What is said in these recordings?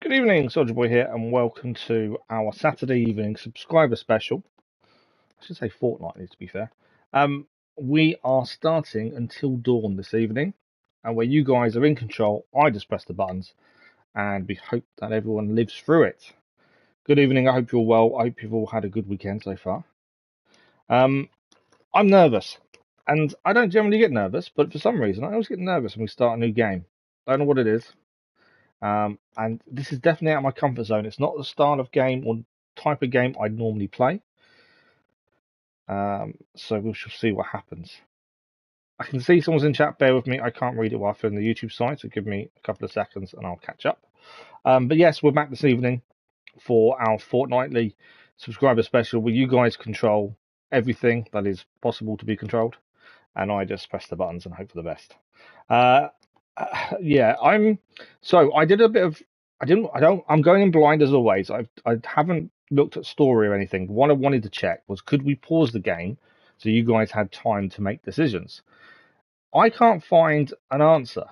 Good evening, Soldier Boy here, and welcome to our Saturday evening subscriber special. I should say fortnightly, to be fair. We are starting Until Dawn this evening, and where you guys are in control, I just press the buttons, and we hope that everyone lives through it. Good evening, I hope you're well. I hope you've all had a good weekend so far. I'm nervous, and I don't generally get nervous, but for some reason, I always get nervous when we start a new game. Don't know what it is. And this is definitely out of my comfort zone. It's not the style of game or type of game I'd normally play. So we shall see what happens. I can see someone's in chat. Bear with me. I can't read it while I'm on the YouTube site, so give me a couple of seconds and I'll catch up. But yes, we're back this evening for our fortnightly subscriber special where you guys control everything that is possible to be controlled, and I just press the buttons and hope for the best. Yeah, I did a bit of. I'm going in blind as always. I haven't looked at story or anything. What I wanted to check was, could we pause the game so you guys had time to make decisions? I can't find an answer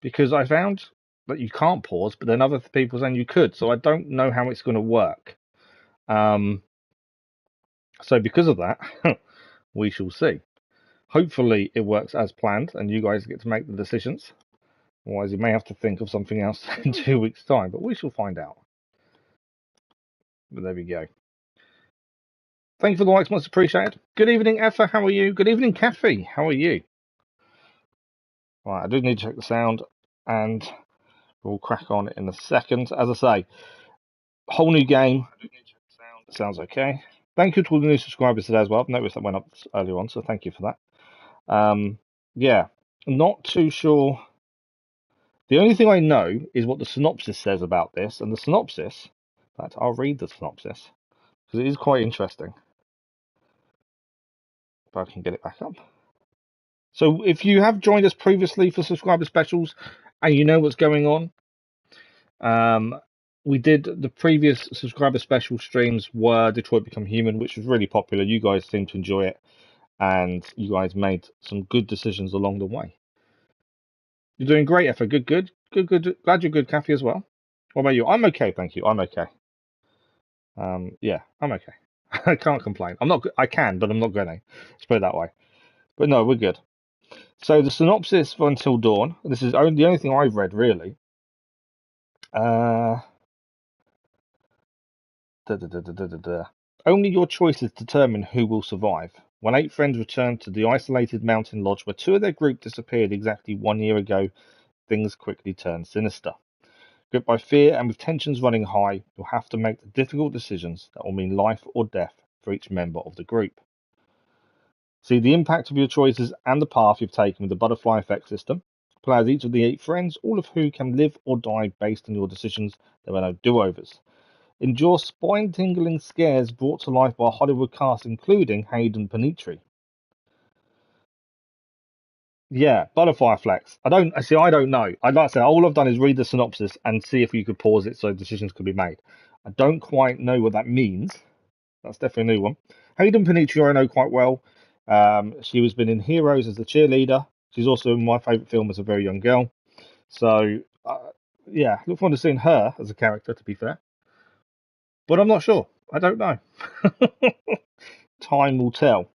because I found that you can't pause, but then other people saying you could. So I don't know how it's going to work. So because of that, we shall see. Hopefully it works as planned and you guys get to make the decisions. Otherwise, you may have to think of something else in 2 weeks' time, but we shall find out. But there we go. Thank you for the likes, much appreciated. Good evening, Effa. How are you? Good evening, Kathy. How are you? Right, I do need to check the sound, and we'll crack on in a second. As I say, whole new game. Sounds okay. Thank you to all the new subscribers today as well. I've noticed that went up earlier on, so thank you for that. Yeah, not too sure. The only thing I know is what the synopsis says about this, and the synopsis, in fact, I'll read the synopsis, because it is quite interesting. If I can get it back up. So if you have joined us previously for subscriber specials and you know what's going on, we did the previous subscriber special streams were Detroit Become Human, which was really popular. You guys seemed to enjoy it, and you guys made some good decisions along the way. You're doing great, Effa. Good. Glad you're good, Kathy, as well. What about you? I'm okay, thank you. I'm okay. Yeah, I'm okay. I can't complain. I'm not. I can, but I'm not gonna. Let's put it that way. But no, we're good. So the synopsis for Until Dawn. This is the only thing I've read really. Only your choices determine who will survive. When 8 friends return to the isolated mountain lodge where 2 of their group disappeared exactly 1 year ago, things quickly turn sinister. Gripped by fear and with tensions running high, you'll have to make the difficult decisions that will mean life or death for each member of the group. See the impact of your choices and the path you've taken with the butterfly effect system. Play as each of the 8 friends, all of who can live or die based on your decisions. There are no do-overs. Endure spine-tingling scares brought to life by a Hollywood cast, including Hayden Panettiere. Yeah, butterfly flex. I don't know. I'd like to say all I've done is read the synopsis and see if you could pause it so decisions could be made. I don't quite know what that means. That's definitely a new one. Hayden Panettiere I know quite well. She has been in Heroes as the cheerleader. She's also in my favourite film as a very young girl. So, yeah, look forward to seeing her as a character, to be fair. But I'm not sure. I don't know. Time will tell.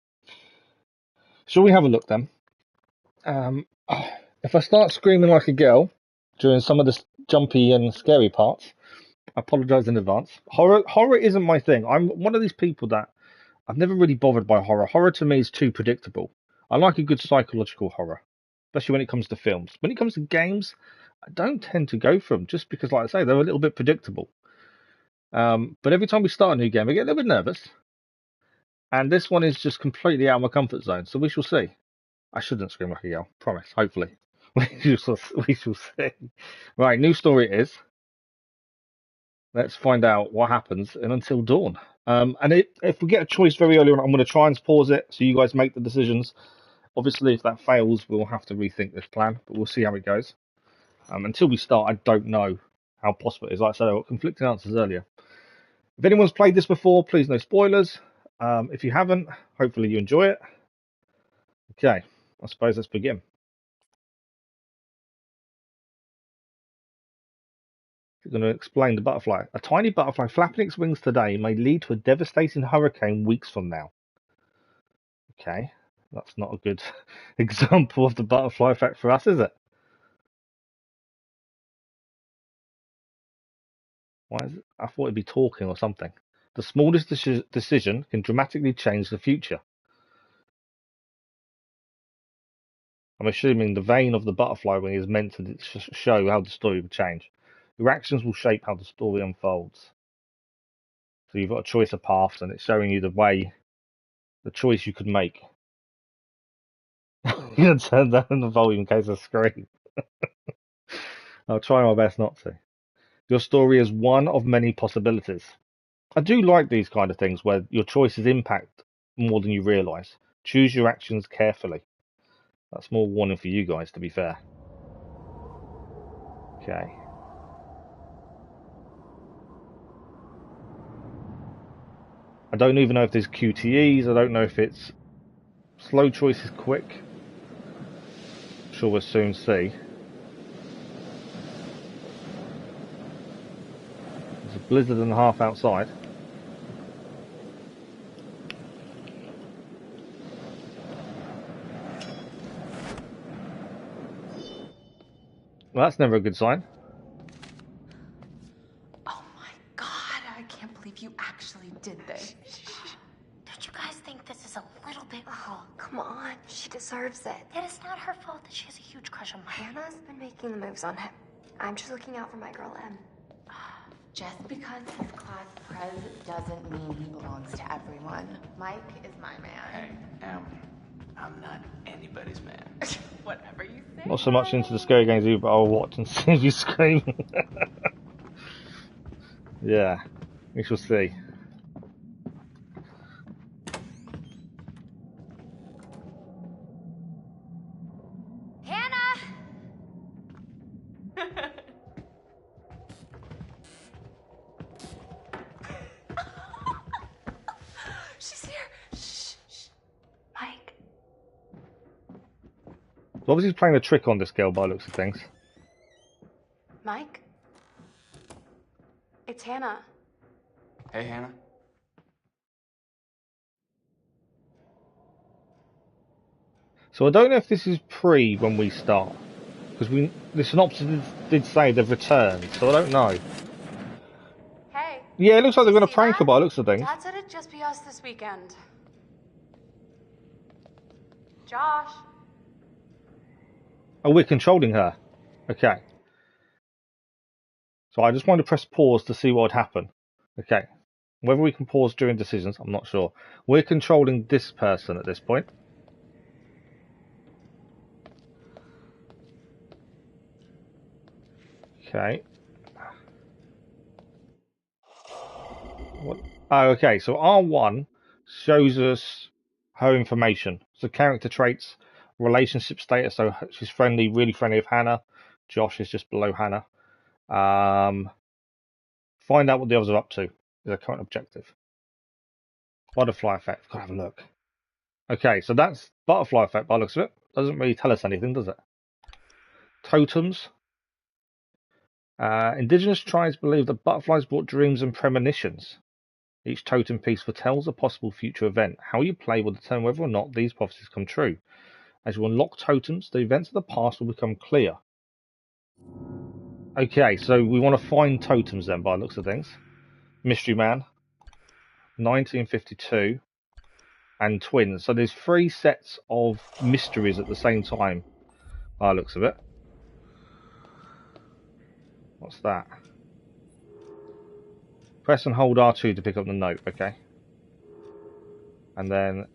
Shall we have a look then? If I start screaming like a girl during some of the jumpy and scary parts, I apologise in advance. Horror isn't my thing. I'm one of these people that I've never really bothered by horror. Horror to me is too predictable. I like a good psychological horror, especially when it comes to films. When it comes to games, I don't tend to go for them just because, like I say, they're a little bit predictable. But every time we start a new game, I get a little bit nervous. And this one is just completely out of my comfort zone, so we shall see. I shouldn't scream like a girl, promise, hopefully. We shall see. Right, new story it is. Let's find out what happens in Until Dawn. And if we get a choice very early on, I'm going to try and pause it so you guys make the decisions. Obviously, if that fails, we'll have to rethink this plan, but we'll see how it goes. Until we start, I don't know how possible it is. Like I said, I got conflicting answers earlier. If anyone's played this before, please no spoilers. If you haven't, hopefully you enjoy it. Okay, I suppose let's begin. It's going to explain the butterfly. A tiny butterfly flapping its wings today may lead to a devastating hurricane weeks from now. Okay, that's not a good example of the butterfly effect for us, is it? Why is it? I thought it'd be talking or something. The smallest decision can dramatically change the future. I'm assuming the vein of the butterfly wing is meant to show how the story will change. Your actions will shape how the story unfolds. So you've got a choice of paths, and it's showing you the way, the choice you could make. You can turn down the volume in case I scream. I'll try my best not to. Your story is one of many possibilities. I do like these kind of things where your choices impact more than you realise. Choose your actions carefully. That's more warning for you guys, to be fair. Okay. I don't even know if there's QTEs. I don't know if it's slow choices quick. I'm sure we'll soon see. There's a blizzard and a half outside. Well, that's never a good sign. Oh my god, I can't believe you actually did this. Don't you guys think this is a little bit cruel? Come on, she deserves it. It is not her fault that she has a huge crush on Mike. Hannah's been making the moves on him. I'm just looking out for my girl, Em. Just because he's class prez doesn't mean he belongs to everyone. Mike is my man. Hey, I'm not anybody's man. Whatever you say. Not so much into the scary games either, but I'll watch and see if you scream. Yeah, we shall see. Hannah! She's here. Shh, shh. Mike. So obviously he's playing a trick on this girl by the looks of things. Mike? It's Hannah. Hey, Hannah. So I don't know if this is pre when we start, because the synopsis did say they've returned, so I don't know. Hey. Yeah, it looks like they're going to See prank her that? by the looks of things. Dad said it'd just be us this weekend. Josh. Oh, we're controlling her. Okay. So I just wanted to press pause to see what would happen. Okay. Whether we can pause during decisions, I'm not sure. We're controlling this person at this point. Okay. What? Oh, okay. So R1 shows us her information. So character traits, relationship status. So she's friendly, really friendly with Hannah. Josh is just below Hannah. Find out what the others are up to. Is a current objective. Butterfly effect. Gotta have a look. Okay, so that's butterfly effect by the looks of it. Doesn't really tell us anything, does it? Totems. Indigenous tribes believe that butterflies brought dreams and premonitions. Each totem piece foretells a possible future event. How you play will determine whether or not these prophecies come true. As you unlock totems, the events of the past will become clear. Okay, so we want to find totems then by the looks of things. Mystery Man, 1952, and Twins. So there's 3 sets of mysteries at the same time by the looks of it. What's that? Press and hold R2 to pick up the note, okay. And then,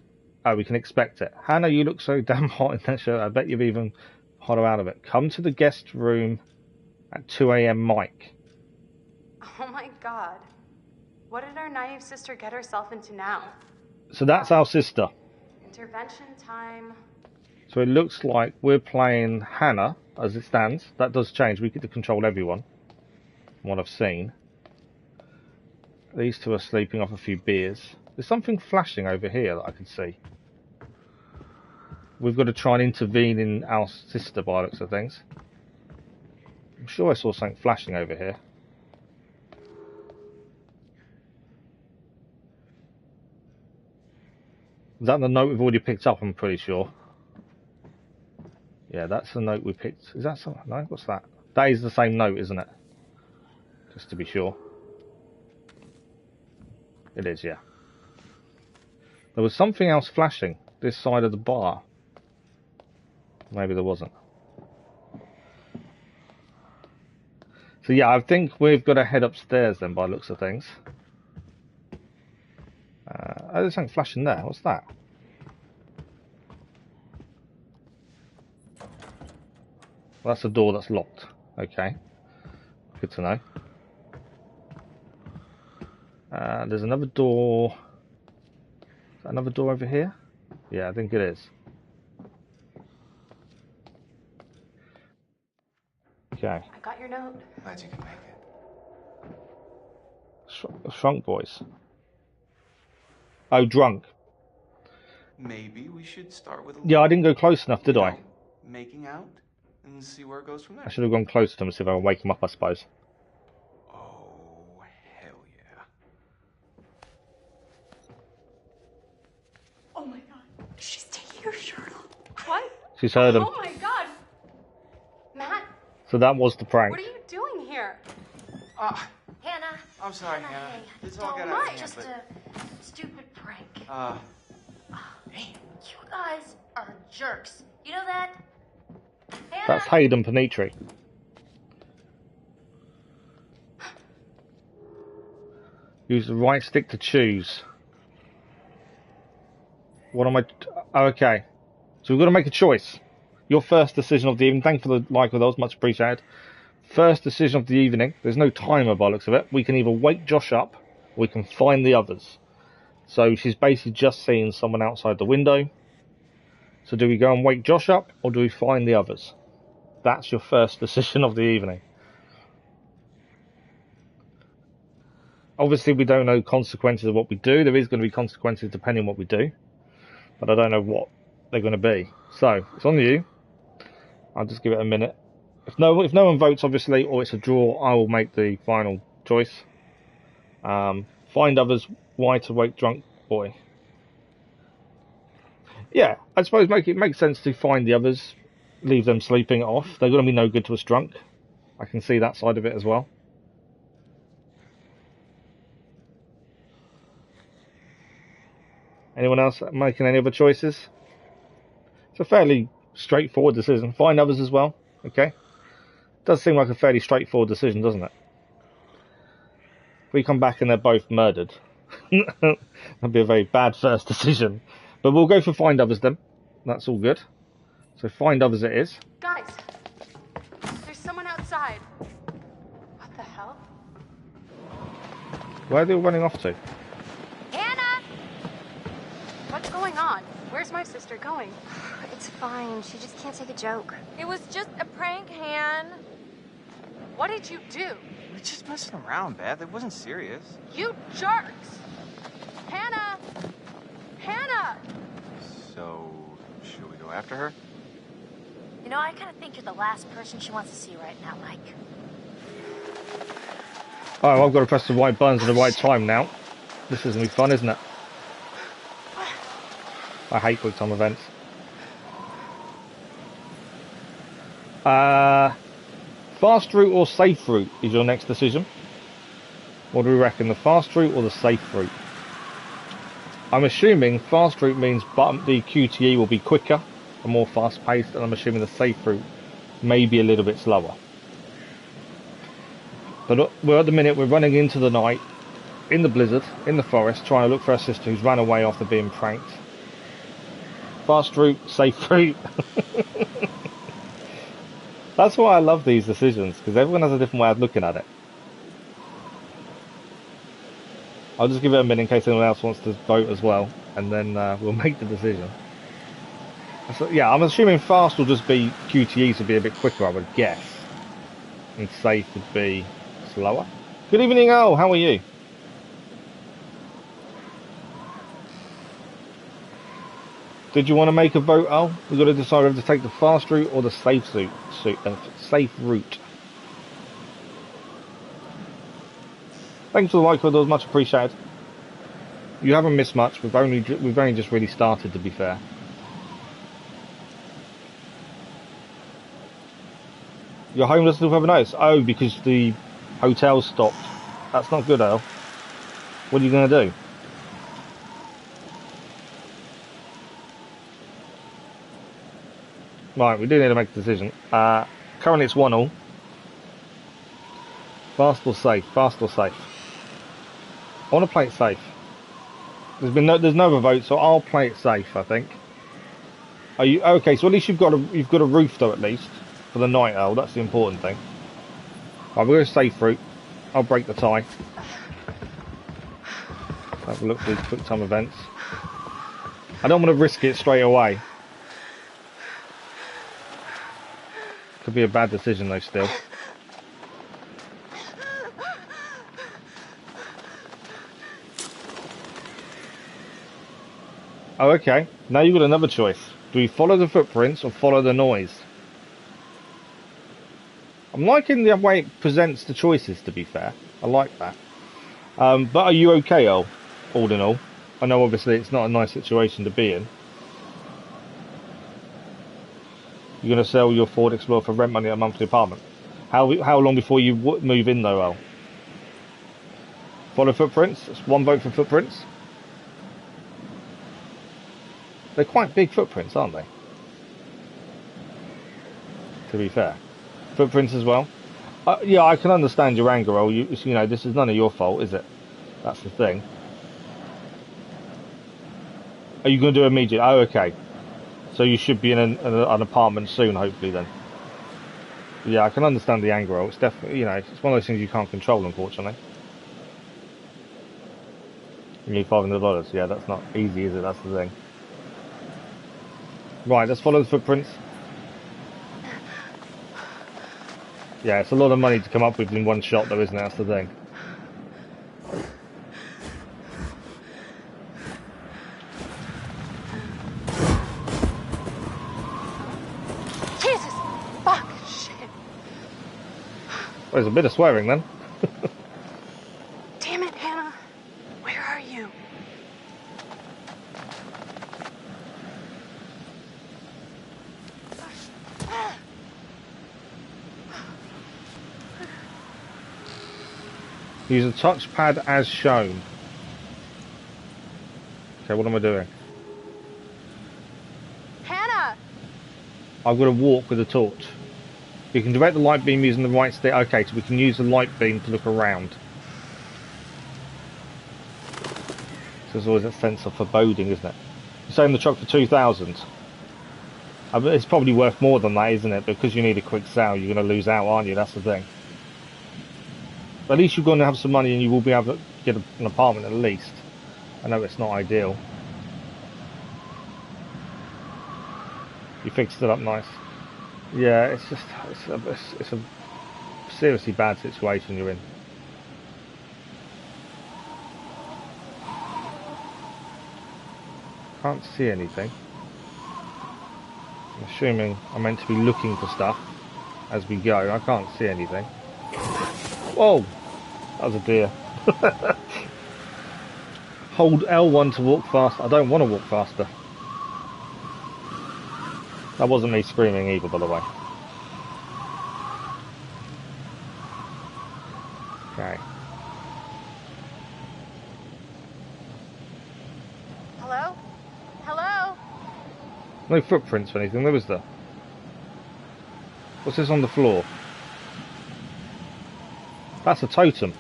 oh, we can expect it. Hannah, you look so damn hot in that shirt. I bet you've even hotter out of it. Come to the guest room at 2 a.m. Mike. Oh my god. What did our naive sister get herself into now? So that's our sister. Intervention time. So it looks like we're playing Hannah as it stands. That does change. We get to control everyone, from what I've seen. These two are sleeping off a few beers. There's something flashing over here that I can see. We've got to try and intervene in our sister by the looks of things. I'm sure I saw something flashing over here. Is that the note we've already picked up? I'm pretty sure. Yeah, that's the note we picked. Is that something? No, what's that? That is the same note, isn't it? Just to be sure. It is, yeah. There was something else flashing this side of the bar. Maybe there wasn't. So yeah, I think we've got to head upstairs then, by the looks of things. Oh, there's something flashing there. What's that? Well, that's a door that's locked. Okay. Good to know. There's another door. Is that another door over here? Yeah, I think it is. Okay. I got your note. Glad you can make it. Shrunk boys. Oh, drunk. Maybe we should start with a Yeah, I didn't go close enough, did I? Making out and see where it goes from there. I should have gone closer to him, see if I can wake him up, I suppose. Oh, hell yeah. Oh my god. She's taking her shirt off. What? She's heard him. Oh my god. Matt, So that was the prank. what are you doing here? Hannah. I'm sorry, Hannah, Hannah. hey. This all got Don't out of mind. hand, Just but... a stupid prank. Hey. You guys are jerks. You know that? Hannah? That's Hayden Panettiere. Use the right stick to choose. What am I... Oh, okay. So we've got to make a choice. Your first decision of the evening. Thank you for the like of those. Much appreciated. First decision of the evening. There's no timer by the looks of it. We can either wake Josh up, or we can find the others. So she's basically just seen someone outside the window. So do we go and wake Josh up, or do we find the others? That's your first decision of the evening. Obviously, we don't know consequences of what we do. There is going to be consequences depending on what we do. But I don't know what they're going to be. So, it's on you. I'll just give it a minute. If no one votes, obviously, or it's a draw, I will make the final choice. Find others. Why to wake drunk boy? Yeah, I suppose it makes sense to find the others, leave them sleeping off. They're going to be no good to us drunk. I can see that side of it as well. Anyone else making any other choices? It's a fairly straightforward decision. Find others as well. Okay. Does seem like a fairly straightforward decision, doesn't it? If we come back and they're both murdered, that'd be a very bad first decision. But we'll go for find others then. That's all good. So find others it is. Guys, there's someone outside. What the hell? Where are they all running off to? Hannah! What's going on? Where's my sister going? It's fine. She just can't take a joke. It was just a prank, Han. What did you do? We're just messing around, Beth. It wasn't serious. You jerks! Hannah! Hannah! So, should we go after her? You know, I kind of think you're the last person she wants to see right now, Mike. Oh, I've got to press the right buttons at the right time now. This is going to be fun, isn't it? I hate quick time events. Fast route or safe route is your next decision. What do we reckon, the fast route or the safe route? I'm assuming fast route means the QTE will be quicker and more fast paced, and I'm assuming the safe route may be a little bit slower. But we're at the minute, we're running into the night, in the blizzard, in the forest, trying to look for our sister who's ran away after being pranked. Fast route, safe route. That's why I love these decisions, because everyone has a different way of looking at it. I'll just give it a minute in case anyone else wants to vote as well, and then we'll make the decision. So, yeah, I'm assuming fast will just be QTEs would be a bit quicker, I would guess, and safe would be slower. Good evening, Al. How are you? Did you want to make a vote, Al? We've got to decide whether to take the fast route or the safe route. Thanks for the like, that was much appreciated. You haven't missed much. We've only just really started, to be fair. You're homeless with a notice. Oh, because the hotel stopped. That's not good, Al. What are you going to do? Right, we do need to make a decision. Currently it's 1-1. Fast or safe? Fast or safe? I want to play it safe. There's no other vote, so I'll play it safe, I think. Are you okay? So at least you've got a roof though, at least for the night owl. That's the important thing. Right, we're going to safe route. I'll break the tie. Have a look for these quick time events. I don't want to risk it straight away. Could be a bad decision though still. Oh, okay. Now you've got another choice. Do we follow the footprints or follow the noise? I'm liking the way it presents the choices, to be fair. I like that. But are you okay, all in all? I know obviously it's not a nice situation to be in. You're going to sell your Ford Explorer for rent money at a monthly apartment. How long before you move in though, Al? Follow footprints? It's one vote for footprints. They're quite big footprints, aren't they? To be fair. Footprints as well. Yeah, I can understand your anger, Al. You know, this is none of your fault, is it? That's the thing. Are you going to do immediate? Oh, okay. So you should be in an apartment soon, hopefully, then. Yeah, I can understand the anger, Al. It's definitely, you know, it's one of those things you can't control, unfortunately. You need $500. Yeah, that's not easy, is it? That's the thing. Right, let's follow the footprints. Yeah, it's a lot of money to come up with in one shot, though, isn't it? That's the thing. Jesus! Fuck! Shit! Well, there's a bit of swearing, then. Damn it, Hannah! Where are you? Use a touchpad as shown. Okay, what am I doing? Hannah! I've got to walk with a torch. You can direct the light beam using the right stick. Okay, so we can use the light beam to look around. So there's always that sense of foreboding, isn't it? You're selling the truck for 2,000. It's probably worth more than that, isn't it? Because you need a quick sale, you're going to lose out, aren't you? That's the thing. But at least you're going to have some money and you will be able to get an apartment at least. I know it's not ideal. You fixed it up nice. Yeah, it's just it's a seriously bad situation you're in. Can't see anything. I'm assuming I'm meant to be looking for stuff as we go. I can't see anything. Whoa! That was a deer. Hold L1 to walk faster. I don't want to walk faster. That wasn't me screaming either, by the way. Okay. Hello? Hello? No footprints or anything, there was there? What's this on the floor? That's a totem.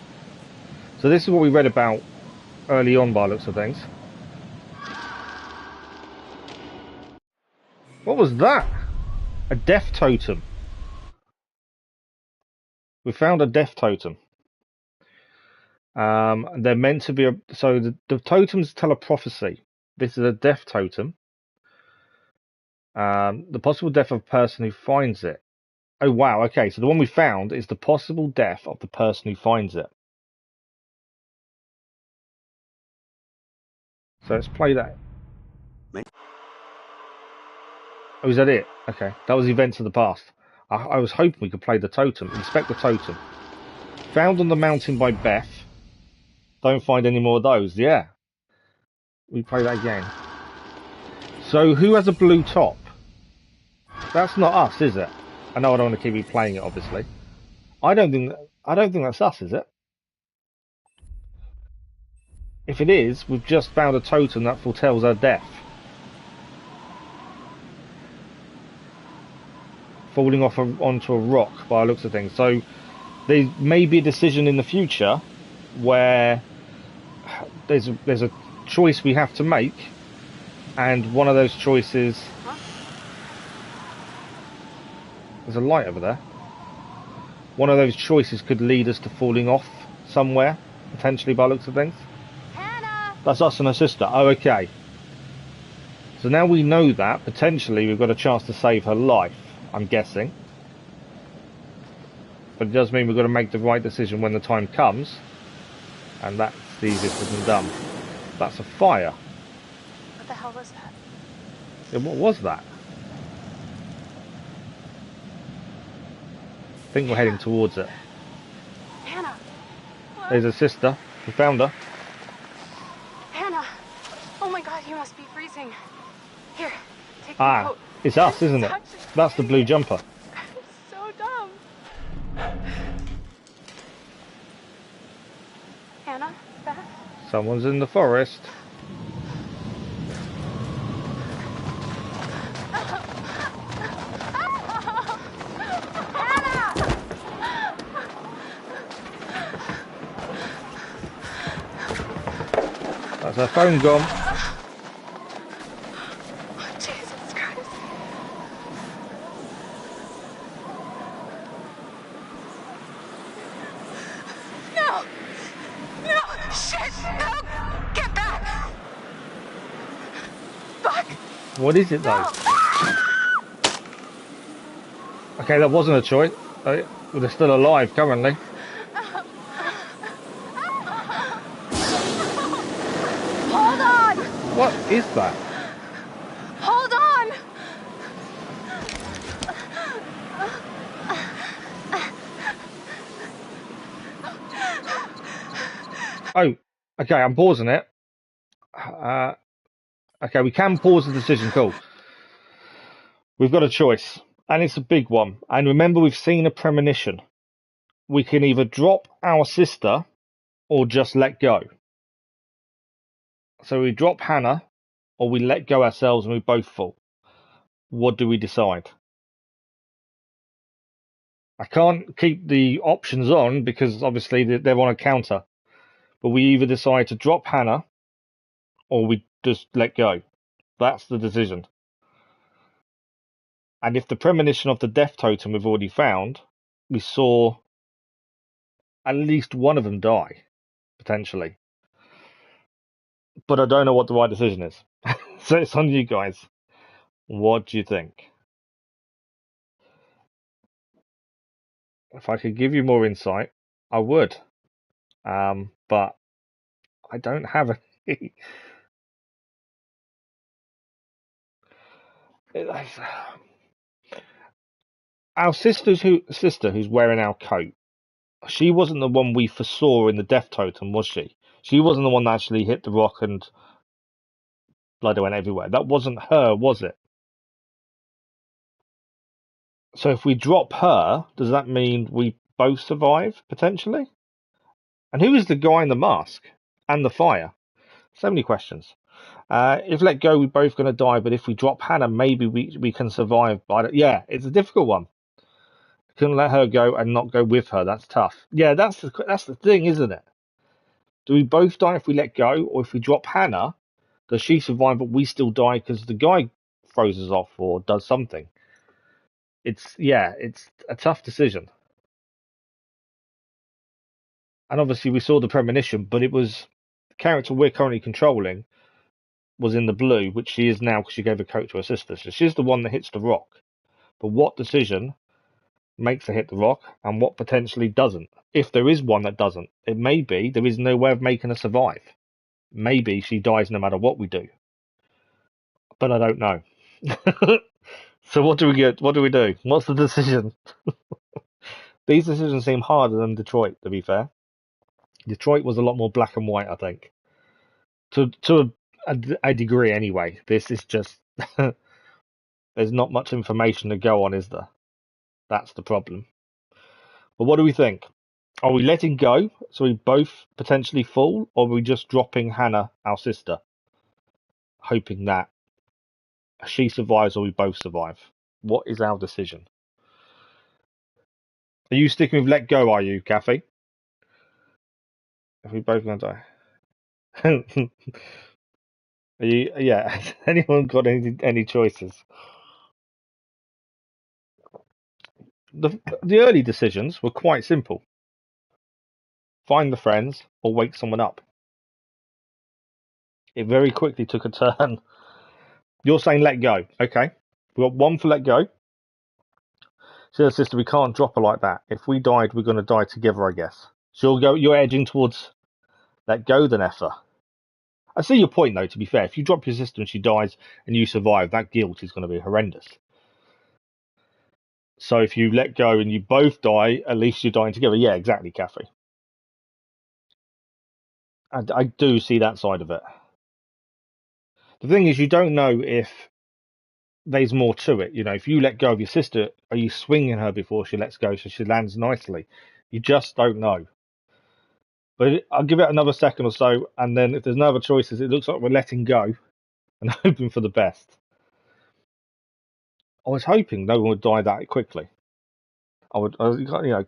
So this is what we read about early on by the looks of things. What was that? A death totem. We found a death totem. They're meant to be so the totems tell a prophecy. This is a death totem. The possible death of a person who finds it. Oh wow, okay, so the one we found is the possible death of the person who finds it. So let's play that. Oh, is that it? Okay, that was events of the past. I was hoping we could play the totem. Inspect the totem. Found on the mountain by Beth. Don't find any more of those. Yeah. We play that again. So who has a blue top? That's not us, is it? I know I don't want to keep replaying it, obviously. I don't think that's us, is it? If it is, we've just found a totem that foretells our death. Falling off onto a rock by the looks of things. So there may be a decision in the future where there's a choice we have to make, and one of those choices... There's a light over there. One of those choices could lead us to falling off somewhere, potentially by the looks of things. Hannah! That's us and her sister. Oh, okay. So now we know that, potentially we've got a chance to save her life, I'm guessing. But it does mean we've got to make the right decision when the time comes. And that's easier said than done. That's a fire. What the hell was that? Yeah, what was that? I think we're heading towards it. Hannah! What? There's her sister. We found her. Hannah! Oh my god, you must be freezing. Here, take my coat. It's us, isn't it? That's the blue jumper. So dumb. Hannah, Beth? Someone's in the forest. That's her phone gone. Jesus Christ. No! No! Shit! No! Get back! Fuck! What is it though? Okay, that wasn't a choice. Well, they're still alive currently. Hold on! What is that? Hold on! Oh, okay, I'm pausing it. Okay, we can pause the decision, cool. We've got a choice, and it's a big one. And remember, we've seen a premonition. We can either drop our sister or just let go. So we drop Hannah, or we let go ourselves and we both fall. What do we decide? I can't keep the options on because obviously they're on a counter. But we either decide to drop Hannah or we just let go. That's the decision. And if the premonition of the death totem we've already found, we saw at least one of them die, potentially. But I don't know what the right decision is. So it's on you guys. What do you think? If I could give you more insight, I would. But I don't have any. Our sister who's wearing our coat, she wasn't the one we foresaw in the death totem, was she? She wasn't the one that actually hit the rock and blood went everywhere. That wasn't her, was it? So if we drop her, does that mean we both survive, potentially? And who is the guy in the mask? And the fire? So many questions. If let go, we're both going to die, but if we drop Hannah, maybe we can survive. Yeah, it's a difficult one. Couldn't let her go and not go with her. That's tough. Yeah, that's the thing, isn't it? Do we both die if we let go, or if we drop Hannah, does she survive but we still die because the guy throws us off or does something? It's a tough decision. And obviously we saw the premonition, but it was the character we're currently controlling was in the blue, which she is now because she gave a coat to her sister. So she's the one that hits the rock. But what decision makes her hit the rock and what potentially doesn't? If there is one that doesn't, it may be there is no way of making her survive. Maybe she dies no matter what we do. But I don't know. So what do we get? What do we do? What's the decision? These decisions seem harder than Detroit, to be fair. Detroit was a lot more black and white, I think. To a degree anyway. This is just there's not much information to go on, is there? That's the problem. But what do we think? Are we letting go so we both potentially fall, or are we just dropping Hannah, our sister, hoping that she survives or we both survive? What is our decision? Are you sticking with let go, are you, Kathy? If we both gonna die. Are you, yeah, has anyone got any choices? The early decisions were quite simple. Find the friends or wake someone up. It very quickly took a turn. You're saying let go. Okay. We got one for let go. So, sister, we can't drop her like that. If we died, we're going to die together, I guess. So you're edging towards let go then, Effa. I see your point, though, to be fair. If you drop your sister and she dies and you survive, that guilt is going to be horrendous. So if you let go and you both die, at least you're dying together. Yeah, exactly, Kathy. I do see that side of it. The thing is, you don't know if there's more to it. You know, if you let go of your sister, are you swinging her before she lets go so she lands nicely? You just don't know. But I'll give it another second or so, and then if there's no other choices, it looks like we're letting go and hoping for the best. I was hoping no one would die that quickly. I was,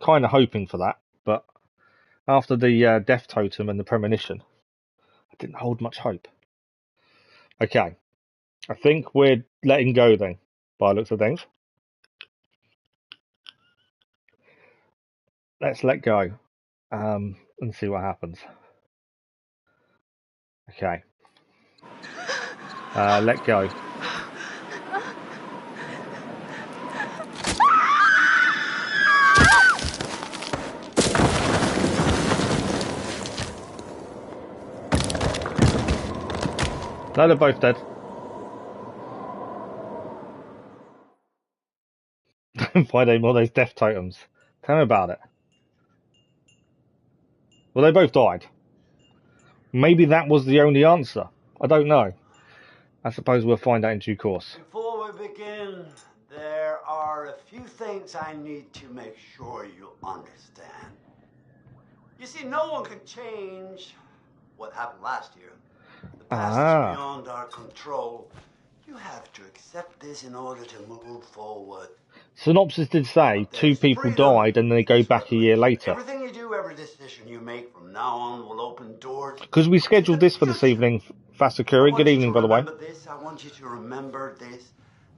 kind of hoping for that, but after the death totem and the premonition, I didn't hold much hope. Okay, I think we're letting go then, by the looks of things. Let's let go and see what happens. Okay. Let go. No, they're both dead. Don't find any more of those death totems. Tell me about it. Well, they both died. Maybe that was the only answer. I don't know. I suppose we'll find out in due course. Before we begin, there are a few things I need to make sure you understand. You see, no one can change what happened last year. The past is beyond our control. You have to accept this in order to move forward. Synopsis did say 2 people died and then they go back a year later. Everything you do, every decision you make from now on will open doors. Because we scheduled this for this evening, Fasakuri. Good evening, by the way. I want you to remember this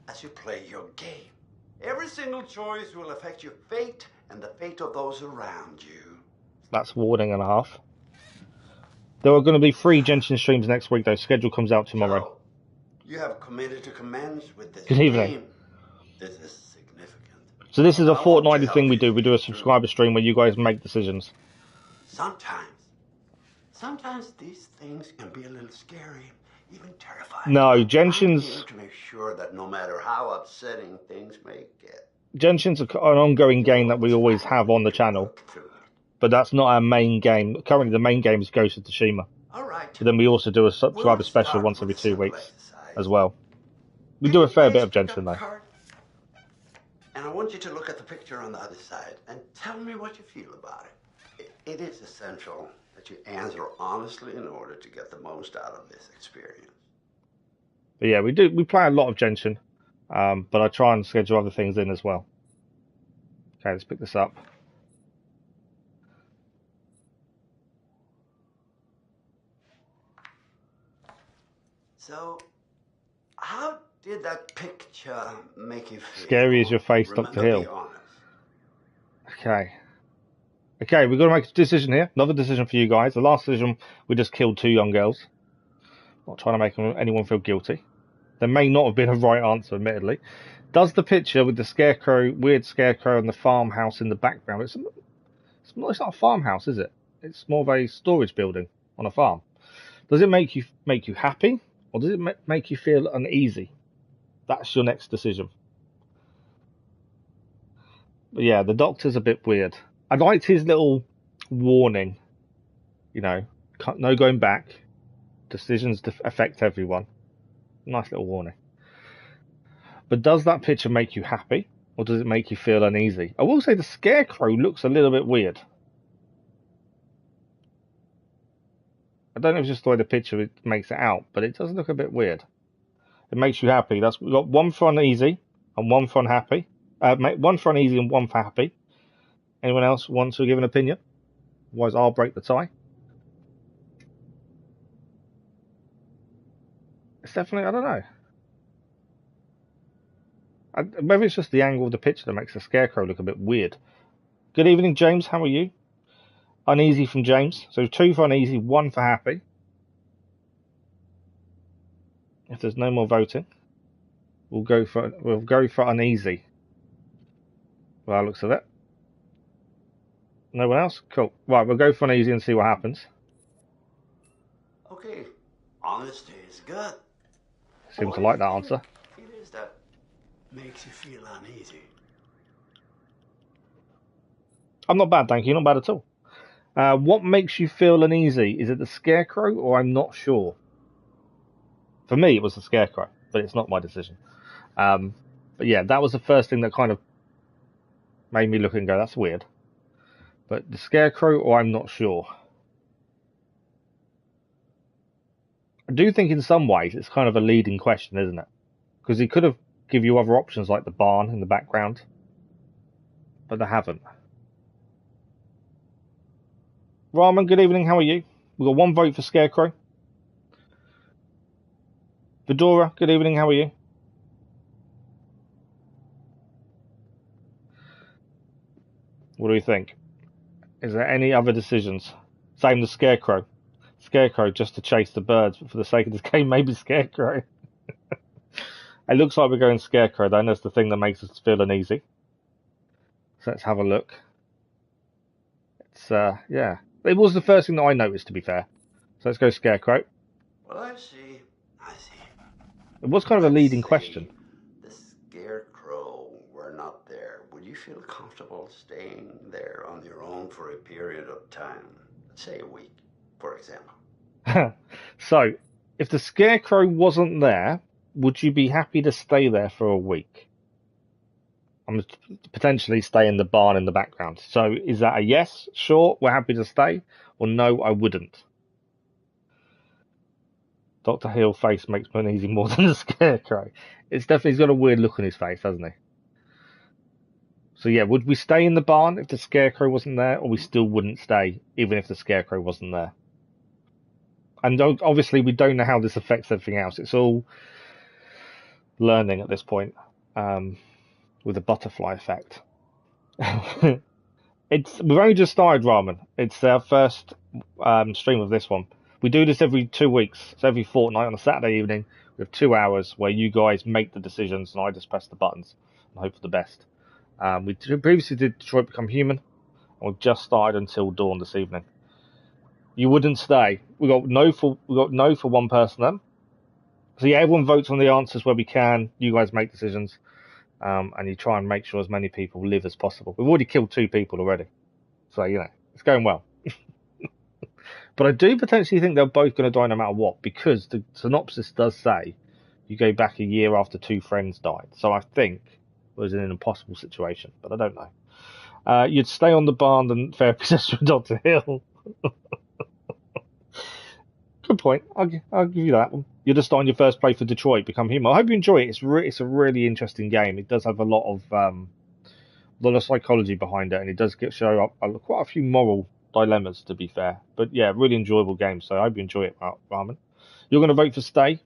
as you play your game. Every single choice will affect your fate and the fate of those around you. That's warning and a half. There are going to be 3 Genshin streams next week, though. Schedule comes out tomorrow. So, you have committed to commence with this Good evening. game. This is significant. So this is a fortnightly thing we do. We do a subscriber stream where you guys make decisions. Sometimes these things can be a little scary, even terrifying. No, Genshin's... I'm here to make sure that no matter how upsetting things may get... Genshin's an ongoing game that we always have on the channel. But that's not our main game. Currently, the main game is Ghost of Tsushima. All right. But then we also do a subscriber special once every 2 weeks as well. We do a fair bit of Genshin, though. And I want you to look at the picture on the other side and tell me what you feel about it. It is essential that you answer honestly in order to get the most out of this experience. But yeah, we play a lot of Genshin, but I try and schedule other things in as well. Okay, let's pick this up. So, how did that picture make you feel? Scary as your face, Dr. Hill. Okay. Okay, we've got to make a decision here. Another decision for you guys. The last decision, we just killed 2 young girls. Not trying to make anyone feel guilty. There may not have been a right answer, admittedly. Does the picture with the scarecrow, weird scarecrow, and the farmhouse in the background, it's not a farmhouse, is it? It's more of a storage building on a farm. Does it make you happy, or does it make you feel uneasy? That's your next decision. But yeah, the doctor's a bit weird. I liked his little warning. You know, no going back. Decisions affect everyone. Nice little warning. But does that picture make you happy, or does it make you feel uneasy? I will say the scarecrow looks a little bit weird. I don't know if it's just the way the picture makes it out, but it does look a bit weird. It makes you happy. We've got one for uneasy and one for unhappy. One for uneasy and one for happy. Anyone else want to give an opinion? Otherwise, I'll break the tie. It's definitely, I don't know. Maybe it's just the angle of the picture that makes the scarecrow look a bit weird. Good evening, James. How are you? Uneasy from James. So 2 for uneasy, 1 for happy. If there's no more voting, we'll go for uneasy. Well, looks of it. No one else? Cool. Right, we'll go for uneasy and see what happens. Okay, honesty is good. Seem to like that answer. It is that makes you feel uneasy. I'm not bad, thank you. Not bad at all. What makes you feel uneasy? Is it the scarecrow, or I'm not sure? For me, it was the scarecrow, but it's not my decision. But yeah, that was the first thing that kind of made me look and go, that's weird. But the scarecrow, or I'm not sure. I do think in some ways it's kind of a leading question, isn't it? Because he could have given you other options like the barn in the background, but they haven't. Raman, good evening, how are you? We've got 1 vote for scarecrow. Fedora, good evening, how are you? What do we think? Is there any other decisions? Same the scarecrow. Scarecrow just to chase the birds, but for the sake of this game, maybe scarecrow. It looks like we're going scarecrow, then. That's the thing that makes us feel uneasy. So let's have a look. It's, yeah. It was the first thing that I noticed, to be fair. So let's go scarecrow. Well, I see. It was kind of a leading question. The scarecrow were not there. Would you feel comfortable staying there on your own for a period of time? Let's say a week, for example. So, if the scarecrow wasn't there, would you be happy to stay there for a week? I'm potentially stay in the barn in the background. So, is that a yes, sure, we're happy to stay, or no, I wouldn't? Dr. Hill face makes me uneasy more than the scarecrow. It's definitely, he's got a weird look on his face, hasn't he? So yeah, would we stay in the barn if the scarecrow wasn't there, or we still wouldn't stay even if the scarecrow wasn't there? And obviously we don't know how this affects everything else. It's all learning at this point, with the butterfly effect. We've only just started, Ramen. It's our first stream of this one. We do this every 2 weeks, so every fortnight on a Saturday evening. We have 2 hours where you guys make the decisions and I just press the buttons and hope for the best. We previously did Detroit Become Human, and we've just started Until Dawn this evening. You wouldn't stay. We got no for one person then. So yeah, everyone votes on the answers where we can. You guys make decisions, and you try and make sure as many people live as possible. We've already killed 2 people already, so you know it's going well. But I do potentially think they're both going to die no matter what, because the synopsis does say you go back a year after 2 friends died. So I think it was in an impossible situation, but I don't know. You'd stay on the barn and fair possession with Dr. Hill. Good point. I'll give you that one. You're just on your first play for Detroit Become Human. I hope you enjoy it. It's a really interesting game. It does have a lot of psychology behind it, and it does show up quite a few moral dilemmas, to be fair. But yeah, really enjoyable game. So I hope you enjoy it, Ramen. You're going to vote for stay.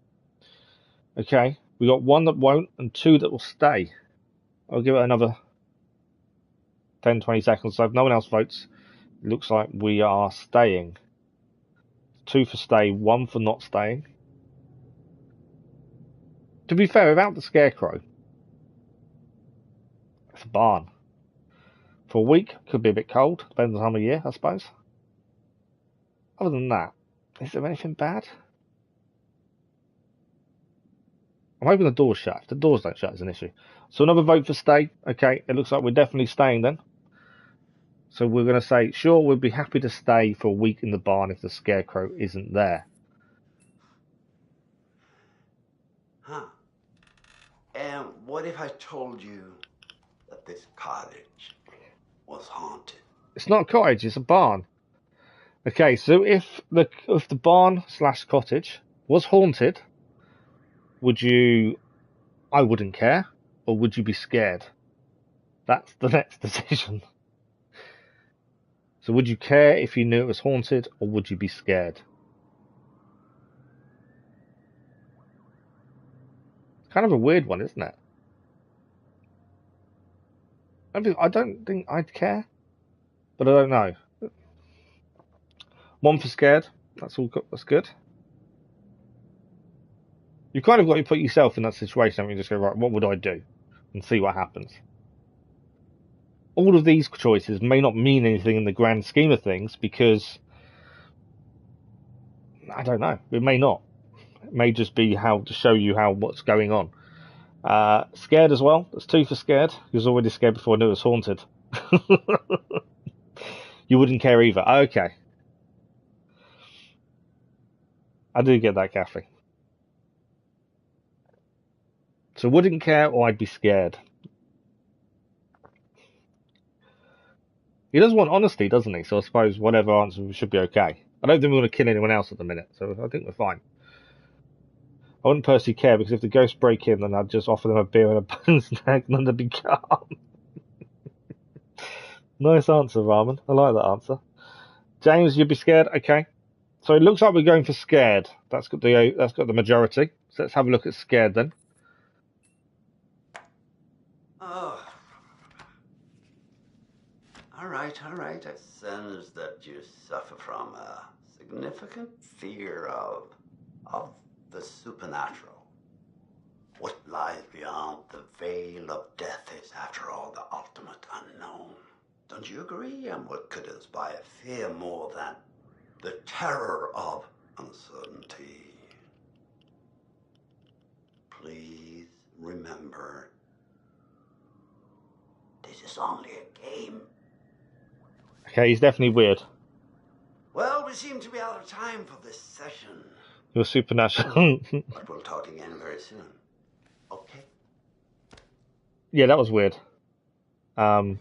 Okay, we got 1 that won't and 2 that will stay. I'll give it another 10-20 seconds. So if no one else votes, it looks like we are staying. 2 for stay, 1 for not staying. To be fair, without the scarecrow, it's a barn. For a week, could be a bit cold, depends on the time of year, I suppose. Other than that, is there anything bad? I'm hoping the door's shut. If the doors don't shut, it's an issue. So another vote for stay. Okay, it looks like we're definitely staying then. So we're going to say, sure, we'd be happy to stay for a week in the barn if the scarecrow isn't there. And what if I told you that this cottage was haunted? It's not a cottage, it's a barn. Okay, so if the barn / cottage was haunted, would you... I wouldn't care, or would you be scared? That's the next decision. So would you care if you knew it was haunted, or would you be scared? It's kind of a weird one, isn't it? I don't think I'd care, but I don't know. One for scared. That's all. That's good. You kind of got to put yourself in that situation and you just go, right, what would I do? And see what happens. All of these choices may not mean anything in the grand scheme of things because, I don't know, it may not. It may just be how to show you what's going on. Scared as well. That's 2 for scared. You was already scared before I knew it was haunted. You wouldn't care either. Okay. I do get that, Kathy. So wouldn't care or I'd be scared. He does want honesty, doesn't he? So I suppose whatever answer should be okay. I don't think we want to kill anyone else at the minute, so I think we're fine. I wouldn't personally care because if the ghosts break in, then I'd just offer them a beer and a bone snack and then they'd be calm. Nice answer, Ramen. I like that answer. James, you'd be scared? Okay. So it looks like we're going for scared. That's got the majority. So let's have a look at scared then. Oh. All right. I sense that you suffer from a significant fear of the supernatural. What lies beyond the veil of death is, after all, the ultimate unknown. Don't you agree? And what could inspire fear more than the terror of uncertainty? Please remember, this is only a game. Okay, he's definitely weird. Well, we seem to be out of time for this session. You're supernatural. But we'll talk again very soon. Okay? Yeah, that was weird. The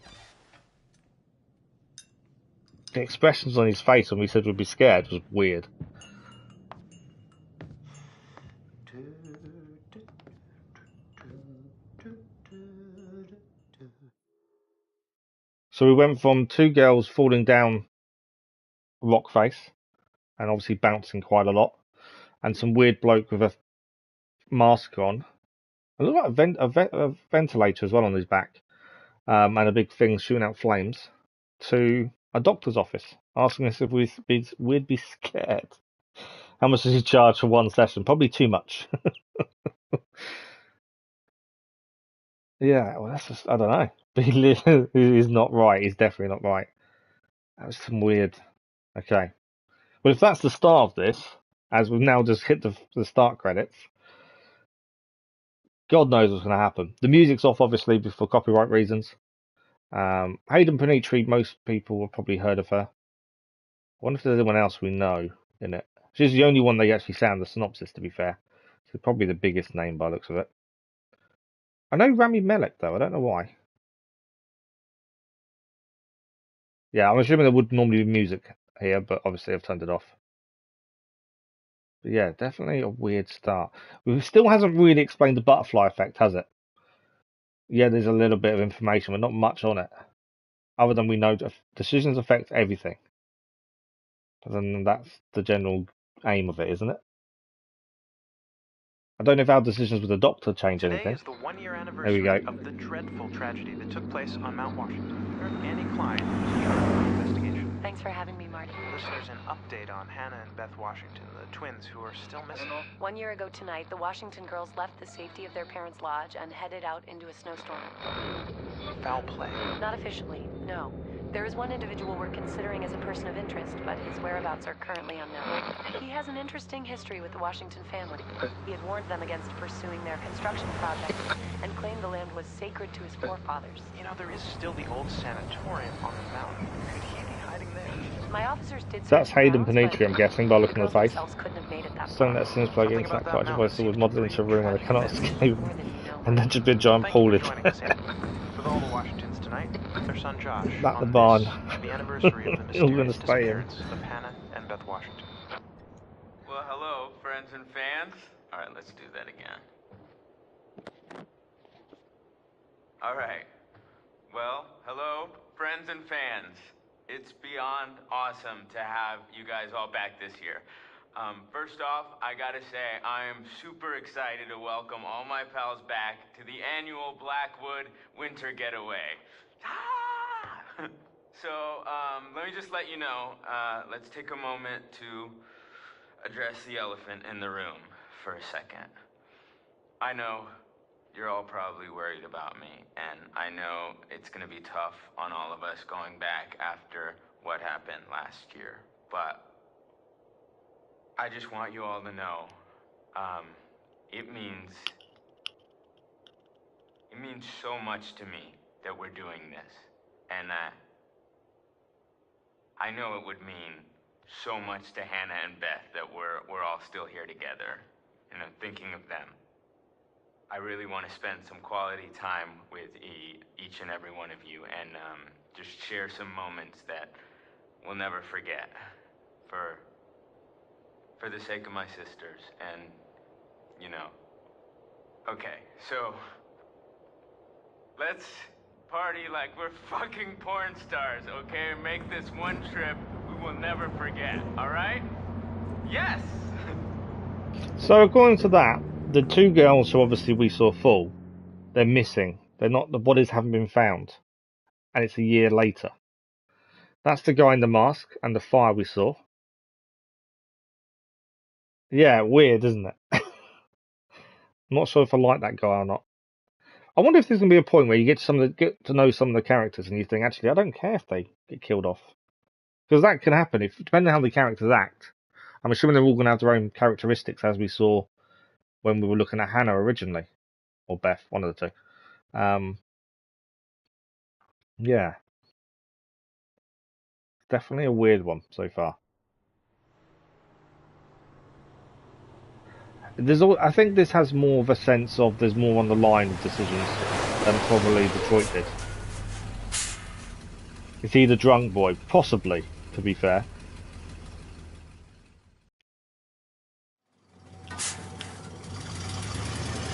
expressions on his face when we said we'd be scared was weird. So we went from 2 girls falling down a rock face and obviously bouncing quite a lot, and some weird bloke with a mask on. It looked like a ventilator as well on his back, and a big thing shooting out flames, to a doctor's office asking us if we'd be scared. How much does he charge for 1 session? Probably too much. Yeah, well, that's just, I don't know. He's not right. He's definitely not right. That was some weird. Okay. Well, if that's the start of this, as we've now just hit the start credits, God knows what's going to happen. The music's off, obviously, for copyright reasons. Hayden Panettiere, most people have probably heard of her. I wonder if there's anyone else we know in it. She's the only one they actually sound the synopsis, to be fair. She's probably the biggest name by the looks of it. I know Rami Malek, though. I don't know why. Yeah, I'm assuming there would normally be music here, but obviously I've turned it off. But yeah, definitely a weird start. It still hasn't really explained the butterfly effect, has it? Yeah, there's a little bit of information, but not much on it. Other than we know decisions affect everything. And then that's the general aim of it, isn't it? I don't know if our decisions with the doctor change anything. Today is the 1-year anniversary of the dreadful tragedy that took place on Mount Washington. Annie Klein is in charge of the investigation. Thanks for having me, Marty. Listeners, an update on Hannah and Beth Washington, the twins who are still missing. 1 year ago tonight, the Washington girls left the safety of their parents' lodge and headed out into a snowstorm. Foul play. Not officially, no. There is one individual we're considering as a person of interest, but his whereabouts are currently unknown. He has an interesting history with the Washington family. He had warned them against pursuing their construction project and claimed the land was sacred to his forefathers. You know, there is still the old sanatorium on the mountain. Could he be hiding there? My officers did. That's Hayden Panettiere, I'm guessing, by looking at the face. Couldn't have made it that Something that seems like inside quite a voice with modeled into a room and I cannot escape. And then just be a giant Thank pool you in. for joining us in. With all the Washingtons tonight, their son Josh, Not the on barn. this, the anniversary of the You're gonna mysterious stay in. disappearance of Hannah and Beth Washington. Well, hello, friends and fans. All right, let's do that again. All right. Well, hello, friends and fans. It's beyond awesome to have you guys all back this year. First off, I gotta say, I am super excited to welcome all my pals back to the annual Blackwood Winter Getaway. Ah! So, let me just let you know, let's take a moment to address the elephant in the room for a second. I know you're all probably worried about me, and I know it's gonna be tough on all of us going back after what happened last year, but I just want you all to know, it means so much to me that we're doing this, and I know it would mean so much to Hannah and Beth that we're all still here together, and I'm thinking of them. I really want to spend some quality time with each and every one of you, and just share some moments that we'll never forget for the sake of my sisters, and you know. Okay, so let's party like we're fucking porn stars, okay? Make this one trip we will never forget, all right? Yes. So according to that, the two girls who obviously we saw fall, they're missing. They're not. The bodies haven't been found, and it's a year later. That's the guy in the mask and the fire we saw. Yeah, weird, isn't it? I'm not sure if I like that guy or not. I wonder if there's gonna be a point where you get to know some of the characters, and you think, actually, I don't care if they get killed off, because that can happen. If depending on how the characters act, I'm assuming they're all gonna have their own characteristics, as we saw when we were looking at Hannah originally, or Beth, one of the two. Yeah, definitely a weird one so far. I think this has more of a sense of there's more on the line of decisions than probably Detroit did. Is he the drunk boy? Possibly, to be fair.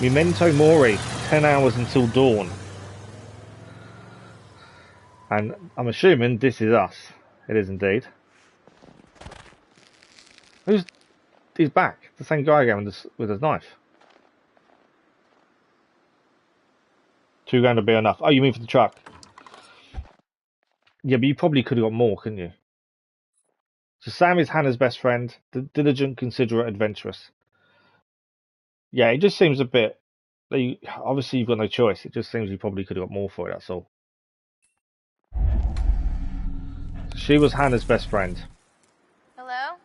Memento Mori, 10 hours until dawn. And I'm assuming this is us. It is indeed. He's back. The same guy again with his knife. $2 grand to be enough. Oh, you mean for the truck? Yeah, but you probably could have got more, couldn't you? So Sam is Hannah's best friend. Diligent, considerate, adventurous. Yeah, it just seems a bit. Obviously, you've got no choice. It just seems you probably could have got more for it. That's all. She was Hannah's best friend. Hello?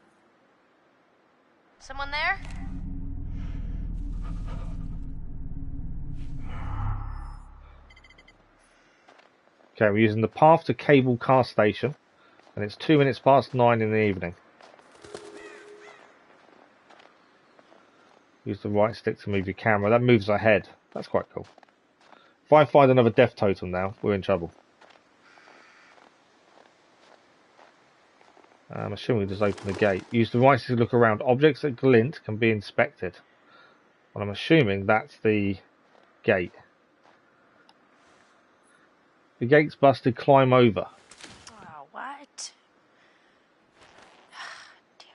Someone there? Okay, we're using the path to Cable Car Station, and it's 2 minutes past 9 in the evening. Use the right stick to move your camera. That moves ahead. That's quite cool. If I find another death totem now, we're in trouble. I'm assuming we just open the gate. Use the right stick to look around. Objects that glint can be inspected. Well, I'm assuming that's the gate. The gate's busted. Climb over. Oh, what? Damn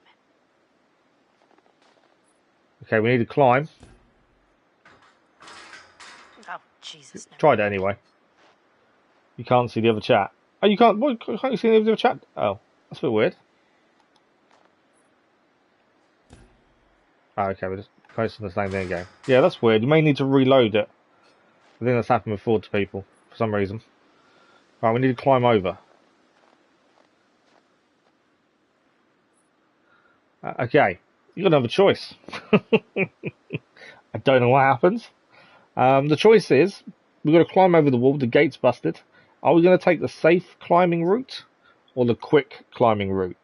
it. Okay, we need to climb. Oh, Jesus. No. Tried it anyway. You can't see the other chat. Oh, you can't. What, can't you see the other chat? Oh, that's a bit weird. Oh, okay, we're just posting the same thing again. Yeah, that's weird. You may need to reload it. I think that's happened before to people for some reason. Right, we need to climb over. Okay, you got another choice. I don't know what happens. The choice is we've got to climb over the wall. The gate's busted. Are we going to take the safe climbing route or the quick climbing route?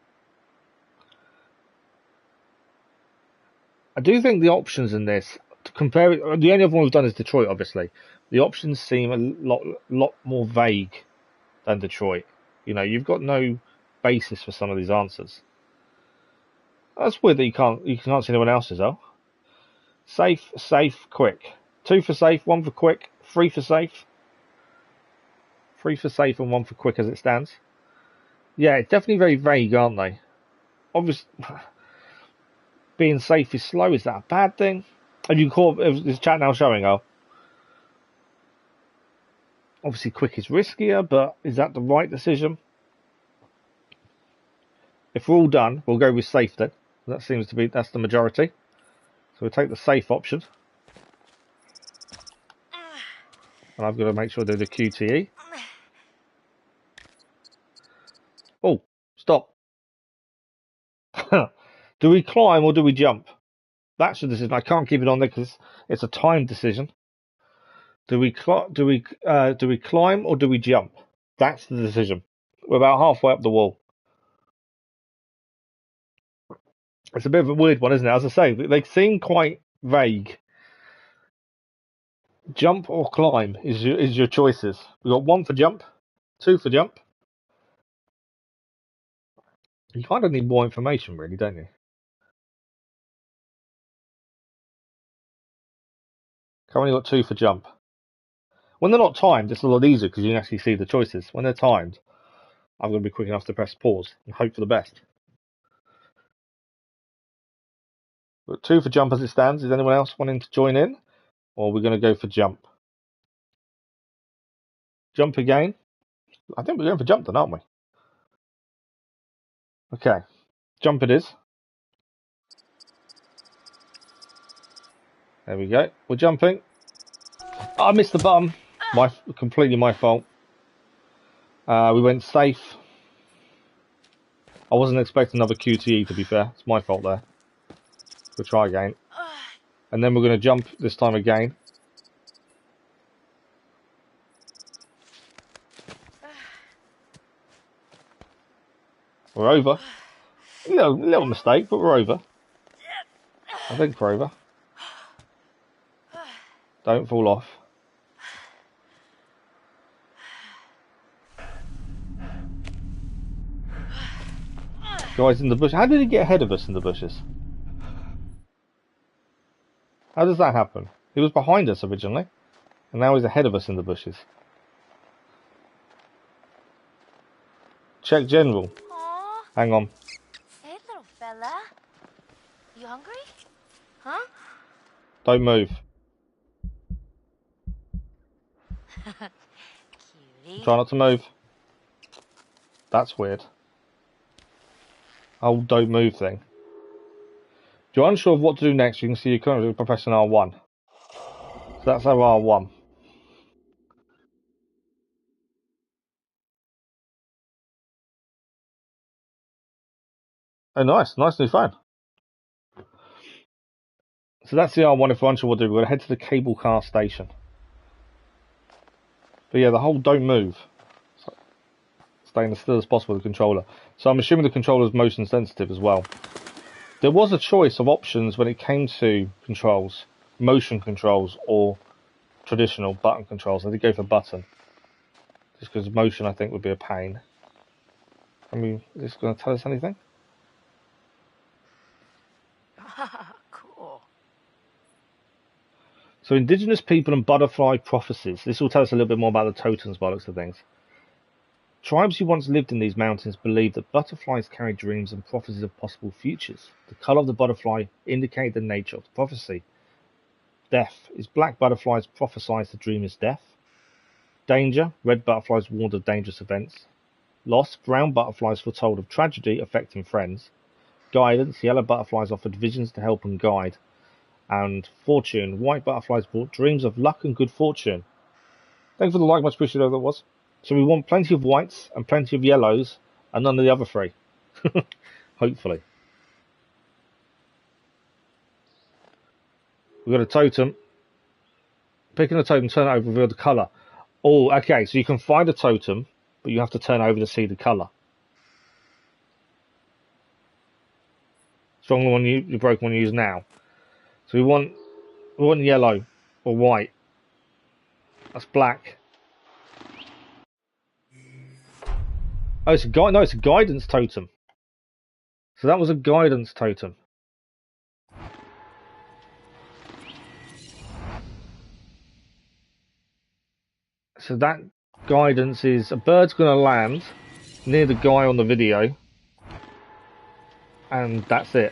I do think the options in this compare it. The only other one we've done is Detroit, obviously. The options seem a lot more vague than Detroit. You know, you've got no basis for some of these answers. That's weird that you can't see anyone else's though. Safe, quick. 2 for safe, 1 for quick, 3 for safe. 3 for safe and 1 for quick as it stands. Yeah, it's definitely very vague, aren't they? Obviously, being safe is slow. Is that a bad thing? Have you caught? Is chat now showing? Oh, obviously, quick is riskier, but is that the right decision? If we're all done, we'll go with safe then. That seems to be that's the majority. So we'll take the safe option. And I've got to make sure I do the QTE. Oh, stop. Do we climb or do we jump? That's the decision. I can't keep it on there because it's a time decision. Do we climb or do we jump? That's the decision. We're about halfway up the wall. It's a bit of a weird one, isn't it? As I say, they seem quite vague. Jump or climb is your choices. We've got 1 for jump, 2 for jump. You kind of need more information, really, don't you? Currently got 2 for jump. When they're not timed, it's a lot easier because you can actually see the choices. When they're timed, I'm going to be quick enough to press pause and hope for the best. Got 2 for jump as it stands. Is anyone else wanting to join in? Or are we going to go for jump? Jump again. I think we're going for jump then, aren't we? Okay. Jump it is. There we go. We're jumping. Oh, I missed the button. Completely my fault. We went safe. I wasn't expecting another QTE, to be fair. It's my fault there. We'll try again. And then we're going to jump this time again. We're over. Little mistake, but we're over. I think we're over. Don't fall off. Guys in the bush. How did he get ahead of us in the bushes? How does that happen? He was behind us originally, and now he's ahead of us in the bushes. Check general. Aww. Hang on. Hey, little fella. You hungry? Huh? Don't move. Cutie. Try not to move. That's weird. Oh, don't move thing. If you're unsure of what to do next, you can see your current by pressing R1. So that's our R1. Oh, nice new phone. So that's the R1. If we're unsure what to do, we're going to head to the cable car station. But yeah, the whole don't move. So staying as still as possible with the controller. So I'm assuming the controller is motion sensitive as well. There was a choice of options when it came to controls, motion controls or traditional button controls. I did go for button, just because motion I think would be a pain. I mean, is this going to tell us anything? Cool. So indigenous people and butterfly prophecies. This will tell us a little bit more about the totems by the looks of things. Tribes who once lived in these mountains believed that butterflies carried dreams and prophecies of possible futures. The colour of the butterfly indicated the nature of the prophecy. Death is black butterflies prophesies the dream is death. Danger, red butterflies warned of dangerous events. Loss, brown butterflies foretold of tragedy affecting friends. Guidance, yellow butterflies offered visions to help and guide. And fortune, white butterflies brought dreams of luck and good fortune. Thanks for the like, much appreciated, whoever that was. So we want plenty of whites and plenty of yellows and none of the other three. Hopefully. We've got a totem. Picking a totem, turn it over, reveal the colour. Oh, okay, so you can find a totem, but you have to turn over to see the colour. Strong one, you broken one you use now. So we want We want yellow or white. That's black. Oh, it's a guy. No, it's a guidance totem. So that was a guidance totem. So that guidance is a bird's going to land near the guy on the video, and that's it.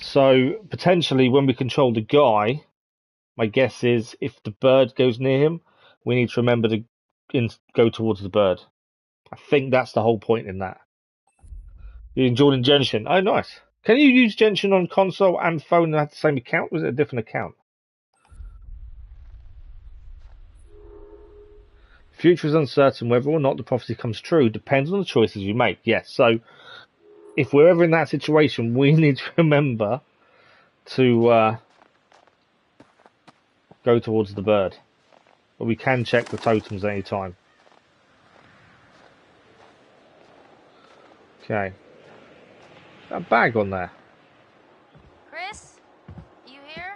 So potentially when we control the guy, my guess is if the bird goes near him, we need to remember to go towards the bird. I think that's the whole point in that. You're enjoying Genshin. Oh, nice. Can you use Genshin on console and phone and have the same account? Or is it a different account? Future is uncertain. Whether or not the prophecy comes true depends on the choices you make. Yes, so if we're ever in that situation, we need to remember to go towards the bird. But we can check the totems at any time. Okay. A bag on there. Chris, you here?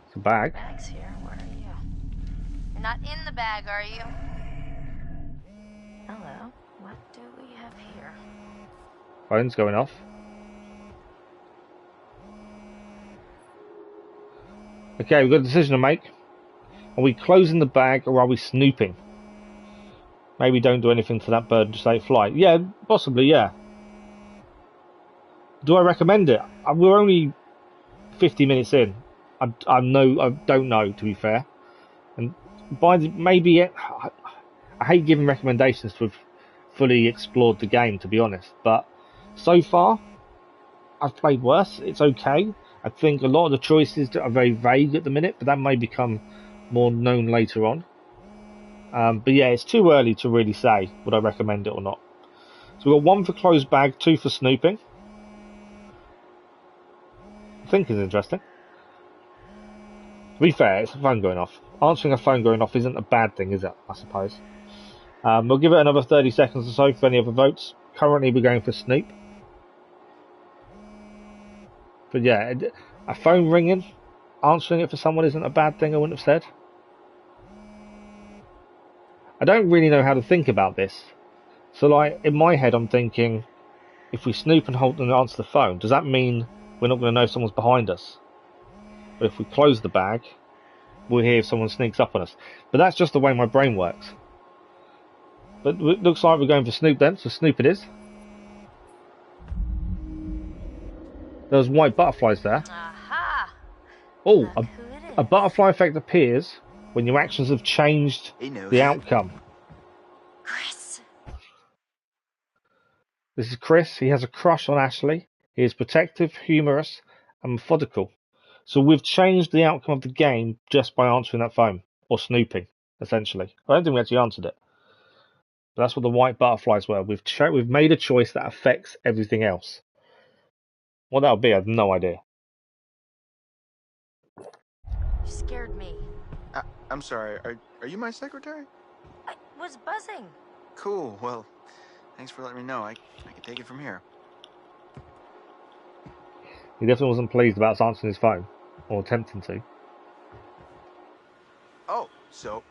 It's a bag. Bag's here. Where are you? You're not in the bag, are you? Hello. What do we have here? Phone's going off. Okay, we've got a decision to make. Are we closing the bag or are we snooping? Maybe don't do anything to that bird and just let it fly. Yeah, possibly, yeah. Do I recommend it? We're only 50 minutes in. I don't know, to be fair. And maybe I hate giving recommendations to have fully explored the game, to be honest. But so far, I've played worse. It's okay. I think a lot of the choices are very vague at the minute, but that may become more known later on. But yeah, it's too early to really say would I recommend it or not. So we've got 1 for closed bag, 2 for snooping. I think it's interesting. To be fair, it's a phone going off. Answering a phone going off isn't a bad thing, is it? I suppose. We'll give it another 30 seconds or so for any other votes. Currently, we're going for Snoop. But yeah, a phone ringing, answering it for someone isn't a bad thing, I wouldn't have said. I don't really know how to think about this. So, like, in my head, I'm thinking, if we snoop and hold and answer the phone, does that mean we're not going to know someone's behind us? But if we close the bag, we'll hear if someone sneaks up on us. But that's just the way my brain works. But it looks like we're going for Snoop then, so Snoop it is. There's white butterflies there. Aha! Oh, a butterfly effect appears when your actions have changed the outcome. Chris. This is Chris. He has a crush on Ashley. He is protective, humorous, and methodical. So we've changed the outcome of the game just by answering that phone. Or snooping, essentially. I don't think we actually answered it. But that's what the white butterflies were. We've made a choice that affects everything else. What that'll be, I have no idea. You scared me. I'm sorry, are you my secretary? I was buzzing. Cool, well, thanks for letting me know. I can take it from here. He definitely wasn't pleased about us answering his phone. Or attempting to. Oh, so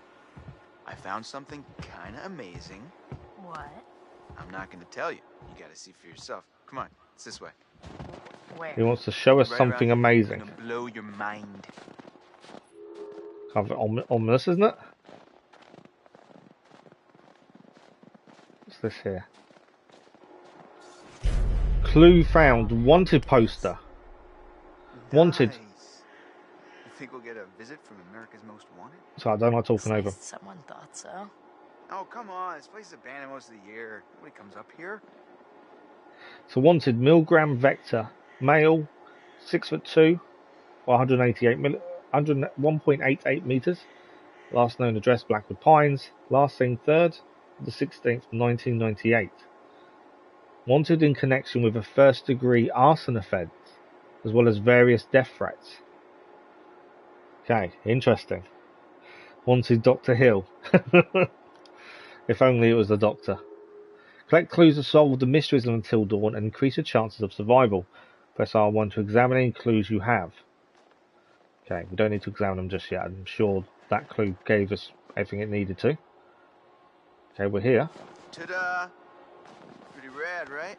I found something kind of amazing. What? I'm not going to tell you. You got to see for yourself. Come on, it's this way. Where? He wants to show us Right something around here. It's amazing. gonna blow your mind. Kind of ominous, isn't it? What's this here? Clue found. Wanted poster. Wanted. Nice. You think we'll get a visit from America's Most Wanted? So I don't like talking over. Someone thought so. Oh, come on. This place is abandoned most of the year. Nobody comes up here. So wanted Milgram Vector. Male. 6'2", or 1.88 meters. Last known address Blackwood Pines. Last seen 3rd of the 16th, 1998. Wanted in connection with a first-degree arson offence, as well as various death threats. Okay, interesting. Wanted Dr. Hill. If only it was the doctor. Collect clues to solve the mysteries of Until Dawn and increase your chances of survival. Press R1 to examine any clues you have. Okay, we don't need to examine them just yet. I'm sure that clue gave us everything it needed to. Okay, we're here. Ta-da! Pretty rad, right?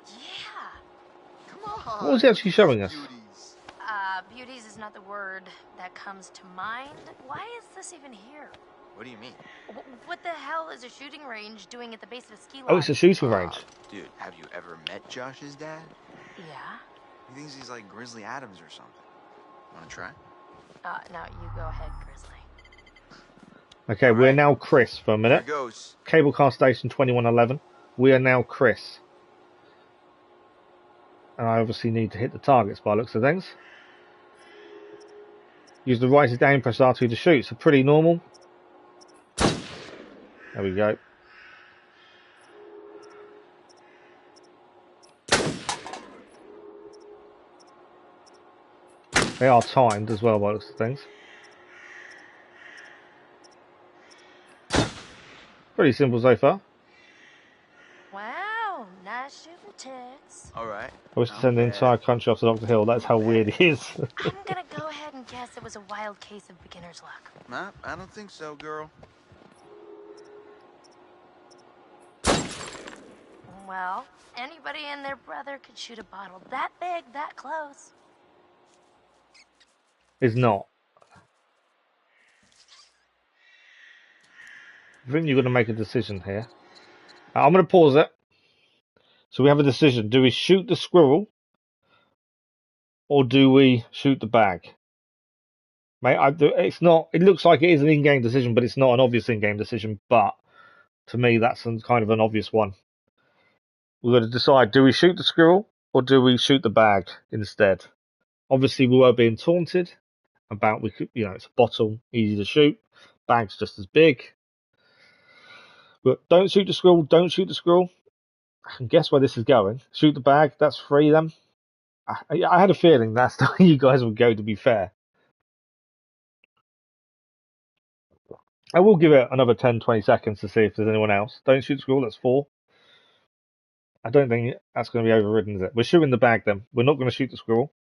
Yeah. Come on. What was he actually showing us? Beauties. Beauties is not the word that comes to mind. Why is this even here? What do you mean? What the hell is a shooting range doing at the base of a ski lodge? Oh, it's a shooting range. Dude, have you ever met Josh's dad? Yeah. He thinks he's like Grizzly Adams or something. Wanna try? No, you go ahead, Grizzly. Okay, All we're right. now Chris for a minute. Here goes. Cable car station 2111. We are now Chris. And I obviously need to hit the targets by the looks of things. Use the right down, press R2 to shoot. So pretty normal. There we go. They are timed as well by the looks of things. Pretty simple so far. Wow, nice shooting ticks. All right. I wish to send the entire country off to Dr. Hill. That's how weird it is. I'm gonna go ahead and guess it was a wild case of beginner's luck. Nah, I don't think so, girl. Well, anybody and their brother could shoot a bottle that big, that close. It's not. I think you're going to make a decision here. I'm going to pause it. So we have a decision. Do we shoot the squirrel? Or do we shoot the bag? Mate, it's not. It looks like it is an in-game decision, but it's not an obvious in-game decision. But to me, that's kind of an obvious one. We've got to decide: do we shoot the squirrel or do we shoot the bag instead? Obviously, we were being taunted about it's a bottle, easy to shoot. Bag's just as big. But don't shoot the squirrel. Don't shoot the squirrel. I can guess where this is going. Shoot the bag. That's free them. I had a feeling that's the way you guys would go. To be fair. I will give it another 10, 20 seconds to see if there's anyone else. Don't shoot the squirrel, that's 4. I don't think that's going to be overridden, is it? We're shooting the bag then. We're not going to shoot the squirrel.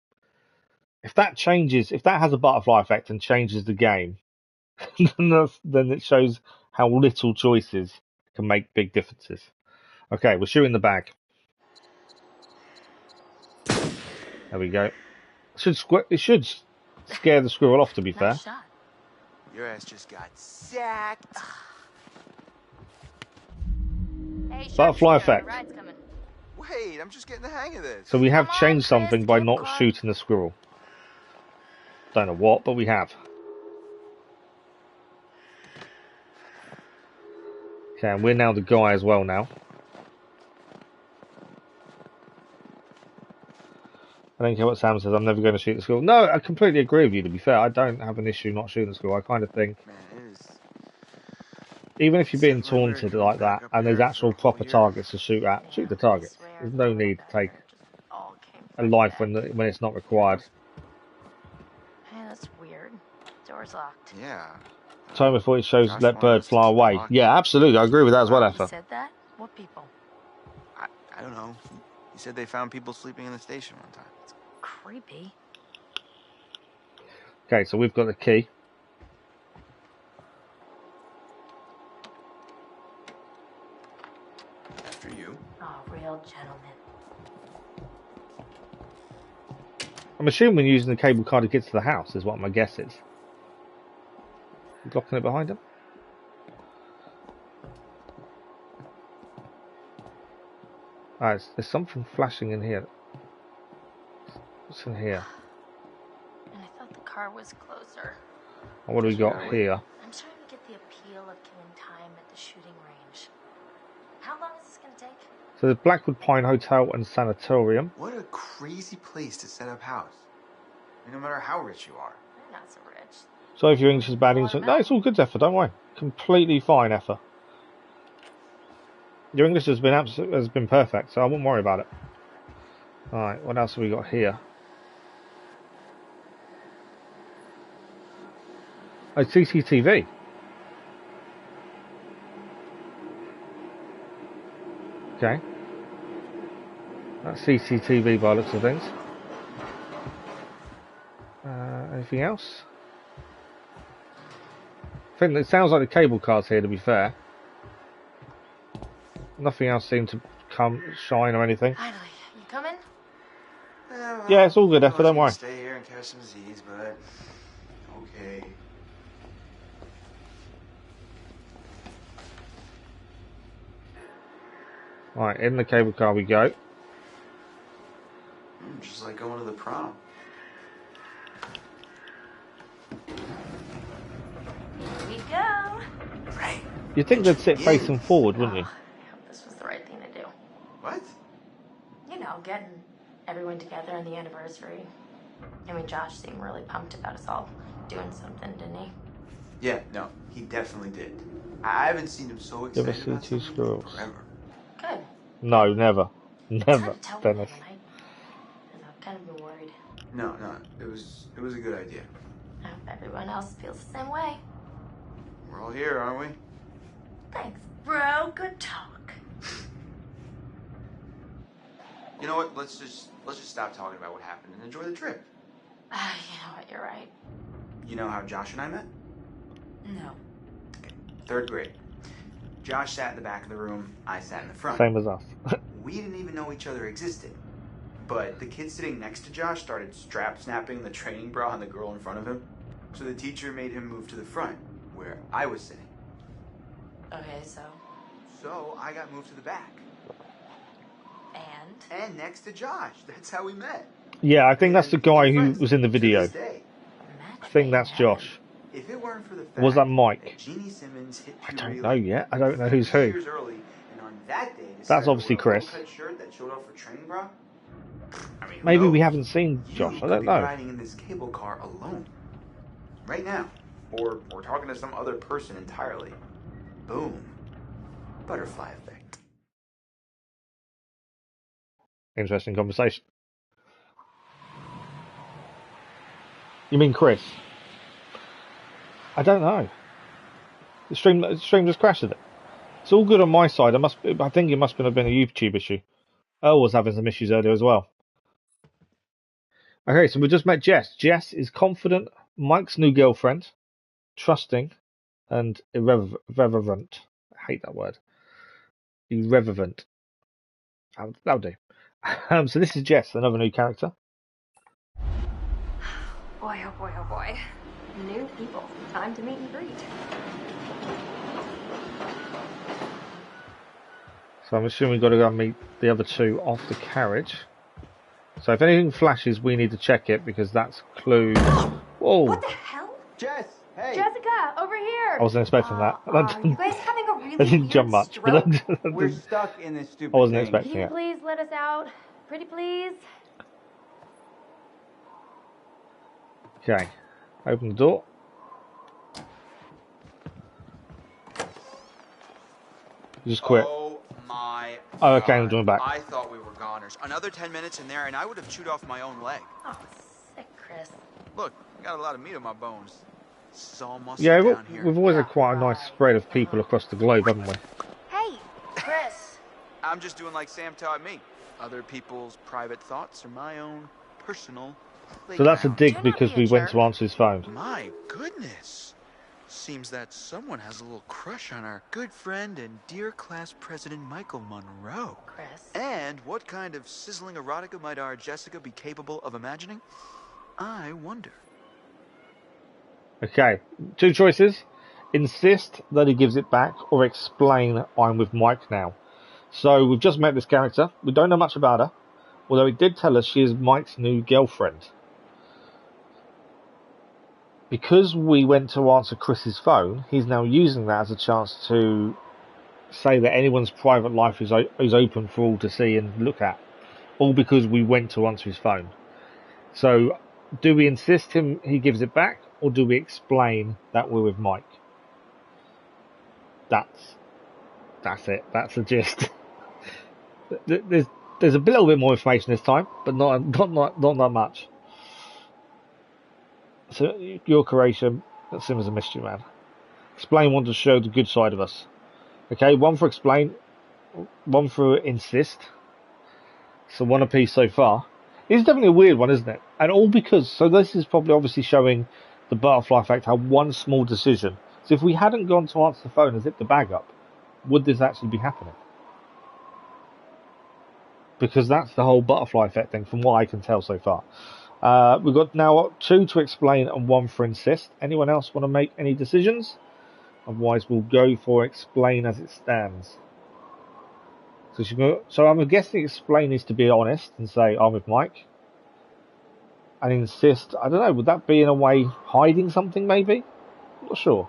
If that has a butterfly effect and changes the game, then it shows how little choices can make big differences. Okay, we're shooting the bag. There we go. It should scare the squirrel off, to be fair. Nice shot. Your ass just got sacked. Hey, Butterfly sharpshooter, effect. the ride's coming. Wait, I'm just getting the hang of this. So we have Come on, changed Chris, something by cable not car. shooting the squirrel. Don't know what, but we have. Okay, and we're now the guy as well now. I don't care what Sam says, I'm never going to shoot the squirrel. No, I completely agree with you, to be fair. I don't have an issue not shooting the squirrel. I kind of think, Man, it is. even if you're being It's definitely taunted weird like coming that, back up and there's here actual for a whole proper year. targets to shoot at, shoot the targets. I swear, There's no going need to back take there just all came a from life that. when it's not required. Hey, that's weird. Door's locked. Yeah. Time before it shows Josh let wanted bird us to fly keep away. locked. Yeah, absolutely. I agree with that as well, He Effa. said that? What people? I don't know. He said they found people sleeping in the station one time. Creepy. Okay, so we've got the key. After you. Oh, real gentleman. I'm assuming using the cable car to get to the house is what my guess is. He's locking it behind him. Alright, there's something flashing in here. What's in here? And I thought the car was closer. And what do we got here? I'm trying to get the appeal of killing time at the shooting range. How long is this gonna take? So the Blackwood Pine Hotel and Sanatorium. What a crazy place to set up house. I mean, no matter how rich you are. I'm not so rich. So if your English is bad, English... No, it's all good, Effa, don't worry. Completely fine, Effa. Your English has been perfect, so I won't worry about it. Alright, what else have we got here? Oh, CCTV. Okay. That's CCTV by the looks of things. Anything else? I think it sounds like the cable car's here, to be fair. Nothing else seemed to shine or anything. Finally, you coming? Yeah, it's all good, Effa, don't worry. Stay here and catch some Z's, but okay. Right, in the cable car we go. Just like going to the prom. Here we go. Right. You'd think they'd sit facing forward, wouldn't you? I hope this was the right thing to do. What? You know, getting everyone together on the anniversary. I mean, Josh seemed really pumped about us all doing something, didn't he? Yeah, no, he definitely did. I haven't seen him so excited Ever seen about two something squirrels? forever. Good. No, never. Never, Tell me, Dennis. I've kind of been worried. No, it was a good idea. I hope everyone else feels the same way. We're all here, aren't we? Thanks, bro. Good talk. You know what? Let's just stop talking about what happened and enjoy the trip. You know what? You're right. You know how Josh and I met? No. Okay. 3rd grade. Josh sat in the back of the room. I sat in the front. Same as us. We didn't even know each other existed. But the kid sitting next to Josh started strap snapping the training bra on the girl in front of him. So the teacher made him move to the front, where I was sitting. Okay, so? So I got moved to the back. And next to Josh. That's how we met. Yeah, I think that's the guy who was in the video. I think that's Josh. If it weren't for the fact Was that Mike? Jeannie Simmons hit I don't know yet. I don't know who's who. years early, and on that day That's obviously Chris. Shirt that showed off her training bra. I mean, Maybe we knows? haven't seen Josh. I You don't could be know. riding in this cable car alone, right now, or talking to some other person entirely. Boom, butterfly effect. Interesting conversation. You mean Chris? I don't know. The stream just crashed it. It's all good on my side. I think it must have been a YouTube issue. Earl was having some issues earlier as well. Okay, so we just met Jess. Jess is confident, Mike's new girlfriend, trusting, and irreverent. I hate that word. Irreverent. That'll do. So this is Jess, another new character. Boy, oh boy, oh boy. New people. Time to meet and greet. So I'm assuming we've got to go and meet the other two off the carriage. So if anything flashes, we need to check it because that's clue. Whoa! What the hell? Jess, hey. Jessica, over here. I wasn't expecting that. You guys having a really I didn't weird jump much. stroke? We're stuck in this stupid I wasn't thing. expecting Can you it. please let us out? Pretty please? Okay. Open the door. You just quit. Oh my Oh, okay, God. I'm doing back. I thought we were goners. Another 10 minutes in there and I would have chewed off my own leg. Oh, sick, Chris. Look, I got a lot of meat on my bones. This is all muscle Yeah, down here. we've always had quite a nice spread of people across the globe, haven't we? Hey, Chris. I'm just doing like Sam taught me. Other people's private thoughts are my own personal So that's a playground. dig Do not because be a we went jerk. to answer his phone. My goodness. Seems that someone has a little crush on our good friend and dear class president Michael Monroe. Chris. And what kind of sizzling erotica might our Jessica be capable of imagining? I wonder. Okay, two choices. Insist that he gives it back or explain I'm with Mike now. So we've just met this character. We don't know much about her. Although he did tell us she is Mike's new girlfriend. Because we went to answer Chris's phone, he's now using that as a chance to say that anyone's private life is open for all to see and look at. All because we went to answer his phone. So, do we insist he gives it back, or do we explain that we're with Mike? That's it. That's the gist. There's a little bit more information this time, but not that much. So, your creation, that seems a mystery, man. Explain one to show the good side of us. Okay, one for explain, one for insist. So one apiece so far. It's definitely a weird one, isn't it? And all because, so this is probably obviously showing the butterfly effect, how one small decision. So if we hadn't gone to answer the phone and zipped the bag up, would this actually be happening? Because that's the whole butterfly effect thing, from what I can tell so far. We've got now 2 to explain and 1 for insist. Anyone else want to make any decisions? Otherwise, we'll go for explain as it stands. So I'm guessing explain is to be honest and say, I'm with Mike. And insist, I don't know, would that be in a way hiding something maybe? I'm not sure.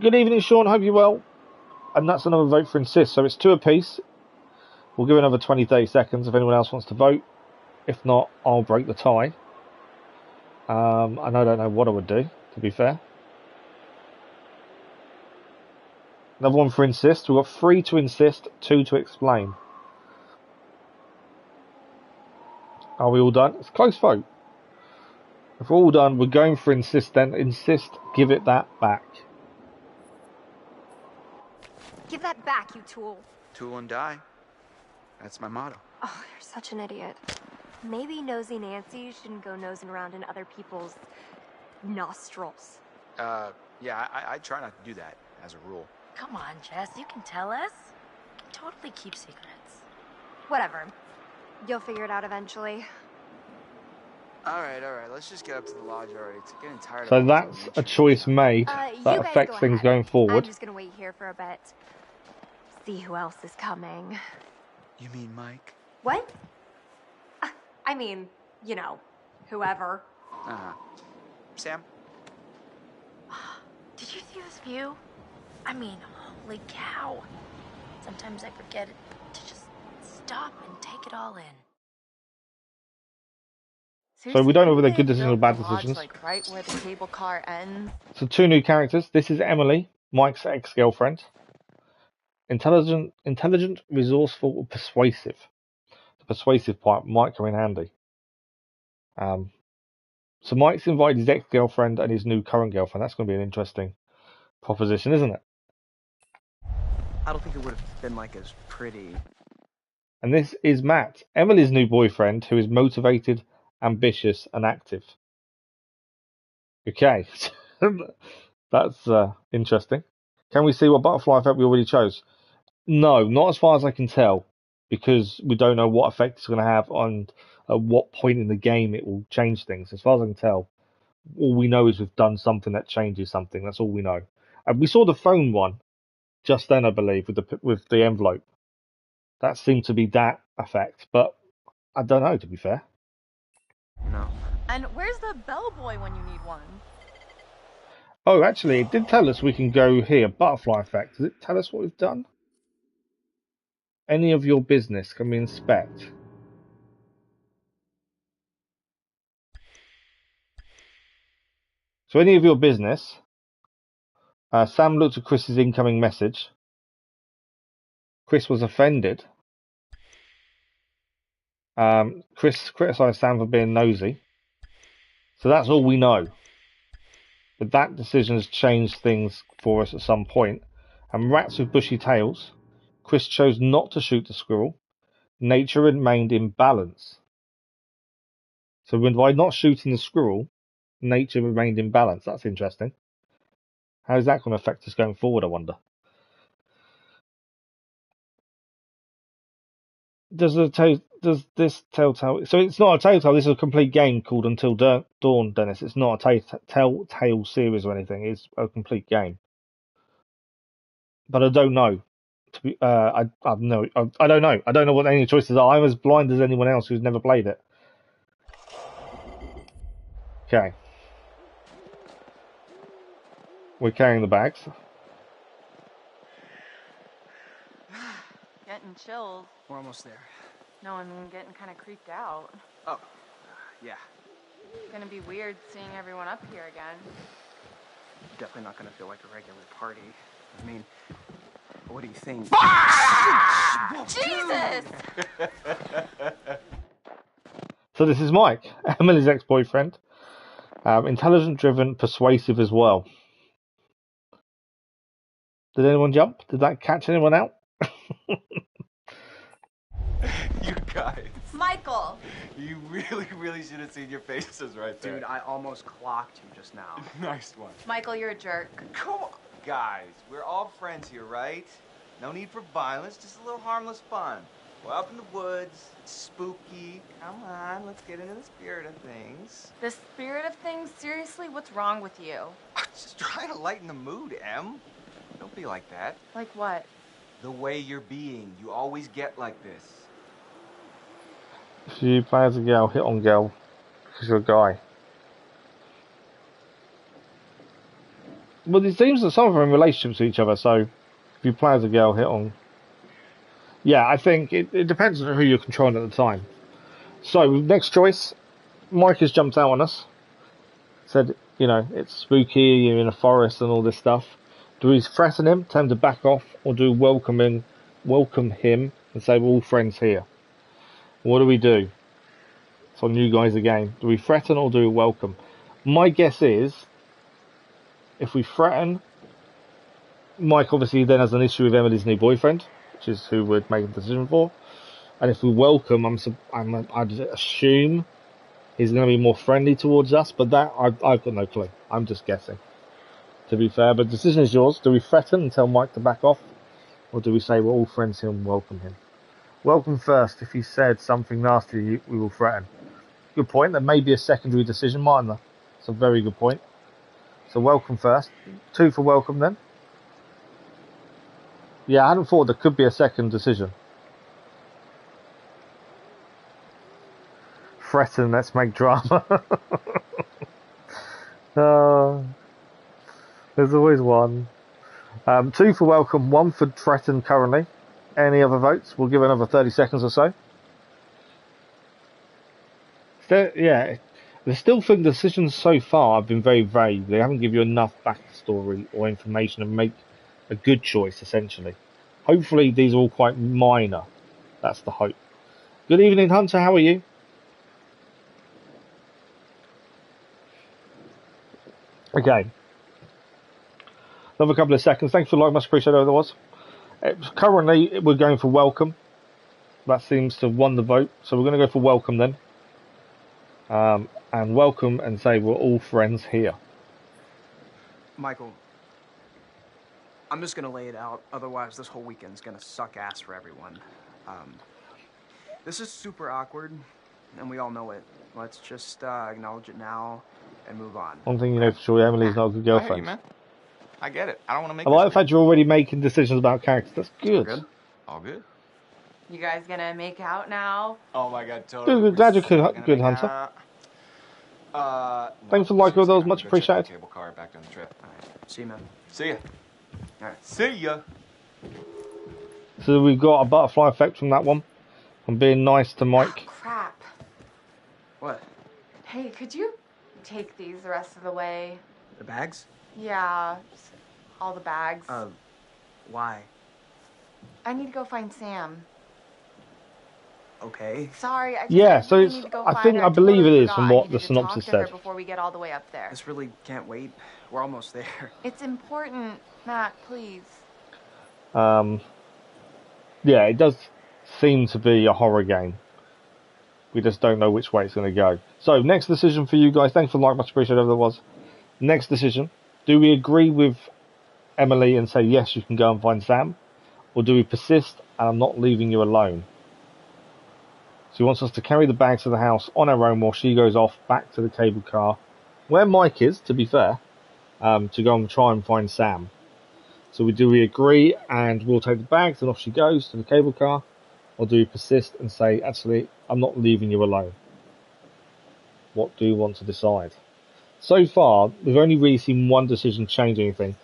Good evening, Sean, hope you're well. And that's another vote for insist. So it's 2 apiece. We'll give another 20, 30 seconds if anyone else wants to vote. If not, I'll break the tie. And I don't know what I would do, to be fair. Another 1 for insist. We've got 3 to insist, 2 to explain. Are we all done? It's a close vote. If we're all done, we're going for insist then. Insist, give it that back. Give that back, you tool. Tool and die. That's my motto. Oh, you're such an idiot. Maybe Nosy Nancy shouldn't go nosing around in other people's nostrils. Yeah, I try not to do that, as a rule. Come on, Jess, you can tell us. You can totally keep secrets. Whatever. You'll figure it out eventually. Alright, let's just get up to the lodge already. It's getting tired So of that's a choice made that affects things going forward. I'm just gonna wait here for a bit. See who else is coming. You mean Mike? What? I mean, you know, whoever. Uh-huh. Sam? Did you see this view? I mean, holy cow. Sometimes I forget to just stop and take it all in. So we don't know whether they're good decisions or bad decisions. Like right where the cable car ends. So 2 new characters. This is Emily, Mike's ex-girlfriend. Intelligent, resourceful, or persuasive. The persuasive part might come in handy. So Mike's invited his ex-girlfriend and his new current girlfriend. That's going to be an interesting proposition, isn't it? I don't think it would have been like as pretty. And this is Matt, Emily's new boyfriend, who is motivated, ambitious, and active. Okay, that's interesting. Can we see what butterfly effect we already chose? No, not as far as I can tell, because we don't know what effect it's going to have on at what point in the game it will change things. As far as I can tell, all we know is we've done something that changes something. That's all we know. And we saw the phone one just then, I believe, with the envelope. That seemed to be that effect, but I don't know, to be fair. No. And where's the bellboy when you need one? Oh, actually, it did tell us we can go here. Butterfly effect. Does it tell us what we've done? Any of your business. Can we inspect? So any of your business. Sam looked at Chris's incoming message. Chris was offended. Chris criticised Sam for being nosy. So that's all we know. But that decision has changed things for us at some point. And rats with bushy tails. Chris chose not to shoot the squirrel. Nature remained in balance. So by not shooting the squirrel, nature remained in balance. That's interesting. How is that going to affect us going forward, I wonder? Does this telltale? So it's not a telltale. This is a complete game called Until Dawn, Dennis. It's not a telltale series or anything. It's a complete game. But I don't know. I don't know. I don't know what any choices are. I'm as blind as anyone else who's never played it. Okay. We're carrying the bags. Getting chills. We're almost there. No, I'm getting kind of creeped out. Oh, yeah. It's gonna be weird seeing everyone up here again. Definitely not gonna feel like a regular party. I mean, what do you think? Jesus! So this is Mike, Emily's ex-boyfriend. Intelligent, driven, persuasive as well. Did anyone jump? Did that catch anyone out? You guys. Michael. You really should have seen your faces right there. Dude, I almost clocked you just now. Nice one. Michael, you're a jerk. Come on. Guys, we're all friends here, right? No need for violence, just a little harmless fun. We're up in the woods, it's spooky. Come on, let's get into the spirit of things. The spirit of things? Seriously, what's wrong with you? I'm just trying to lighten the mood, Em. Don't be like that. Like what? The way you're being, you always get like this. If you play as a girl, hit on girl because you're a guy. Well, it seems that some of them are in relationships with each other, so if you play as a girl, hit on. Yeah, I think it depends on who you're controlling at the time. So, next choice, Mike has jumped out on us. Said, you know, it's spooky, you're in a forest and all this stuff. Do we threaten him, tell him to back off, or do we welcome him and say we're all friends here? What do we do? It's on you guys again. Do we threaten or do we welcome? My guess is, if we threaten, Mike obviously then has an issue with Emily's new boyfriend, which is who we'd make a decision for. And if we welcome, I'd assume he's going to be more friendly towards us, but that I've got no clue. I'm just guessing, to be fair. But the decision is yours. Do we threaten and tell Mike to back off, or do we say we're all friends here and welcome him? Welcome first. If he said something nasty, we will threaten. Good point. There may be a secondary decision, mightn't there? It's a very good point. So welcome first. 2 for welcome then. Yeah, I hadn't thought there could be a second decision. Threaten, let's make drama. There's always one. 2 for welcome, 1 for threaten currently. Any other votes? We'll give another 30 seconds or so. Yeah, I still think the decisions so far have been very vague. They haven't given you enough backstory or information to make a good choice, essentially. Hopefully these are all quite minor. That's the hope. Good evening, Hunter. How are you? Okay. Another couple of seconds. Thanks for the like. Much appreciated. Whoever that was. Currently, we're going for welcome. That seems to have won the vote. So we're going to go for welcome then. And welcome and say we're all friends here. Michael, I'm just gonna lay it out. Otherwise, this whole weekend's gonna suck ass for everyone. This is super awkward, and we all know it. Let's just acknowledge it now and move on. One thing you know for sure, Emily's not a good girlfriend. I hear you, man. I get it. I don't want to make. I like the fact you're already making decisions about characters. That's good. Good. All good. You guys gonna make out now? Oh my god, totally. Glad you're good, Hunter. Thanks for liking all those. Much appreciated. Cable car back down the trip. All right. See you, man. See ya. All right. See ya. So we've got a butterfly effect from that one. I'm being nice to Mike. Oh, crap. What? Hey, could you take these the rest of the way? The bags? Yeah, just all the bags. Why? I need to go find Sam. Okay. Sorry, I just Yeah, so really it's. need to go I find think her. I believe totally it is forgot. from I what needed the to synopsis talk to her said. before we get all the way up there. This really can't wait. We're almost there. It's important, Matt, please. Yeah, it does seem to be a horror game. We just don't know which way it's going to go. So, next decision for you guys. Thanks for the like, much appreciated, whoever that was. Next decision. Do we agree with Emily and say, yes, you can go and find Sam? Or do we persist and I'm not leaving you alone? She wants us to carry the bags to the house on our own while she goes off back to the cable car, where Mike is, to be fair, to go and try and find Sam. So do we agree and we'll take the bags and off she goes to the cable car? Or do we persist and say, actually, I'm not leaving you alone? What do you want to decide? So far, we've only really seen one decision change anything.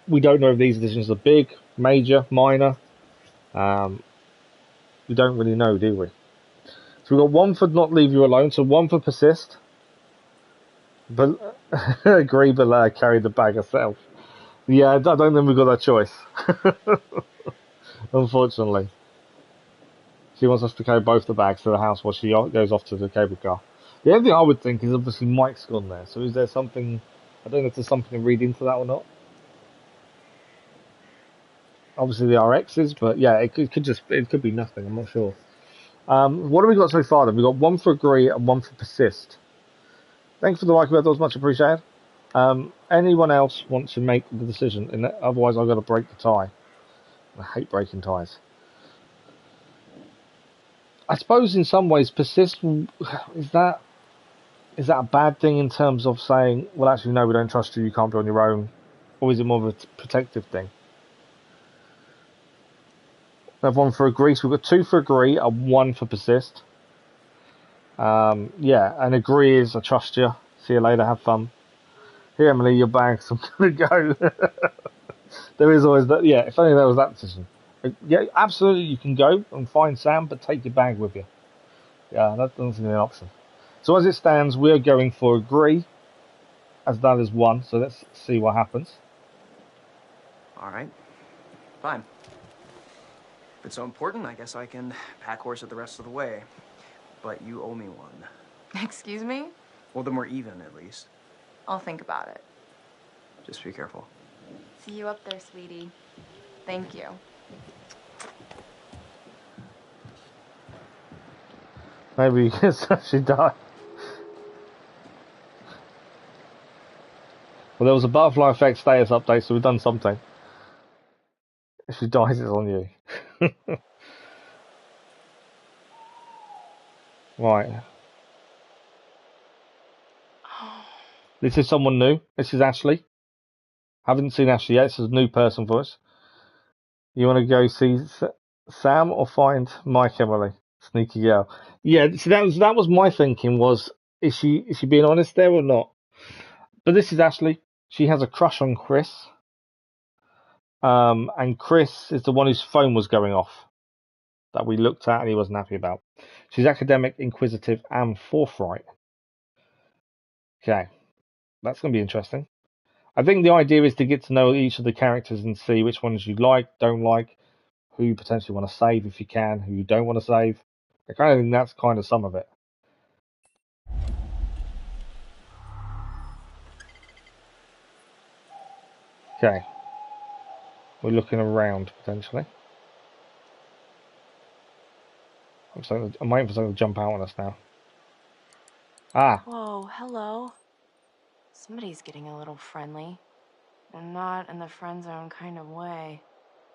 We don't know if these decisions are big, major, minor. We don't really know, do we? So we've got 1 for not leave you alone, so 1 for persist. But agree, but carry the bag herself. Yeah, I don't think we've got that choice. Unfortunately. She wants us to carry both the bags to the house while she goes off to the cable car. The only thing I would think is obviously Mike's gone there. So is there something... I don't know if there's something to read into that or not. Obviously they are exes, but yeah, it could be nothing. I'm not sure. What have we got so far then? We've got 1 for agree and 1 for persist. Thanks for the like, that was much appreciated. Anyone else want to make the decision? And otherwise, I've got to break the tie. I hate breaking ties. I suppose in some ways, persist is that a bad thing in terms of saying, well, actually, no, we don't trust you. You can't be on your own, or is it more of a protective thing? We have 1 for agree. So we've got 2 for agree and 1 for persist. Yeah, and agree is I trust you. See you later. Have fun. Here, Emily, your bags. I'm gonna go. There is always that. Yeah, if only there was that decision. Yeah, absolutely, you can go and find Sam, but take your bag with you. Yeah, that doesn't seem to be an option. So as it stands, we're going for agree, as that is 1. So let's see what happens. All right, fine. If it's so important, I guess I can pack horse it the rest of the way. But you owe me one. Excuse me? Well, then we're even, at least. I'll think about it. Just be careful. See you up there, sweetie. Thank you. Maybe you can actually die. Well, there was a butterfly effect status update, so we've done something. If she dies, it's on you. Right. This is someone new. This is Ashley. Haven't seen Ashley yet. This is a new person for us. You want to go see Sam or find Mike, Emily? Sneaky girl. Yeah, so that was my thinking was, is she being honest there or not? But this is Ashley. She has a crush on Chris. And Chris is the one whose phone was going off that we looked at and he wasn't happy about. She's academic, inquisitive, and forthright. Okay. That's going to be interesting. I think the idea is to get to know each of the characters and see which ones you like, don't like, who you potentially want to save if you can, who you don't want to save. I kind of think that's kind of some of it. Okay. We're looking around, potentially. I'm waiting for something to jump out on us now. Ah. Whoa, hello. Somebody's getting a little friendly. And not in the friend zone kind of way.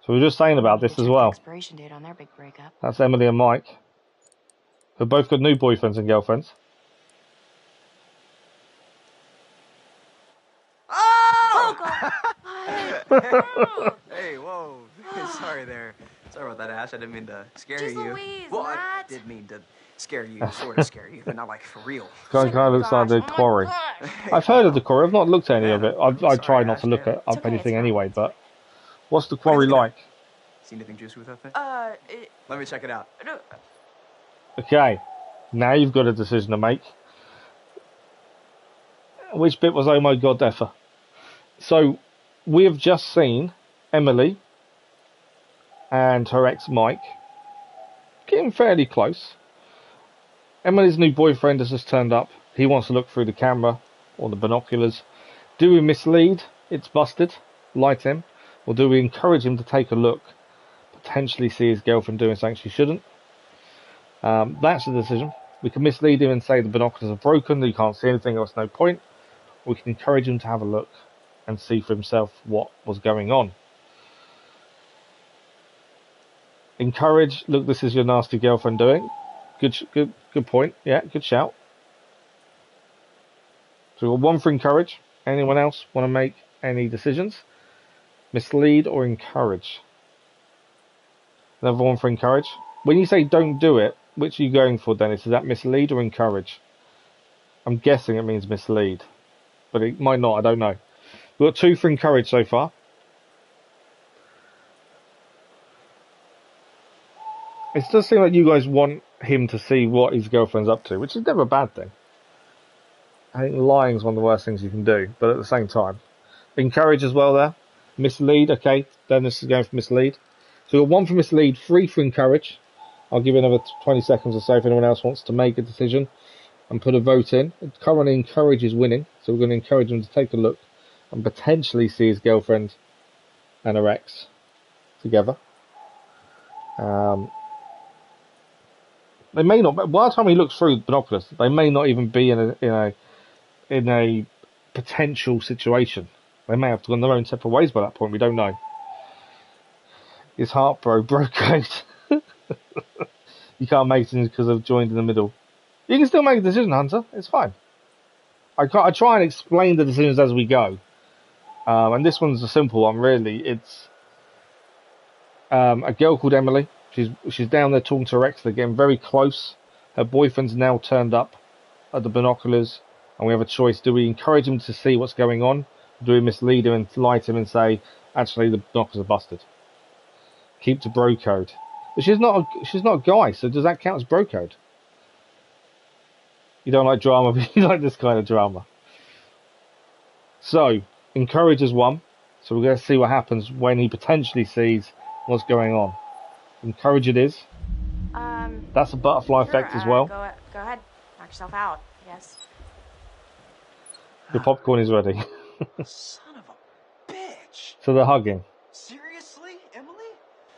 So we were just saying about this as well. Expiration date on their big breakup. That's Emily and Mike. They've both got new boyfriends and girlfriends. Oh! Hey, whoa. Sorry there. Sorry about that, Ash. I didn't mean to scare Jeez you. Louise, Well, Matt. I did mean to scare you, sort of scare you, but not like for real. Kind of looks like the quarry. I've heard of the quarry. I've not looked at any of it. I tried not to look at up anything anyway, but what's the quarry like? See anything juicy with that thing? Let me check it out. Okay, now you've got a decision to make. Which bit was oh my god effer? So we have just seen Emily and her ex Mike getting fairly close. Emily's new boyfriend has just turned up. He wants to look through the camera or the binoculars. Do we mislead? It's busted. Light him. Or do we encourage him to take a look? Potentially see his girlfriend doing something she shouldn't. That's the decision. We can mislead him and say the binoculars are broken, that you can't see anything, there's no point. We can encourage him to have a look and see for himself what was going on. Encourage, look, this is your nasty girlfriend doing. Good point. Yeah, good shout. So we've got 1 for encourage. Anyone else want to make any decisions? Mislead or encourage? Another 1 for encourage. When you say don't do it, which are you going for, Dennis? Is that mislead or encourage? I'm guessing it means mislead, but it might not. I don't know. We've got 2 for encourage so far. It does seem like you guys want him to see what his girlfriend's up to, which is never a bad thing. I think lying is one of the worst things you can do, but at the same time, encourage as well there. Mislead, okay. Dennis is going for mislead. So we've got 1 for mislead, 3 for encourage. I'll give you another 20 seconds or so if anyone else wants to make a decision and put a vote in. Currently encourage is winning, so we're going to encourage him to take a look and potentially see his girlfriend and her ex together. They may not. By the time he looks through the binoculars, they may not even be in a potential situation. They may have gone their own separate ways by that point. We don't know. His heart broke out. You can't make decisions because I've joined in the middle. You can still make a decision, Hunter. It's fine. I try and explain the decisions as we go. And this one's a simple one, really. It's a girl called Emily. She's down there talking to her ex. They're getting very close. Her boyfriend's now turned up at the binoculars, and we have a choice. Do we encourage him to see what's going on? Or do we mislead him and lie to him and say, actually, the binoculars are busted? Keep to bro code. But she's not a guy, so does that count as bro code? You don't like drama, but you like this kind of drama. So, encourage is one. So we're going to see what happens when he potentially sees what's going on. Encourage it is. That's a butterfly effect as well. Go ahead. Knock yourself out, yes. Your popcorn is ready. Son of a bitch. So they're hugging. Seriously, Emily?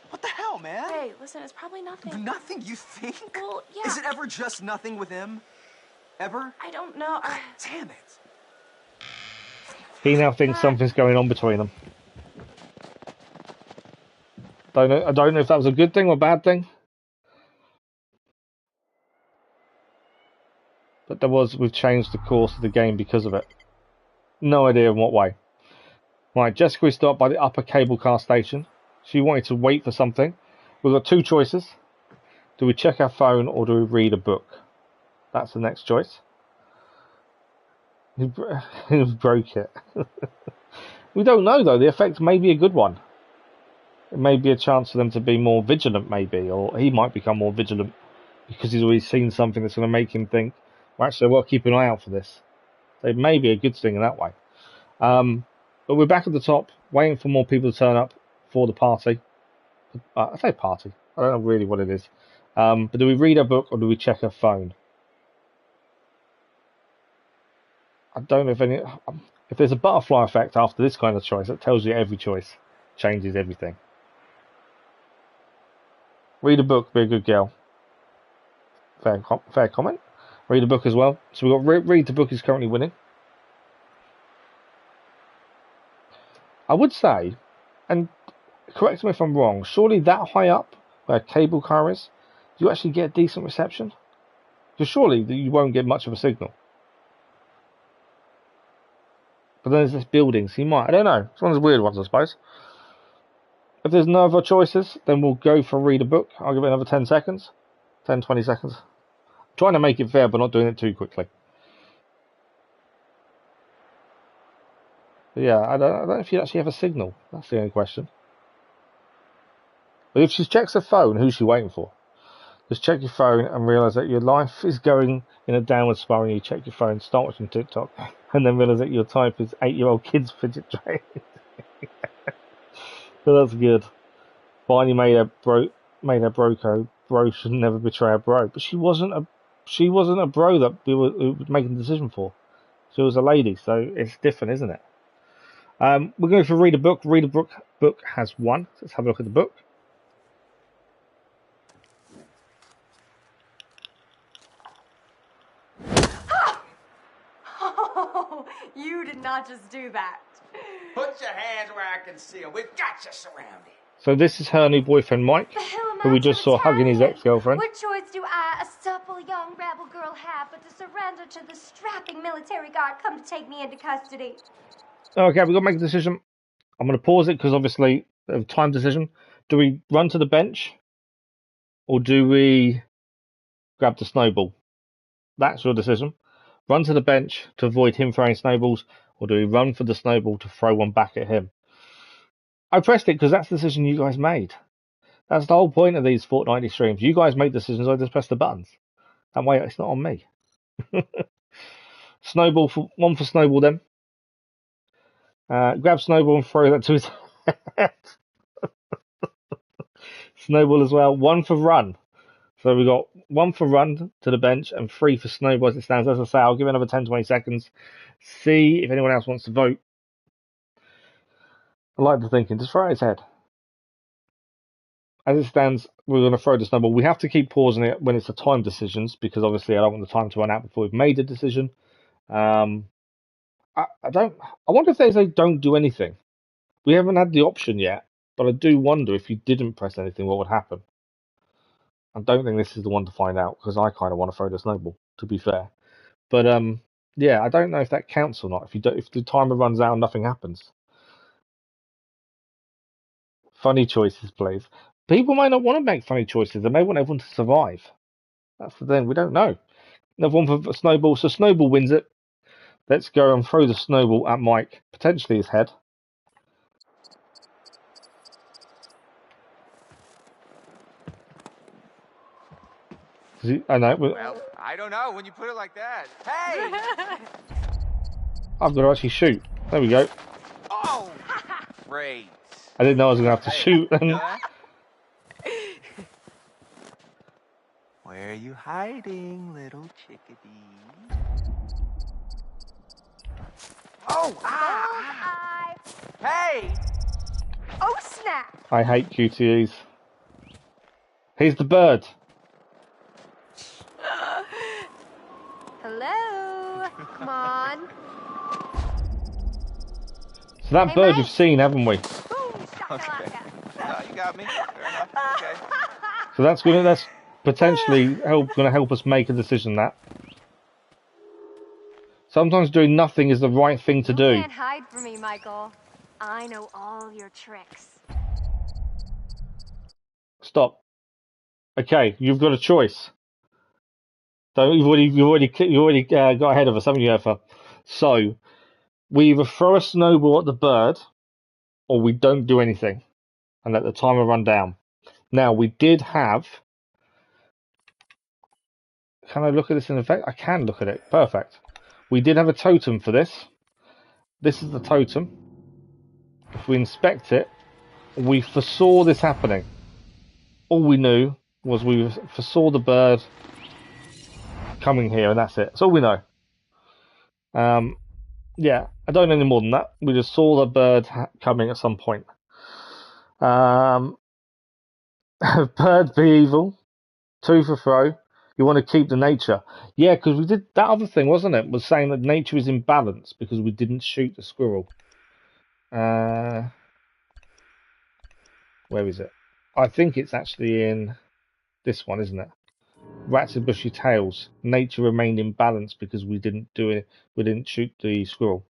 What the hell, man? Hey, listen, it's probably nothing. Nothing, you think? Well, yeah. Is it ever just nothing with him? Ever? I don't know. Damn it. He now thinks something's going on between them. I don't know if that was a good thing or a bad thing. But we've changed the course of the game because of it. No idea in what way. Right, Jessica is stopped by the upper cable car station. She wanted to wait for something. We've got two choices. Do we check our phone or do we read a book? That's the next choice. He broke it. We don't know, though. The effect may be a good one. It may be a chance for them to be more vigilant, maybe. Or he might become more vigilant because he's always seen something that's going to make him think, well, actually, I've got to keep an eye out for this. So it may be a good thing in that way. But we're back at the top, waiting for more people to turn up for the party. I say party. I don't know really what it is. But do we read a book or do we check our phone? I don't know if there's a butterfly effect after this kind of choice. It tells you every choice changes everything. Read a book, be a good girl. Fair comment. Read a book as well. So we've got read the book is currently winning. I would say, and correct me if I'm wrong, surely that high up where a cable car is, do you actually get decent reception? Because surely you won't get much of a signal. But then there's this building, so you might. I don't know. It's one of those weird ones, I suppose. If there's no other choices, then we'll go for read a book. I'll give it another 10 seconds. 10, 20 seconds. I'm trying to make it fair, but not doing it too quickly. But yeah, I don't know if you actually have a signal. That's the only question. But if she checks her phone, who's she waiting for? Just check your phone and realise that your life is going in a downward spiral. You check your phone, start watching TikTok, and then realise that your type is 8-year-old kids fidget train. So that's good. Barney made her bro. Bro should never betray a bro. But she wasn't a bro that we were making the decision for. She was a lady, so it's different, isn't it? We're going for read a book. Read a book. Book has won. Let's have a look at the book. Oh, you did not just do that. Put your hands where I can see them. We've got you surrounded. So this is her new boyfriend, Mike, who we just saw hugging his ex-girlfriend. What choice do I, a supple young rebel girl, have but to surrender to the strapping military guard come to take me into custody? Okay, we've got to make a decision. I'm going to pause it because obviously a time decision. Do we run to the bench or do we grab the snowball? That's your decision. Run to the bench to avoid him throwing snowballs, or do we run for the snowball to throw one back at him? I pressed it because that's the decision you guys made. That's the whole point of these fortnightly streams. You guys make decisions, I just press the buttons. That way it's not on me. One for snowball then. Grab snowball and throw that to his head. Snowball as well. One for run. So we got one for run to the bench and 3 for snowball as it stands. As I say, I'll give it another 10, 20 seconds. See if anyone else wants to vote. I like the thinking. Just throw it at his head. As it stands, we're going to throw the snowball. We have to keep pausing it when it's the time decisions because obviously I don't want the time to run out before we've made a decision. I don't. I wonder if there's a don't do anything. We haven't had the option yet, but I do wonder if you didn't press anything, what would happen. I don't think this is the one to find out because I kind of want to throw the snowball. To be fair, but yeah, I don't know if that counts or not. If you don't, if the timer runs out and nothing happens. Funny choices, please. People might not want to make funny choices. They may want everyone to survive. That's the thing. We don't know. Another one for Snowball. So Snowball wins it. Let's go and throw the snowball at Mike, potentially his head. I know. Well, I don't know when you put it like that. Hey! I've got to actually shoot. There we go. Oh! Great. I didn't know I was going to have to shoot. Where are you hiding, little chickadee? Oh! Ah! Hey! Oh, snap! I hate QTEs. Here's the bird. Hello? Come on. So that bird you've seen, haven't we? Okay. You got me. Fair enough. Okay. So that's potentially gonna help us make a decision. That sometimes doing nothing is the right thing to do. You can't hide from me, Michael. I know all your tricks. Stop. Okay, you've got a choice. So you've already got ahead of us, haven't you, Effa? So we either throw a snowball at the bird, or we don't do anything and let the timer run down. Now we did have. Can I look at this in effect? I can look at it. Perfect. We did have a totem for this. This is the totem. If we inspect it, we foresaw this happening. All we knew was we foresaw the bird coming here, and that's it. That's all we know. Yeah, I don't know any more than that. We just saw the bird coming at some point. Bird be evil. 2 for throw. You want to keep the nature. Yeah, because we did that other thing, wasn't it? Was saying that nature is in balance because we didn't shoot the squirrel. Where is it? I think it's actually in this one, isn't it? Rats and bushy tails. Nature remained in balance because we didn't do it. We didn't shoot the squirrel.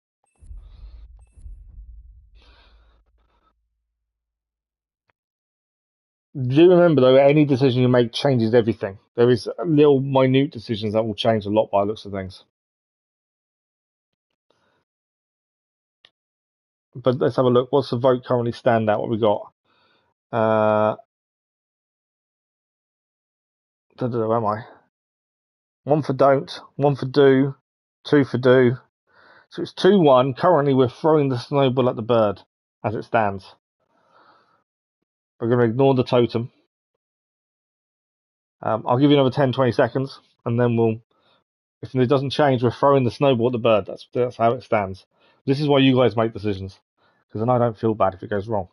Do remember though, any decision you make changes everything. There is little minute decisions that will change a lot by the looks of things. But let's have a look. What's the vote currently stand at? What we got? Where am I? 1 for don't, 1 for do, 2 for do. So it's 2-1. Currently, we're throwing the snowball at the bird as it stands. We're going to ignore the totem. I'll give you another 10-20 seconds, and then we'll. If it doesn't change, we're throwing the snowball at the bird. That's how it stands. This is why you guys make decisions, because then I don't feel bad if it goes wrong.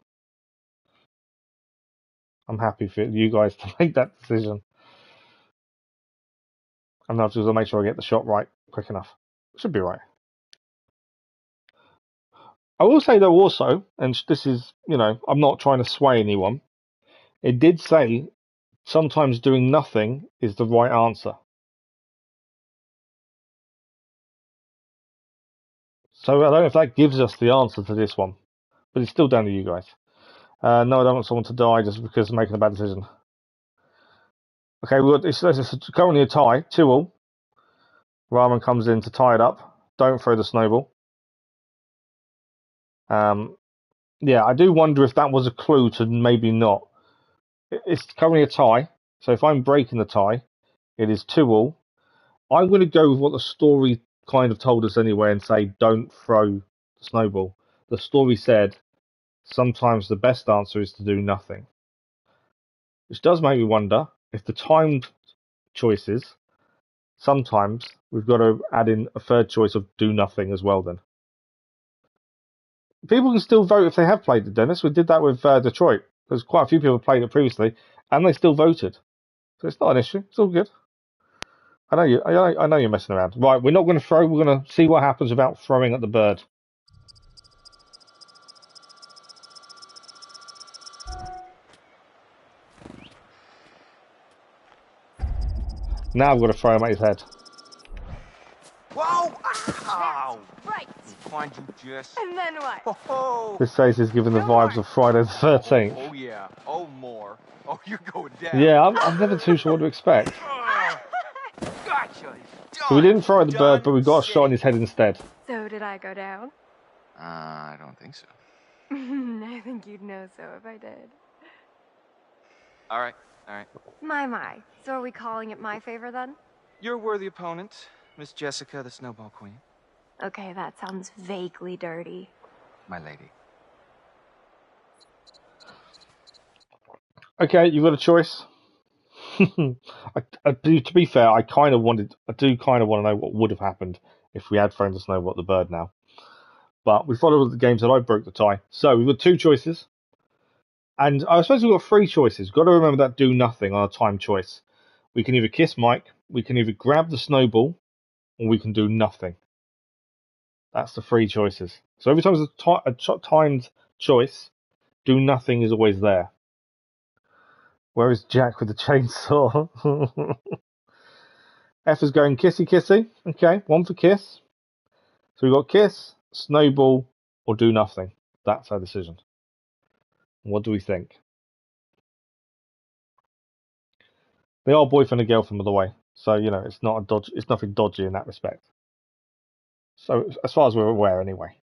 I'm happy for you guys to make that decision. And I'll just make sure I get the shot right quick enough. Should be right. I will say though also, and this is, I'm not trying to sway anyone. It did say sometimes doing nothing is the right answer. So I don't know if that gives us the answer to this one, but it's still down to you guys. No, I don't want someone to die just because of making a bad decision. Okay, it's currently a tie, 2-2. Rahman comes in to tie it up. Don't throw the snowball. Yeah, I do wonder if that was a clue to maybe not. It's currently a tie, so if I'm breaking the tie, it is 2-2. I'm going to go with what the story kind of told us anyway and say don't throw the snowball. The story said sometimes the best answer is to do nothing. Which does make me wonder if the timed choices, sometimes we've got to add in a third choice of do nothing as well then. People can still vote if they have played it, Dennis. We did that with Detroit. There's quite a few people who played it previously, and they still voted. So it's not an issue. It's all good. I know you. I know you're messing around. Right, we're not going to throw. We're going to see what happens without throwing at the bird. Now I've got to throw him at his head. Whoa! Ow! Right. Find you, Jess. And then what? Oh, This face is giving the vibes of Friday the 13th. oh yeah. Oh, more. Oh, you're going down. Yeah, I'm never too sure what to expect. Gotcha. So we didn't throw at the bird, but we got a shot on his head instead. So did I go down? I don't think so. I think you'd know so if I did. All right. My. So are we calling it my favor then? You're a worthy opponent, Miss Jessica, the Snowball Queen. Okay, that sounds vaguely dirty. My lady. Okay, you've got a choice. To be fair, I do kind of want to know what would have happened if we had thrown the snowball at the bird now. But we followed the games that I broke the tie. So we've got two choices. And I suppose we've got three choices. Got to remember that do nothing on a time choice. We can either kiss Mike, we can either grab the snowball, or we can do nothing. That's the three choices. So every time there's a timed choice, do nothing is always there. Where is Jack with the chainsaw? F is going kissy kissy. Okay, one for kiss. So we've got kiss, snowball, or do nothing. That's our decision. What do we think? They are boyfriend and girlfriend, by the way. So, it's not a dodge. It's nothing dodgy in that respect. So, as far as we're aware, anyway.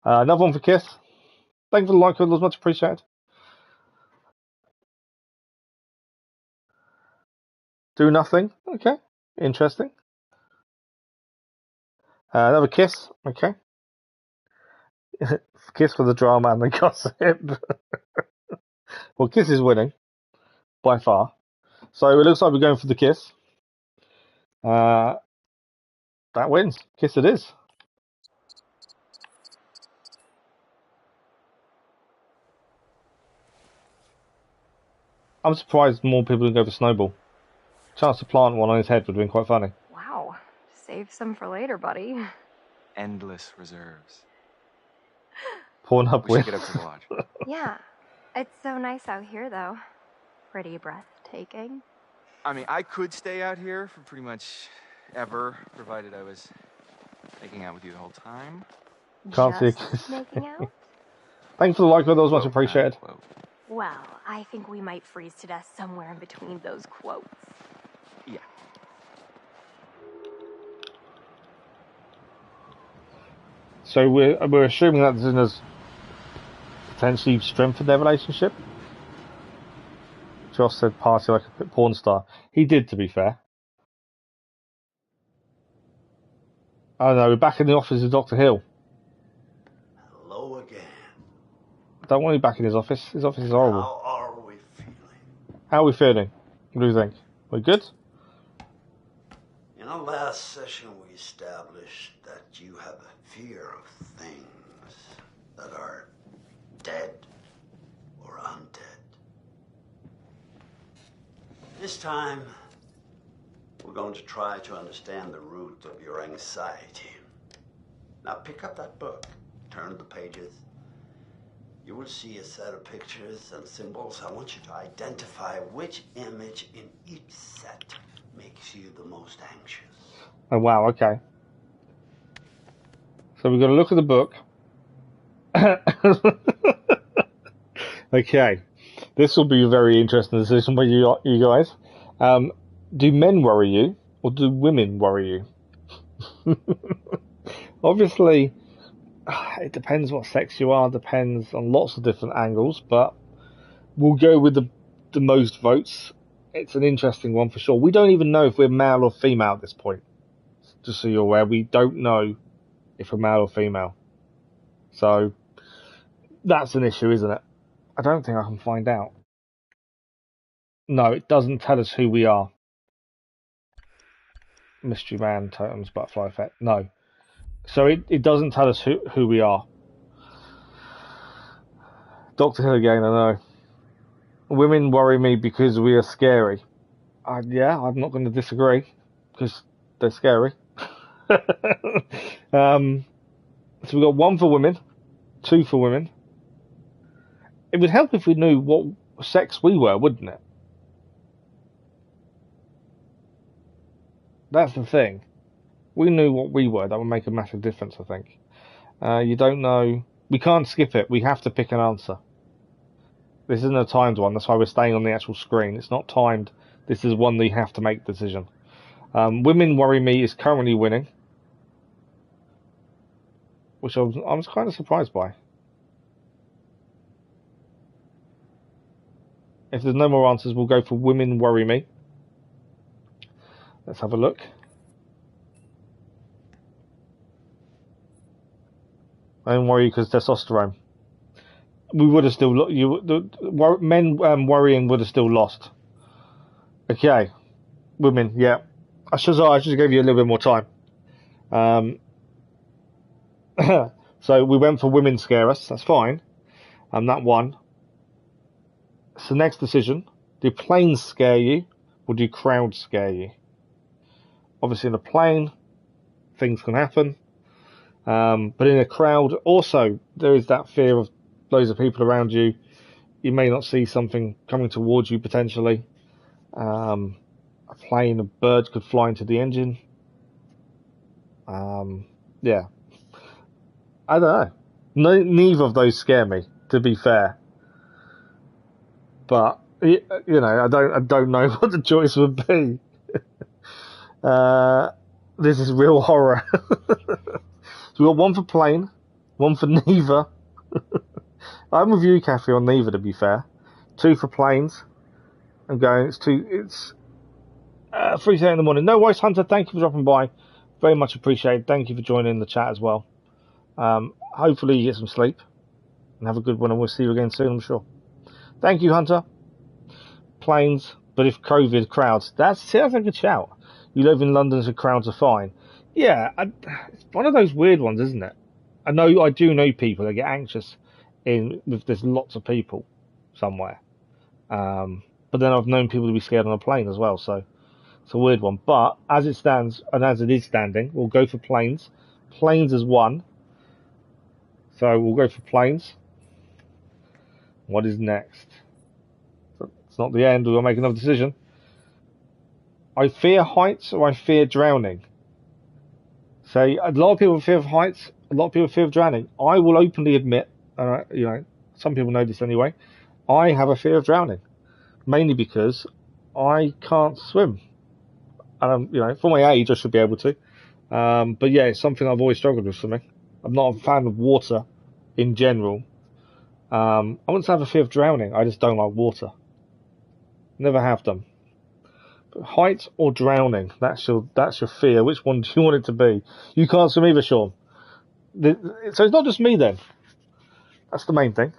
Another one for kiss. Thank you for the like, it was much appreciated. Do nothing. Okay, interesting. Another kiss. Okay. Kiss for the drama and the gossip. Well, kiss is winning by far. So it looks like we're going for the kiss. That wins. Kiss it is. I'm surprised more people didn't go for snowball. Chance to plant one on his head would have been quite funny. Wow. Save some for later, buddy. Endless reserves. Pornhub We wins. should get up to the lodge. Yeah. It's so nice out here, though. Pretty breathtaking. I mean, I could stay out here for pretty much ever, provided I was making out with you the whole time. Can't see a Just kiss. making out? Thanks for the like, that was much appreciated. Well, I think we might freeze to death somewhere in between those quotes. Yeah. So we're assuming that this has potentially strengthened their relationship. Josh said party like a porn star. He did, to be fair. Oh no, we're back in the office of Dr. Hill. Hello again. Don't want you back in his office. His office is horrible. How are we feeling? How are we feeling? What do you think? We're good? In our last session, we established that you have a fear of things that are dead or undead. This time, we're going to try to understand the root of your anxiety. Now pick up that book, turn the pages. You will see a set of pictures and symbols. I want you to identify which image in each set makes you the most anxious. Oh wow, okay. So we've got to look at the book. Okay. This will be a very interesting decision by you guys. Do men worry you, or do women worry you? Obviously, it depends what sex you are, depends on lots of different angles, but we'll go with the most votes. It's an interesting one for sure. We don't even know if we're male or female at this point. Just so you're aware, we don't know if we're male or female. So, that's an issue, isn't it? I don't think I can find out. No, it doesn't tell us who we are. Mystery Man, Totems, Butterfly Effect. No. So it doesn't tell us who we are. Dr. Hill again, I know. Women worry me because we are scary. Yeah, I'm not going to disagree, because they're scary. So we've got 1 for women, 2 for women. It would help if we knew what sex we were, wouldn't it? That's the thing. We knew what we were, that would make a massive difference, I think. You don't know. We can't skip it. We have to pick an answer. This isn't a timed one. That's why we're staying on the actual screen. It's not timed. This is one that you have to make the decision. Women Worry Me is currently winning, which I was kind of surprised by. If there's no more answers, we'll go for Women Worry Me. Let's have a look. I don't worry because testosterone. We would have still men worrying would have still lost. Okay, women, yeah. I should have gave you a little bit more time. So we went for women scare us. That's fine. That one. So next decision: do planes scare you, or do crowds scare you? Obviously, in a plane, things can happen. But in a crowd, also, there is that fear of loads of people around you. You may not see something coming towards you, potentially. A plane, a bird could fly into the engine. Yeah. I don't know. Neither of those scare me, to be fair. But, you know, I don't know what the choice would be. This is real horror. So we've got 1 for plane, 1 for neither. I'm with you, Kathy, on neither, to be fair. 2 for planes. I'm going, it's 3:30 in the morning. No worries, Hunter, thank you for dropping by. Very much appreciated. Thank you for joining the chat as well. Hopefully you get some sleep. And have a good one, and we'll see you again soon, I'm sure. Thank you, Hunter. Planes, but if COVID, crowds. That's a good shout. You live in London, so crowds are fine. Yeah, it's one of those weird ones, isn't it? I do know people that get anxious if there's lots of people somewhere. But then I've known people to be scared on a plane as well, so it's a weird one. But as it stands, and as it is standing, we'll go for planes. Planes is 1. So we'll go for planes. What is next? It's not the end. We'll make another decision. I fear heights or I fear drowning. So a lot of people fear of heights. A lot of people fear of drowning. I will openly admit, some people know this anyway, I have a fear of drowning. Mainly because I can't swim. For my age, I should be able to. But yeah, it's something I've always struggled with swimming. I'm not a fan of water in general. I wouldn't say I have a fear of drowning. I just don't like water. Never have done. But height or drowning? That's your fear. Which one do you want it to be? You can't swim either, Sean. So it's not just me then. That's the main thing.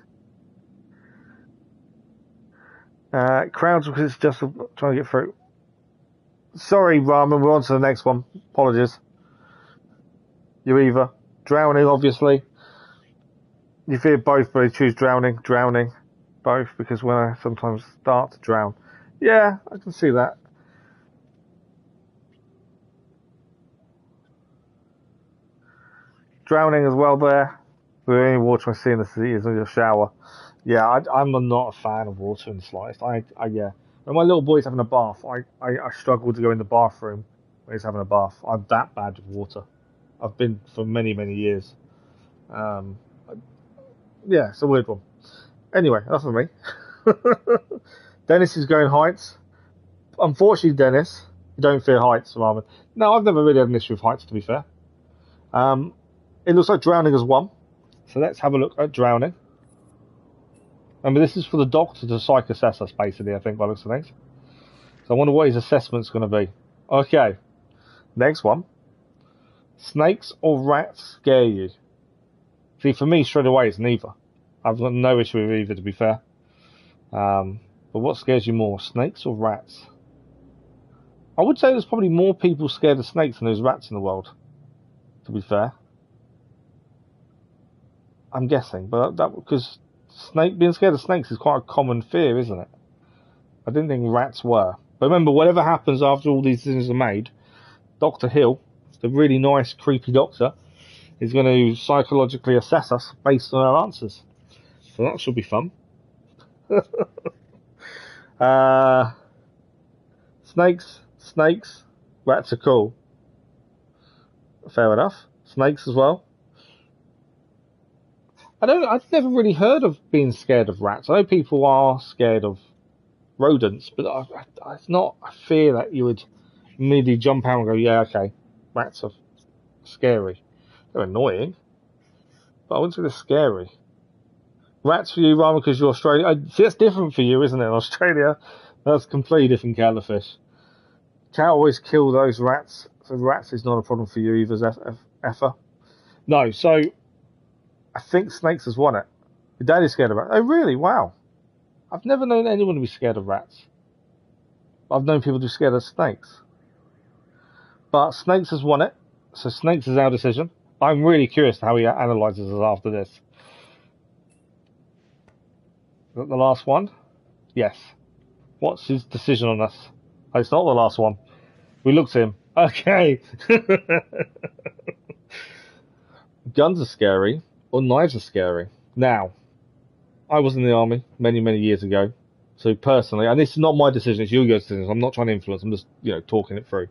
Crowds, because it's just trying to get through. Sorry, Raman, we're on to the next one. Apologies. You either. Drowning, obviously. You fear both, but you choose drowning. Drowning. Both, because when I sometimes start to drown. Yeah, I can see that. Drowning as well there. The only water I see in the city is in your shower. Yeah, I'm not a fan of water in the slightest. Yeah. When my little boy's having a bath, I struggle to go in the bathroom when he's having a bath. I'm that bad with water. I've been for many, many years. Yeah, it's a weird one. Anyway, enough of me. Dennis is going heights. Unfortunately, Dennis, you don't fear heights, Ramen. No, I've never really had an issue with heights, to be fair. It looks like drowning is 1. So let's have a look at drowning. Remember, this is for the doctor to psych assess us, basically, I think, by the looks of things. So I wonder what his assessment's going to be. Okay. Next one. Snakes or rats scare you? See, for me, straight away, it's neither. I've got no issue with either, to be fair. But what scares you more, snakes or rats? I would say there's probably more people scared of snakes than there's rats in the world, to be fair. I'm guessing, but that because Being scared of snakes is quite a common fear, isn't it? I didn't think rats were. But remember, whatever happens after all these decisions are made, Dr. Hill, the really nice, creepy doctor, is going to psychologically assess us based on our answers. So that should be fun. Snakes. Rats are cool. Fair enough. Snakes as well. I've never really heard of being scared of rats. I know people are scared of rodents, but it's not a fear that you would immediately jump out and go, yeah, okay, rats are scary. They're annoying, but I wouldn't say they're scary. Rats for you, Rama, because you're Australian. See, that's different for you, isn't it? In Australia, that's a completely different kettle of fish. Can't always kill those rats. So rats is not a problem for you either, effer. No, so I think snakes has won it. Your dad is scared of rats. Oh, really? Wow. I've never known anyone to be scared of rats. I've known people to be scared of snakes. But snakes has won it. So snakes is our decision. I'm really curious how he analyses us after this. Is that the last one? Yes. What's his decision on us? Oh, it's not the last one. We looked at him. Okay. Guns are scary, or knives are scary. Now, I was in the army many, many years ago. So personally, and this is not my decision, it's your decision. I'm not trying to influence. I'm just, talking it through.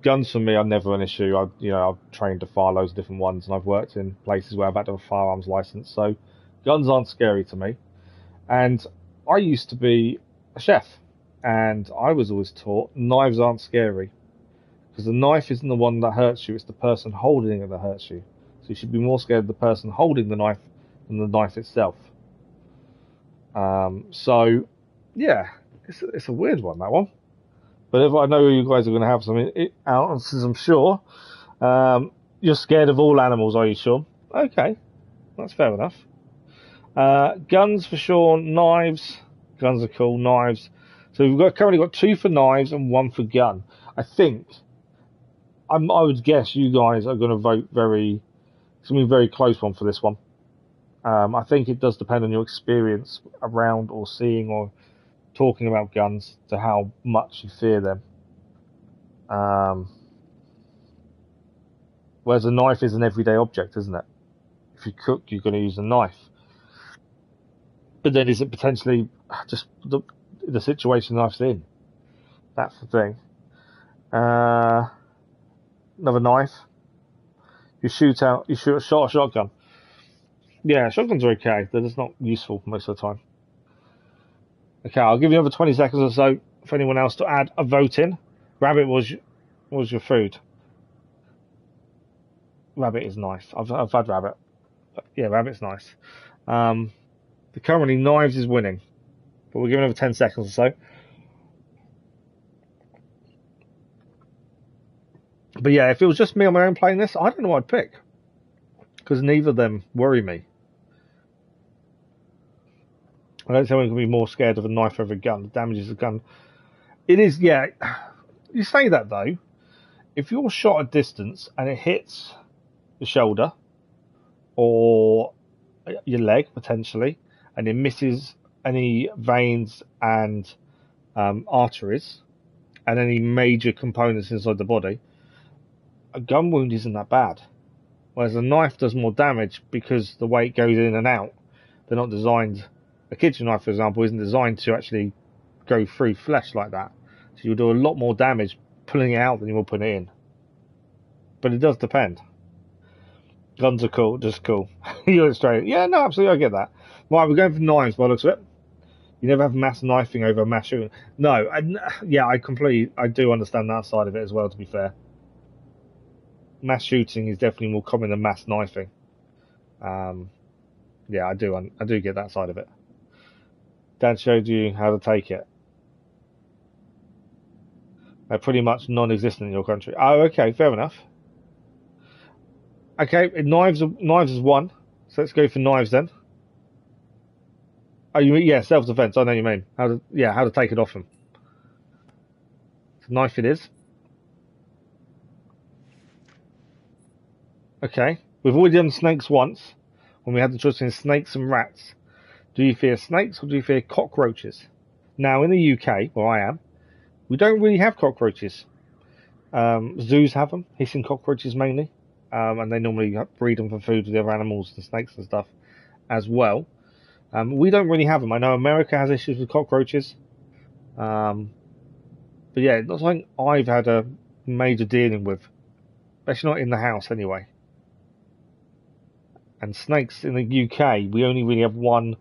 Guns for me are never an issue. I've trained to fire loads of different ones, and I've worked in places where I've had to have a firearms license. So, guns aren't scary to me. And I used to be a chef, and I was always taught knives aren't scary because the knife isn't the one that hurts you; it's the person holding it that hurts you. So you should be more scared of the person holding the knife than the knife itself. So, yeah, it's a weird one, that one. But if I know you guys are going to have some answers, I'm sure. You're scared of all animals, are you, Sean? Okay, that's fair enough. Guns for sure, knives. Guns are cool, knives. So we've currently got 2 for knives and 1 for gun. I think, I would guess you guys are going to vote it's going to be a very close one for this one. I think it does depend on your experience around or seeing or talking about guns to how much you fear them. Whereas a knife is an everyday object, isn't it? If you cook, you're going to use a knife. But then is it potentially just the situation knife's in? That's the thing. Another knife. You shoot a shotgun. Yeah, shotguns are okay. They're just not useful most of the time. Okay, I'll give you another 20 seconds or so for anyone else to add a vote in. Rabbit was your food. Rabbit is nice. I've had rabbit. But yeah, rabbit's nice. Currently knives is winning, but we'll give it another 10 seconds or so. But yeah, if it was just me on my own playing this, I don't know what I'd pick, because neither of them worry me. I don't think I'm going to be more scared of a knife over a gun. It damages the gun. It is, yeah. You say that though. If you're shot at distance and it hits the shoulder or your leg potentially, and it misses any veins and arteries and any major components inside the body, a gun wound isn't that bad. Whereas a knife does more damage because the way it goes in and out. They're not designed. A kitchen knife, for example, isn't designed to actually go through flesh like that. So you'll do a lot more damage pulling it out than you will putting it in. But it does depend. Guns are cool, just cool. You're Australian. Yeah, no, absolutely, I get that. Right, we're going for knives by the looks of it. You never have mass knifing over mass shooting. No, I do understand that side of it as well, to be fair. Mass shooting is definitely more common than mass knifing. Yeah, I do get that side of it. Dad showed you how to take it. They're pretty much non-existent in your country. Oh, okay, fair enough. Okay, knives is 1, so let's go for knives then. Oh, yeah, self-defense. I know what you mean. How to take it off them. So knife it is. Okay, we've already done snakes once. when we had the choice between snakes and rats. Do you fear snakes or do you fear cockroaches? Now, in the UK, where I am, we don't really have cockroaches. Zoos have them, hissing cockroaches mainly, and they normally breed them for food with the other animals and snakes and stuff as well. We don't really have them. I know America has issues with cockroaches, but yeah, not something I've had a major dealing with, especially not in the house anyway. And snakes in the UK, we only really have one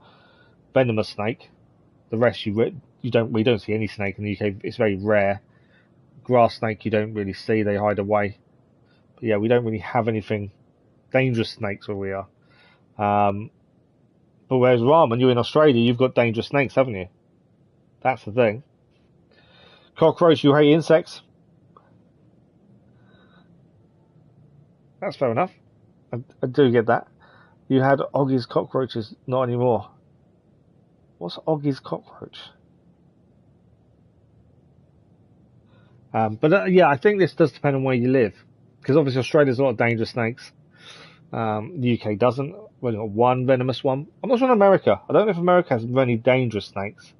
venomous snake. The rest we don't see any snake in the UK. It's very rare. Grass snake you don't really see, they hide away. But yeah, we don't really have anything dangerous snakes where we are. But whereas Ramen, you're in Australia, you've got dangerous snakes, haven't you? That's the thing. Cockroach, you hate insects. That's fair enough. I do get that. You had Oggy's cockroaches, not anymore. What's Oggy's cockroach? But yeah, I think this does depend on where you live, because obviously Australia's a lot of dangerous snakes. The UK doesn't. We've got one venomous one. I'm not sure in America. I don't know if America has many dangerous snakes.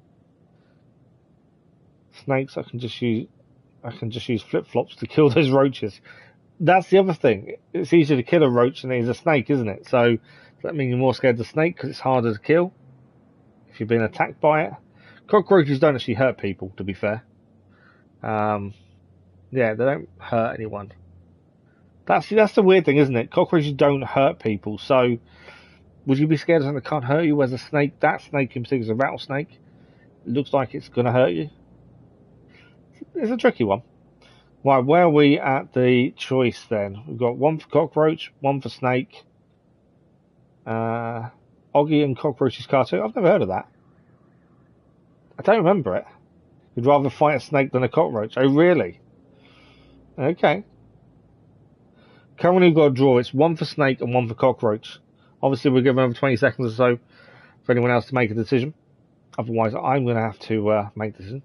Snakes, I can just use flip-flops to kill those roaches. That's the other thing. It's easier to kill a roach than it is a snake, isn't it? So does that mean you're more scared of the snake because it's harder to kill if you're being attacked by it? Cockroaches don't actually hurt people, to be fair. Yeah, they don't hurt anyone. That's the weird thing, isn't it? Cockroaches don't hurt people, so would you be scared of something that can't hurt you? Whereas a snake, that snake in particular is a rattlesnake. It looks like it's going to hurt you. It's a tricky one. Right, where are we at the choice then? We've got one for cockroach, one for snake. Oggy and Cockroach's cartoon. I've never heard of that. I don't remember it. You'd rather fight a snake than a cockroach. Oh, really? Okay. Currently we've got a draw. It's one for snake and one for cockroach. Obviously we'll give another 20 seconds or so for anyone else to make a decision. Otherwise I'm going to have to make a decision.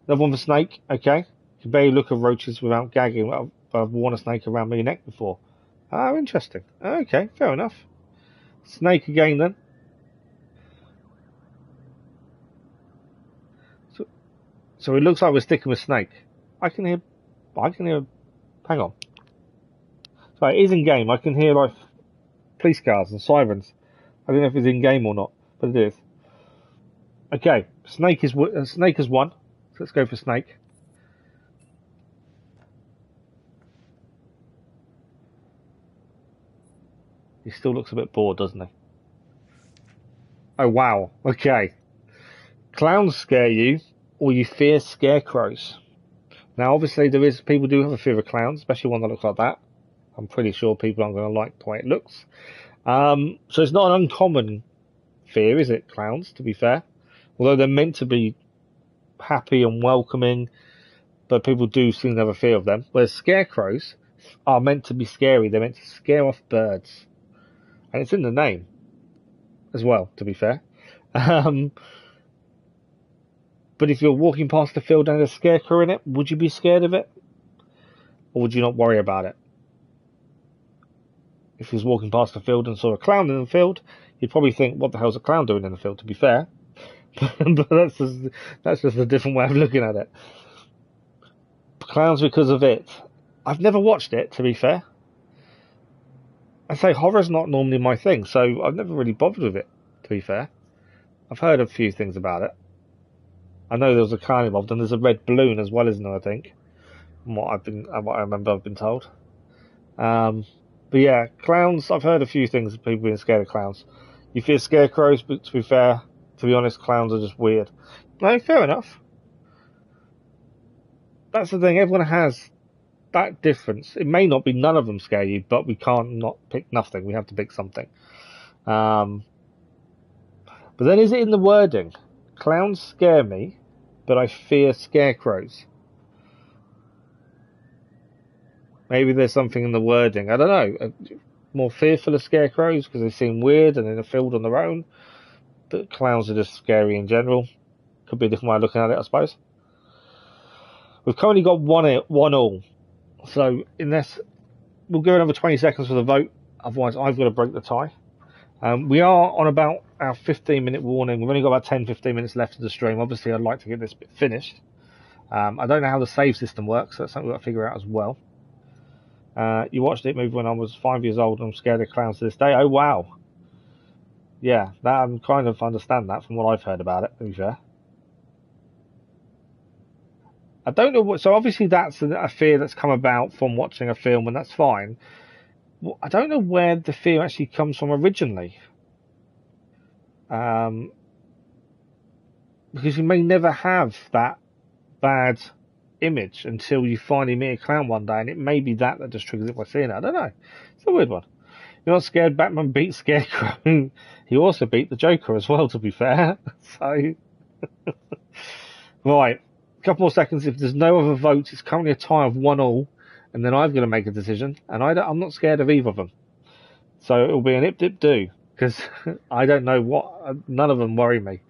Another one for snake. Okay. You can barely look at roaches without gagging. I've worn a snake around my neck before. Oh, interesting. Okay, fair enough. Snake again then. So it looks like we're sticking with snake. I can hear. Hang on. So it is in game. I can hear like police cars and sirens. I don't know if it's in game or not, but it is. Okay, snake is one. So let's go for snake. He still looks a bit bored, doesn't he? Oh wow. Okay. Clowns scare you, or you fear scarecrows. Now, obviously, people do have a fear of clowns, especially one that looks like that. I'm pretty sure people aren't going to like the way it looks. So it's not an uncommon fear, is it, clowns, to be fair? Although they're meant to be happy and welcoming, but people do seem to have a fear of them. Whereas scarecrows are meant to be scary. They're meant to scare off birds. And it's in the name as well, to be fair. But if you're walking past a field and there's a scarecrow in it, would you be scared of it? Or would you not worry about it? If you was walking past a field and saw a clown in the field, you'd probably think, what the hell's a clown doing in the field, to be fair? But that's just a different way of looking at it. Clowns because of it. I've never watched it, to be fair. I say horror's not normally my thing, so I've never really bothered with it, to be fair. I've heard a few things about it. I know there was a clown involved, and there's a red balloon as well, isn't there, I think? From what I remember I've been told. But yeah, clowns, I've heard a few things of people being scared of clowns. You fear scarecrows, but to be fair, to be honest, clowns are just weird. No, fair enough. That's the thing, everyone has that difference. It may not be none of them scare you, but we can't not pick nothing. We have to pick something. But then is it in the wording? Clowns scare me, but I fear scarecrows. Maybe there's something in the wording. I don't know. More fearful of scarecrows because they seem weird and in a field on their own. But clowns are just scary in general. Could be a different way of looking at it, I suppose. We've currently got one all. So unless we'll give another 20 seconds for the vote. Otherwise, I've got to break the tie. We are on about our 15-minute warning. We've only got about 10-15 minutes left of the stream. Obviously, I'd like to get this bit finished. I don't know how the save system works. So that's something we've got to figure out as well. You watched it movie when I was 5 years old, and I'm scared of clowns to this day. Oh, wow. Yeah, that I kind of understand that from what I've heard about it, to be fair. I don't know what... So obviously that's a fear that's come about from watching a film, and that's fine. I don't know where the fear actually comes from originally. Because you may never have that bad image until you finally meet a clown one day, and it may be that just triggers it by seeing it. I don't know. It's a weird one. You're not scared Batman beat Scarecrow. He also beat the Joker as well, to be fair. So, right. A couple more seconds. If there's no other votes, it's currently a tie of 1-1, and then I've got to make a decision, and I'm not scared of either of them. So it'll be an ip-dip-do, because I don't know what... None of them worry me.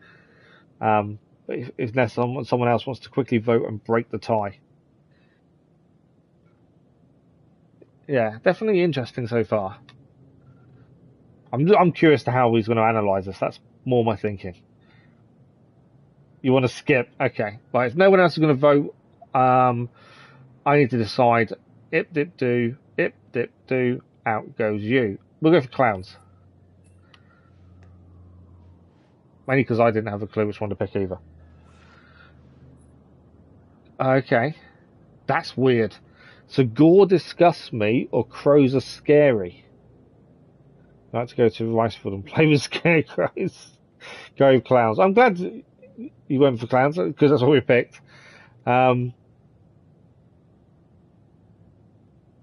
Unless someone else wants to quickly vote and break the tie. Yeah, definitely interesting so far. I'm curious to how he's going to analyse this. That's more my thinking. You want to skip? Okay. Right, if no one else is going to vote, I need to decide. Ip-dip-do, ip-dip-do, out goes you. We'll go for clowns. Mainly because I didn't have a clue which one to pick either. Okay. That's weird. So gore disgusts me, or crows are scary? I like to go to Ricefield and play with scarecrows. Go with clowns. I'm glad you went for clowns, because that's what we picked.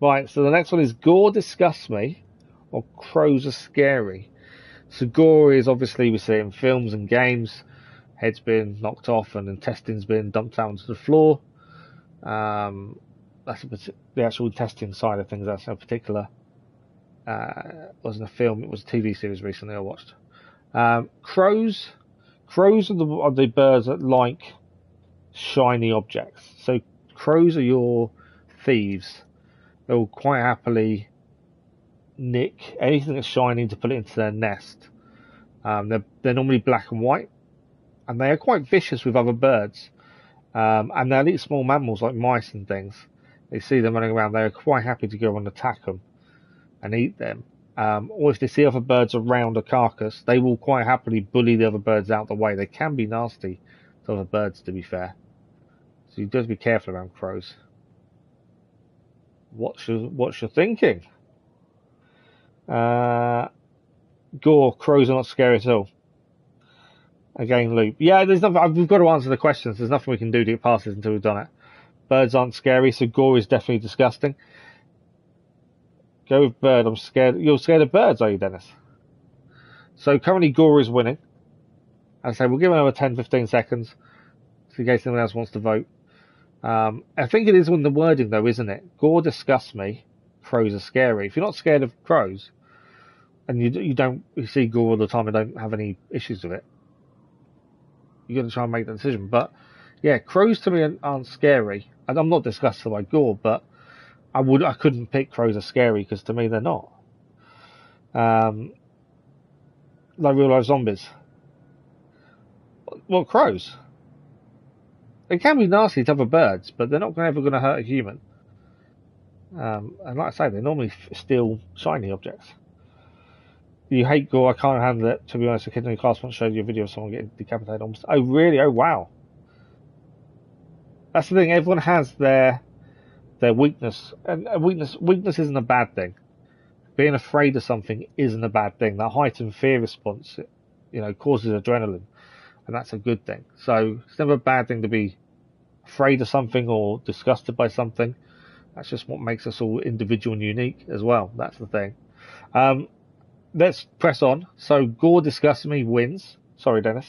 Right, so the next one is gore disgusts me, or crows are scary. So gore is obviously we see it in films and games. Head's been knocked off and intestines been dumped out onto the floor. That's the actual intestine side of things. That's a particular. Wasn't a film. It was a TV series recently I watched. Crows are the birds that like shiny objects. So crows are your thieves. They'll quite happily nick anything that's shiny to put it into their nest. They're normally black and white, and they are quite vicious with other birds. And they'll eat small mammals like mice and things. They see them running around, they are quite happy to go and attack them and eat them. Or if they see other birds around a carcass, they will quite happily bully the other birds out the way. They can be nasty to other birds, to be fair. So you have to be careful around crows. What's your thinking? Gore, crows are not scary at all. Again, loop. Yeah, there's nothing. We've got to answer the questions. There's nothing we can do to get past this until we've done it. Birds aren't scary, so gore is definitely disgusting. Go with bird. I'm scared. You're scared of birds, are you, Dennis? So currently gore is winning. As I say, we'll give another 10-15 seconds in case anyone else wants to vote. I think it is on the wording though, isn't it? Gore disgusts me. Crows are scary. If you're not scared of crows, and you see gore all the time and don't have any issues with it, you got to try and make that decision. But yeah, crows to me aren't scary. And I'm not disgusted by gore, but I couldn't pick crows are scary because to me they're not. Like real life zombies. Well, crows. They can be nasty to other birds, but they're not ever going to hurt a human. And like I say, they normally steal shiny objects. You hate gore, I can't handle it. To be honest, a kid in your class once showed you a video of someone getting decapitated almost. Oh, really? Oh, wow. That's the thing, everyone has their weakness. And weakness isn't a bad thing. Being afraid of something isn't a bad thing. That heightened fear response, causes adrenaline. And that's a good thing. So it's never a bad thing to be afraid of something or disgusted by something. That's just what makes us all individual and unique as well. That's the thing. Let's press on. So gore disgusts me wins. Sorry, Dennis.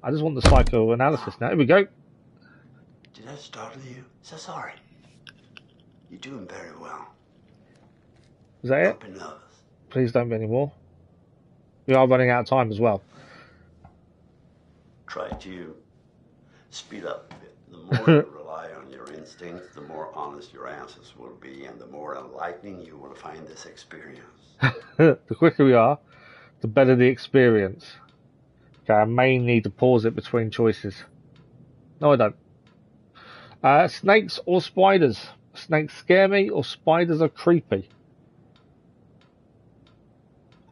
I just want the psychoanalysis now. Here we go. Did that startle you? So sorry. You're doing very well. Is that it? Please don't be any more. We are running out of time as well. Try to speed up a bit. The more you rely on your instincts, the more honest your answers will be, and the more enlightening you will find this experience. The quicker we are, the better the experience. Okay, I may need to pause it between choices. No, I don't. Snakes or spiders? Snakes scare me, or spiders are creepy?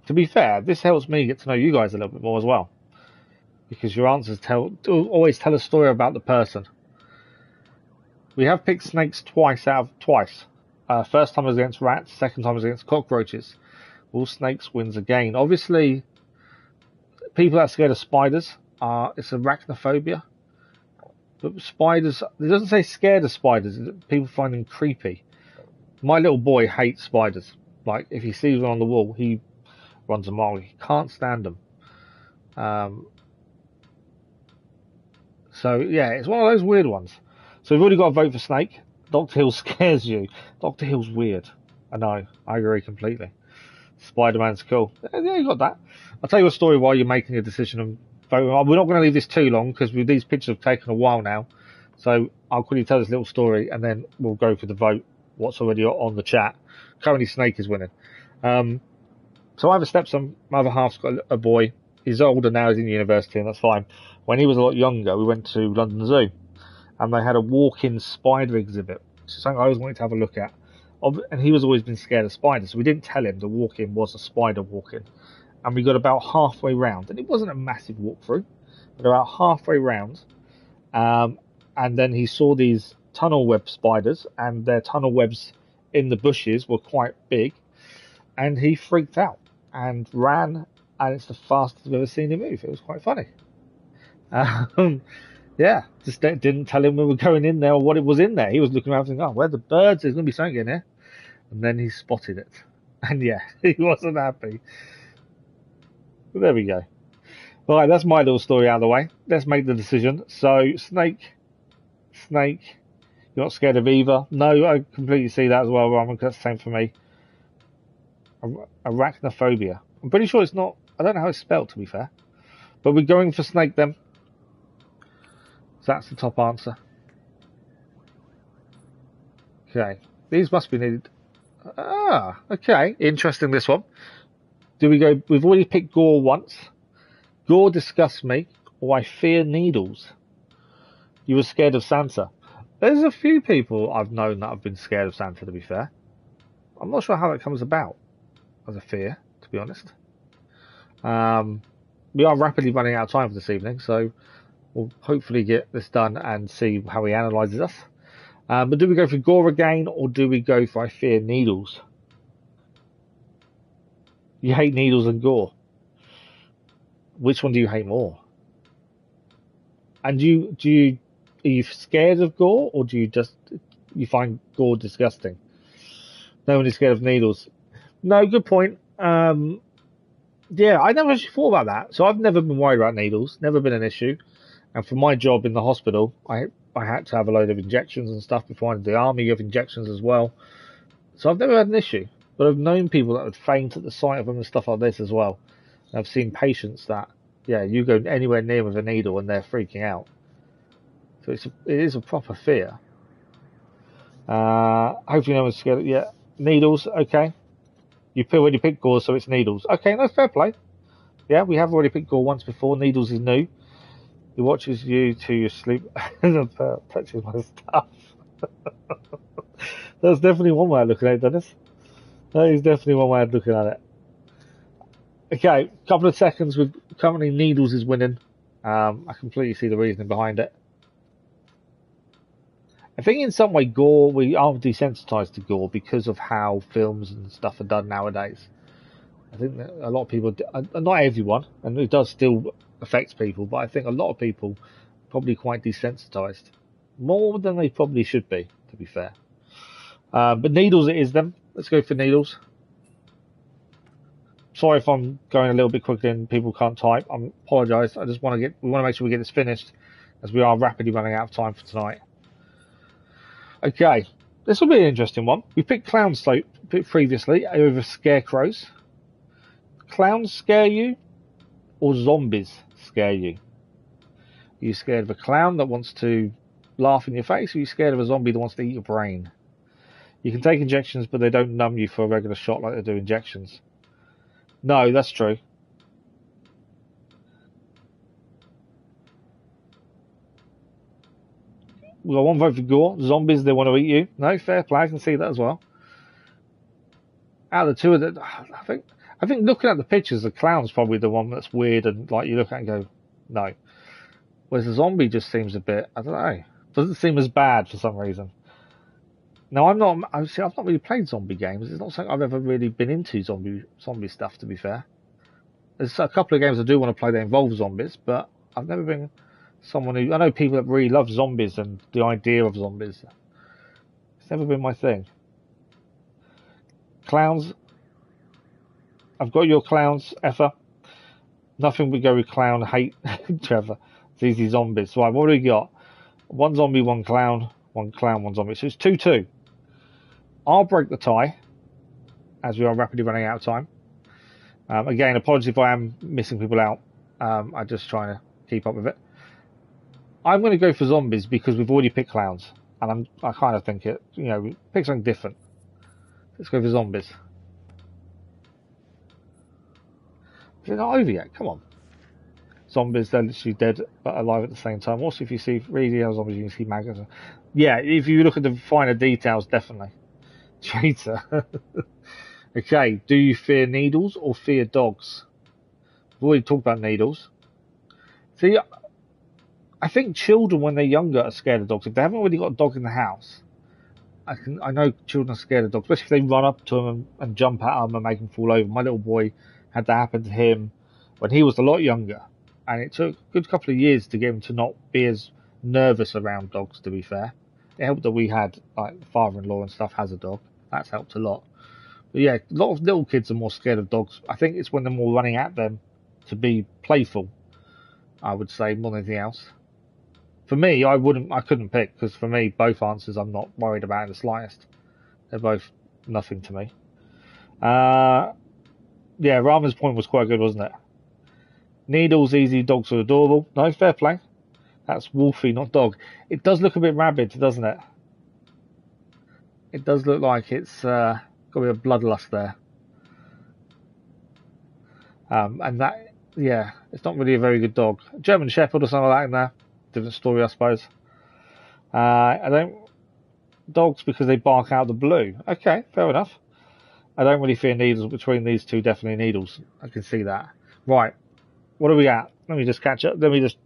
To be fair, this helps me get to know you guys a little bit more as well, because your answers always tell a story about the person. We have picked snakes twice. First time was against rats, second time was against cockroaches. Will snakes wins again? Obviously, people that are scared of spiders it's arachnophobia. But spiders, it doesn't say scared of spiders. People find them creepy. My little boy hates spiders. Like, if he sees one on the wall, he runs a mile. He can't stand them. So yeah, it's one of those weird ones. So we've already got a vote for Snake. Dr. Hill scares you. Dr. Hill's weird. I know. I agree completely. Spider-Man's cool. Yeah, you got that. I'll tell you a story while you're making a decision and voting. We're not going to leave this too long because these pictures have taken a while now. So I'll quickly tell this little story and then we'll go for the vote. What's already on the chat. Currently, Snake is winning. So I have a stepson. My other half's got a boy. He's older now. He's in university, and that's fine. When he was a lot younger, we went to London Zoo, and they had a walk-in spider exhibit, which is something I always wanted to have a look at. And he was always been scared of spiders, so we didn't tell him the walk-in was a spider walk-in. And we got about halfway round, and it wasn't a massive walkthrough, but about halfway round, and then he saw these tunnel web spiders, and their tunnel webs in the bushes were quite big, and he freaked out and ran, and it's the fastest I've ever seen him move. It was quite funny. Yeah, just didn't tell him we were going in there or what it was in there. He was looking around thinking, oh, where are the birds? There's going to be something in here. And then he spotted it. And yeah, he wasn't happy. But there we go. All right, that's my little story out of the way. Let's make the decision. So, Snake, you're not scared of either? No, I completely see that as well, Roman, because that's the same for me. Arachnophobia. I'm pretty sure it's not, I don't know how it's spelled, to be fair. But we're going for Snake then. So that's the top answer. Okay. These must be needed. Ah, okay. Interesting, this one. Do we go, we've already picked gore once. Gore disgusts me, or I fear needles. You were scared of Santa. There's a few people I've known that have been scared of Santa, to be fair. I'm not sure how that comes about as a fear, to be honest. We are rapidly running out of time for this evening, so we'll hopefully get this done and see how he analyses us. But do we go for gore again, or do we go for I fear needles? You hate needles and gore. Which one do you hate more? And are you scared of gore, or do you find gore disgusting? No one is scared of needles. No, good point. Yeah, I never actually thought about that. So I've never been worried about needles. Never been an issue. And for my job in the hospital, I had to have a load of injections and stuff before I did the army of injections as well. So I've never had an issue. But I've known people that would faint at the sight of them and stuff like this as well. And I've seen patients that, yeah, you go anywhere near with a needle and they're freaking out. So it is a proper fear. Hopefully no one's scared. Yeah, needles, okay. You already picked gore, so it's needles. Okay, no, fair play. Yeah, we have already picked gore once before. Needles is new. He watches you to your sleep and touches my stuff. That's definitely one way of looking at it, Dennis. That is definitely one way of looking at it. Okay, couple of seconds. Currently, needles is winning. I completely see the reasoning behind it. I think in some way gore, we are desensitized to gore because of how films and stuff are done nowadays. I think that a lot of people, not everyone, and it does still affect people, but I think a lot of people are probably quite desensitized. More than they probably should be, to be fair. But needles it is then. Let's go for needles. Sorry if I'm going a little bit quicker and people can't type. I apologise. We want to make sure we get this finished, as we are rapidly running out of time for tonight. Okay, this will be an interesting one. We picked clowns previously over scarecrows. Clowns scare you, or zombies scare you? Are you scared of a clown that wants to laugh in your face, or are you scared of a zombie that wants to eat your brain? You can take injections, but they don't numb you for a regular shot like they do injections. No, that's true. We got one vote for gore. Zombies, they want to eat you. No, fair play. I can see that as well. Out of the two of them, I think looking at the pictures, the clown's probably the one that's weird and like you look at it and go, no. Whereas the zombie just seems a bit, I don't know, doesn't seem as bad for some reason. Now I've not really played zombie games. It's not something I've ever really been into zombie stuff. To be fair, there's a couple of games I do want to play that involve zombies, but I've never been someone who, I know people that really love zombies and the idea of zombies. It's never been my thing. Clowns. I've got your clowns, Effa. Nothing would go with clown hate, Trevor. It's easy zombies. Right, what do we got? One zombie, one clown, one zombie. So it's 2-2. I'll break the tie, as we are rapidly running out of time. Again, apologies if I am missing people out. I'm just trying to keep up with it. I'm going to go for zombies because we've already picked clowns. And I kind of think it, pick something different. Let's go for zombies. Is it not over yet? Come on. Zombies, they're literally dead but alive at the same time. Also, if you see 3D zombies, you can see maggots. Yeah, if you look at the finer details, definitely. Traitor. Okay, do you fear needles or fear dogs? We've already talked about needles. See, I think children, when they're younger, are scared of dogs. If they haven't already got a dog in the house, I know children are scared of dogs, especially if they run up to them and jump at them and make them fall over. My little boy had that happen to him when he was a lot younger. And it took a good couple of years to get him to not be as nervous around dogs, to be fair. It helped that we had, like, the father-in-law and stuff has a dog. That's helped a lot. But yeah, a lot of little kids are more scared of dogs. I think it's when they're more running at them to be playful, I would say, more than anything else. For me, I couldn't pick, because for me, both answers I'm not worried about in the slightest. They're both nothing to me. Yeah, Rama's point was quite good, wasn't it? Needles, easy, dogs are adorable. No, fair play. That's Wolfie, not dog. It does look a bit rabid, doesn't it? It does look like it's got a bit of bloodlust there. And that, yeah, it's not really a very good dog. German Shepherd or something like that in there. Different story, I suppose. I don't... Dogs because they bark out the blue. Okay, fair enough. I don't really fear needles. Between these two, definitely needles. I can see that. Right. What are we at? Let me just catch up. Let me just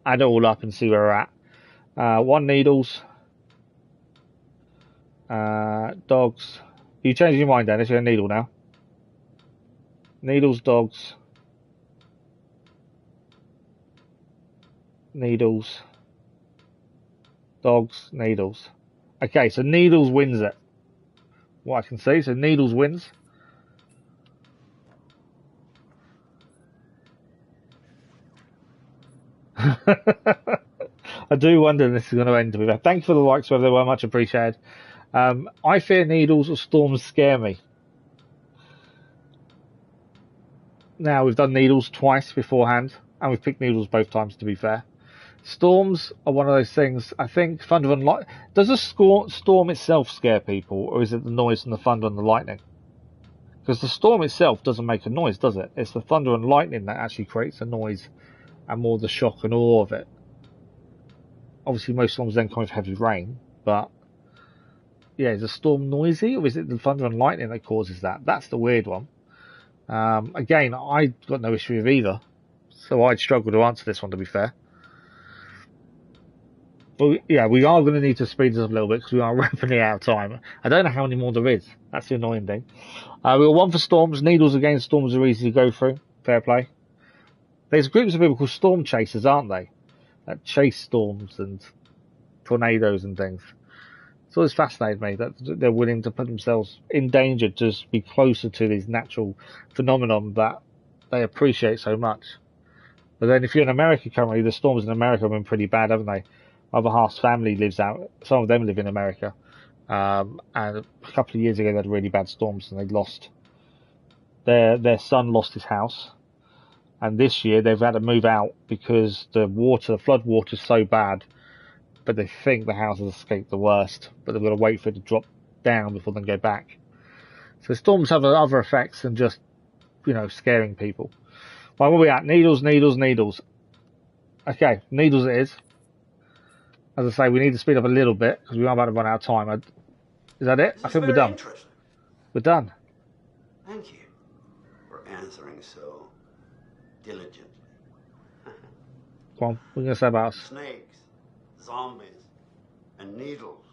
add it all up and see where we're at. 1 needles. Dogs. You changed your mind, Dennis. You're a needle now. Needles, dogs. Needles. Dogs, needles. Okay, so needles wins it. What I can see. So needles wins. I do wonder if this is going to end to be bad. Thank you for the likes, whether they were much appreciated. I fear needles or storms scare me. Now, we've done needles twice beforehand, and we've picked needles both times, to be fair. Storms are one of those things, I think, thunder and lightning. Does a storm itself scare people, or is it the noise and the thunder and the lightning? Because the storm itself doesn't make a noise, does it? It's the thunder and lightning that actually creates a noise and more the shock and awe of it. Obviously, most storms then come with heavy rain, but yeah, is a storm noisy, or is it the thunder and lightning that causes that? That's the weird one. Again, I got no issue with either, so I'd struggle to answer this one, to be fair. But yeah, we are going to need to speed this up a little bit because we are rapidly out of time. I don't know how many more there is. That's the annoying thing. We got 1 for storms. Needles again. Storms are easy to go through. Fair play. There's groups of people called storm chasers, aren't they? That chase storms and tornadoes and things. It's always fascinated me that they're willing to put themselves in danger to just be closer to these natural phenomenon that they appreciate so much. But then if you're in America currently, the storms in America have been pretty bad, haven't they? My other half's family lives out, some of them live in America. And a couple of years ago they had really bad storms and they lost, their son lost his house. And this year they've had to move out because the flood water is so bad but they think the house has escaped the worst, but they've got to wait for it to drop down before they go back. So storms have other effects than just, you know, scaring people. Right, where are we at? Needles, needles, needles. Okay, needles it is. As I say, we need to speed up a little bit because we are about to run out of time. Is that it? I think we're done. We're done. Thank you for answering so diligently. Go on, what are you going to say about us? Snakes, zombies, and needles.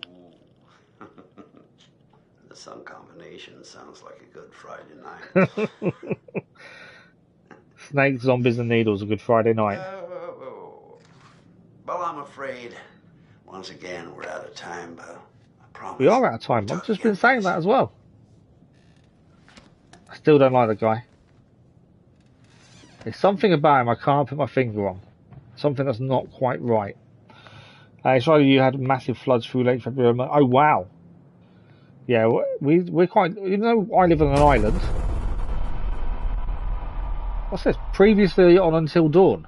Ooh. The sun combination sounds like a good Friday night. Snakes, zombies, and needles. A good Friday night. Well, I'm afraid once again we're out of time, but I promise. We are out of time. I've just been saying that as well. I still don't like the guy. There's something about him I can't put my finger on. Something that's not quite right. It's right, you had massive floods through late February. Oh, wow. Yeah, we're quite... Even though I live on an island... What's this? Previously on Until Dawn.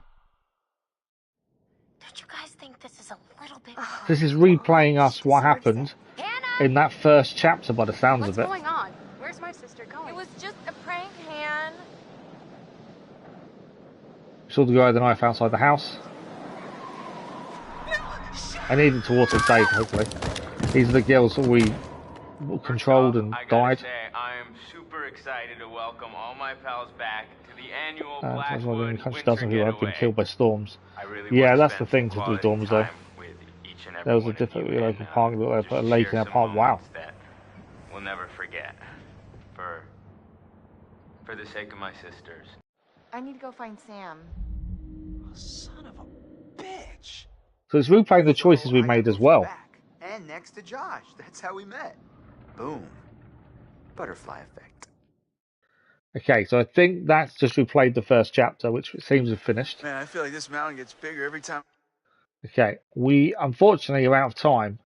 Don't you guys think this is a little bit... This is replaying us what happened in that first chapter by the sounds of it. What's going on? Where's my sister going? It was just a prank, Han. Saw the guy with the knife outside the house. I needed to auto save, hopefully. These are the girls that we controlled and died. Say, I am super excited to welcome all my pals back to the annual Blackwood Country dozen who have been killed by storms. Really yeah, that's the thing to do storms though. There was a different local park that they put a lake in our park. Wow. We'll never forget. For the sake of my sisters. I need to go find Sam. Son of a bitch. So it's replaying the choices we made as well. And next to Josh. That's how we met. Boom. Butterfly effect. Okay, so I think that's just replayed the first chapter, which seems to have finished. Man, I feel like this mountain gets bigger every time. Okay, we unfortunately are out of time.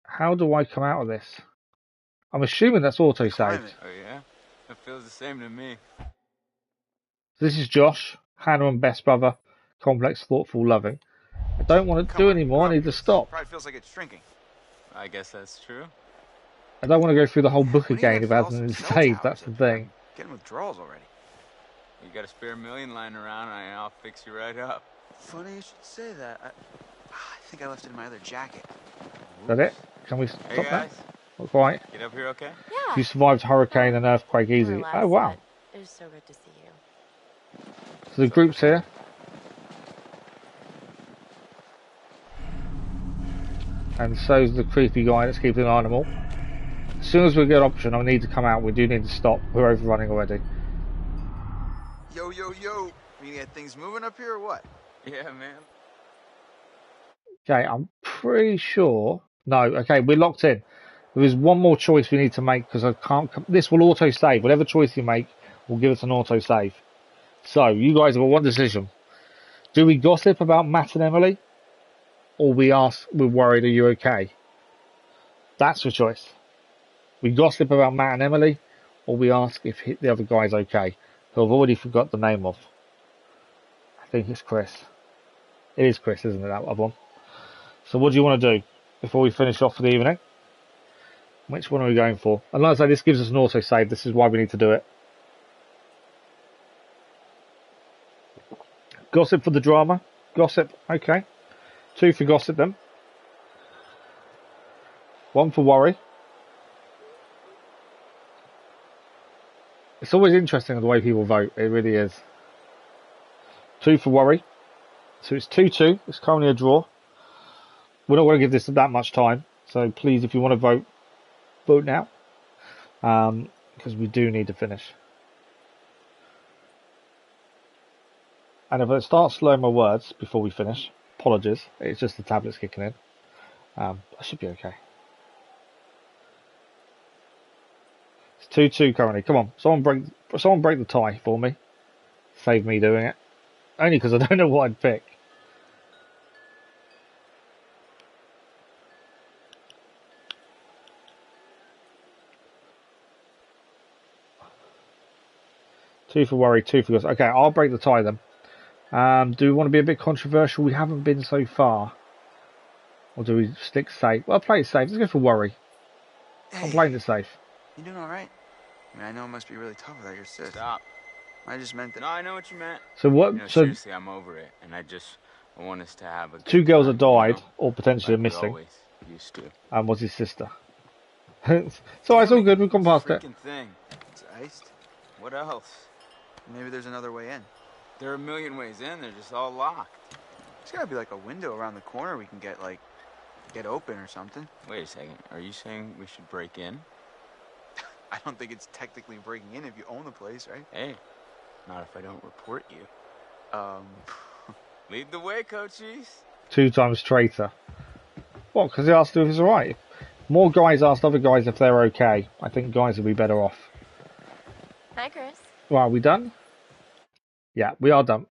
How do I come out of this? I'm assuming that's auto-saved. Oh yeah? It feels the same to me. This is Josh, Hannah and Best brother, complex, thoughtful, loving. I don't want to do anymore, I need to stop. Probably feels like it's shrinking. I guess that's true. I don't want to go through the whole book again if it hasn't been saved, that's the thing. Getting withdrawals already. You got a spare million lying around and I'll fix you right up. Funny you should say that. I think I left it in my other jacket. Is that it? Can we stop that? Not quite. Get up here okay? Yeah. You survived hurricane and earthquake easy. Oh wow. It was so good to see you. So the group's here. And so's the creepy guy that's keeping an eye on them all. As soon as we get an option, I need to come out. We do need to stop. We're overrunning already. Yo, yo, yo. We get things moving up here or what? Yeah, man. Okay, I'm pretty sure. No, okay, we're locked in. There is one more choice we need to make because I can't. This will auto save. Whatever choice you make will give us an auto save. So you guys have got one decision. Do we gossip about Matt and Emily, or we ask? We're worried. Are you okay? That's the choice. We gossip about Matt and Emily, or we ask if the other guy's okay, who I've already forgot the name of. I think it's Chris. It is Chris, isn't it, that other one? So what do you want to do before we finish off for the evening? Which one are we going for? And like I say, this gives us an auto-save. This is why we need to do it. Gossip for the drama. Gossip, okay. 2 for gossip then. 1 for worry. It's always interesting the way people vote. It really is. 2 for worry. So it's 2-2. It's currently a draw. We're not going to give this that much time. So please, if you want to vote, vote now. Because we do need to finish. And if I start slowing my words before we finish, apologies. It's just the tablets kicking in. I should be okay. It's 2-2 currently. Come on, someone break the tie for me. Save me doing it. Only because I don't know what I'd pick. Two for worry, 2 for gossip. Okay, I'll break the tie then. Do we want to be a bit controversial? We haven't been so far. Or do we stick safe? Well, play it safe. Let's go for worry. Hey, I'm playing it safe. You doing all right? I mean, I know it must be really tough without your sis. Stop. I just meant that. No, I know what you meant. So what? You know, So seriously, I'm over it, and I want us to have a good 2 girls time, have died, you know? or potentially Like we missing. always used to. And was his sister. So it's all good. We've gone past it. Freaking thing. It's iced. What else? Maybe there's another way in. There are a million ways in. They're just all locked. There's gotta be like a window around the corner we can get open or something. Wait a second. Are you saying we should break in? I don't think it's technically breaking in if you own the place, right? Hey, not if I don't report you. Lead the way, coachies. 2 times traitor. What? Because he asked if it's alright. More guys asked other guys if they're okay. I think guys will be better off. Hi, Chris. Well, are we done? Yeah, we are done.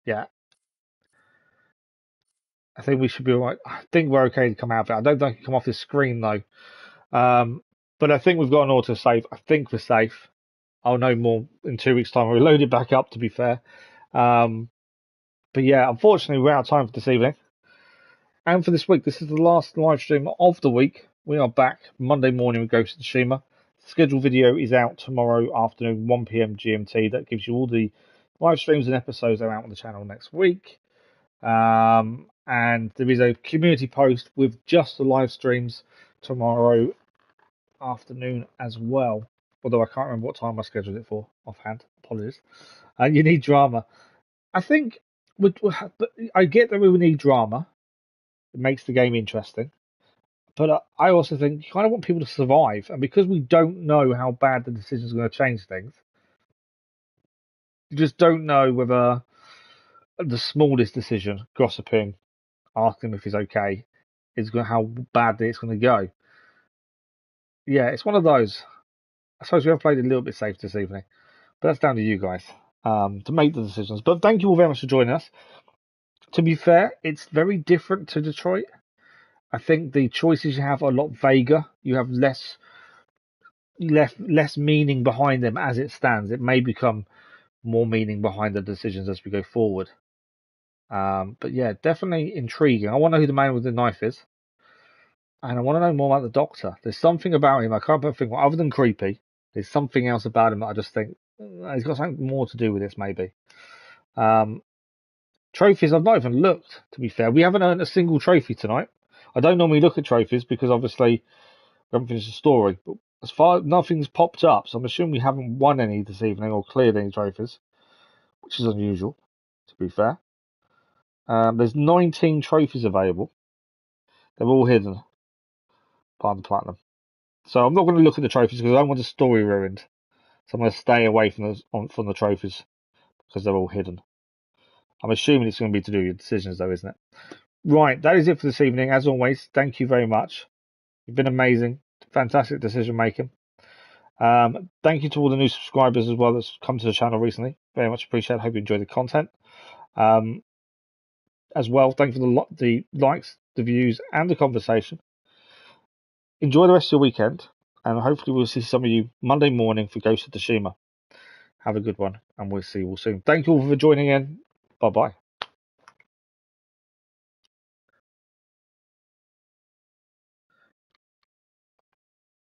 Yeah. I think we should be alright. I think we're okay to come out of it. I don't think I can come off this screen though. But I think we've got an autosave. I think we're safe. I'll know more in 2 weeks' time. We'll load it back up, to be fair. But yeah, unfortunately, we're out of time for this evening. And for this week, this is the last live stream of the week. We are back Monday morning with Ghost of Tsushima. The scheduled video is out tomorrow afternoon, 1 PM GMT. That gives you all the live streams and episodes that are out on the channel next week. And there is a community post with just the live streams tomorrow afternoon as well. Although I can't remember what time I scheduled it for offhand. Apologies. You need drama. I think I get that we need drama. It makes the game interesting. But I also think you kind of want people to survive. And because we don't know how bad the decisions are going to change things, you just don't know whether the smallest decision, gossiping, asking him if he's okay, is going how badly it's going to go. Yeah, it's one of those. I suppose we have played a little bit safe this evening. But that's down to you guys to make the decisions. But thank you all very much for joining us. To be fair, it's very different to Detroit. I think the choices you have are a lot vaguer. You have less meaning behind them as it stands. It may become more meaning behind the decisions as we go forward. But yeah, definitely intriguing. I want to know who the man with the knife is. And I want to know more about the doctor. There's something about him. I can't put a finger, other than creepy. There's something else about him that I just think he's got something more to do with this, maybe. Trophies, I've not even looked, to be fair. We haven't earned a single trophy tonight. I don't normally look at trophies because obviously we haven't finished the story. But as far as nothing's popped up, so I'm assuming we haven't won any this evening or cleared any trophies, which is unusual, to be fair. There's 19 trophies available. They're all hidden, part of the platinum. So I'm not going to look at the trophies because I don't want the story ruined. So I'm going to stay away from the trophies because they're all hidden. I'm assuming it's going to be to do with your decisions, though, isn't it? Right, that is it for this evening. As always, thank you very much. You've been amazing. Fantastic decision making. Thank you to all the new subscribers as well that's come to the channel recently. Very much appreciate it. Hope you enjoy the content. As well, thank you for the likes, the views, and the conversation. Enjoy the rest of your weekend, and hopefully we'll see some of you Monday morning for Ghost of Tsushima. Have a good one, and we'll see you all soon. Thank you all for joining in. Bye-bye.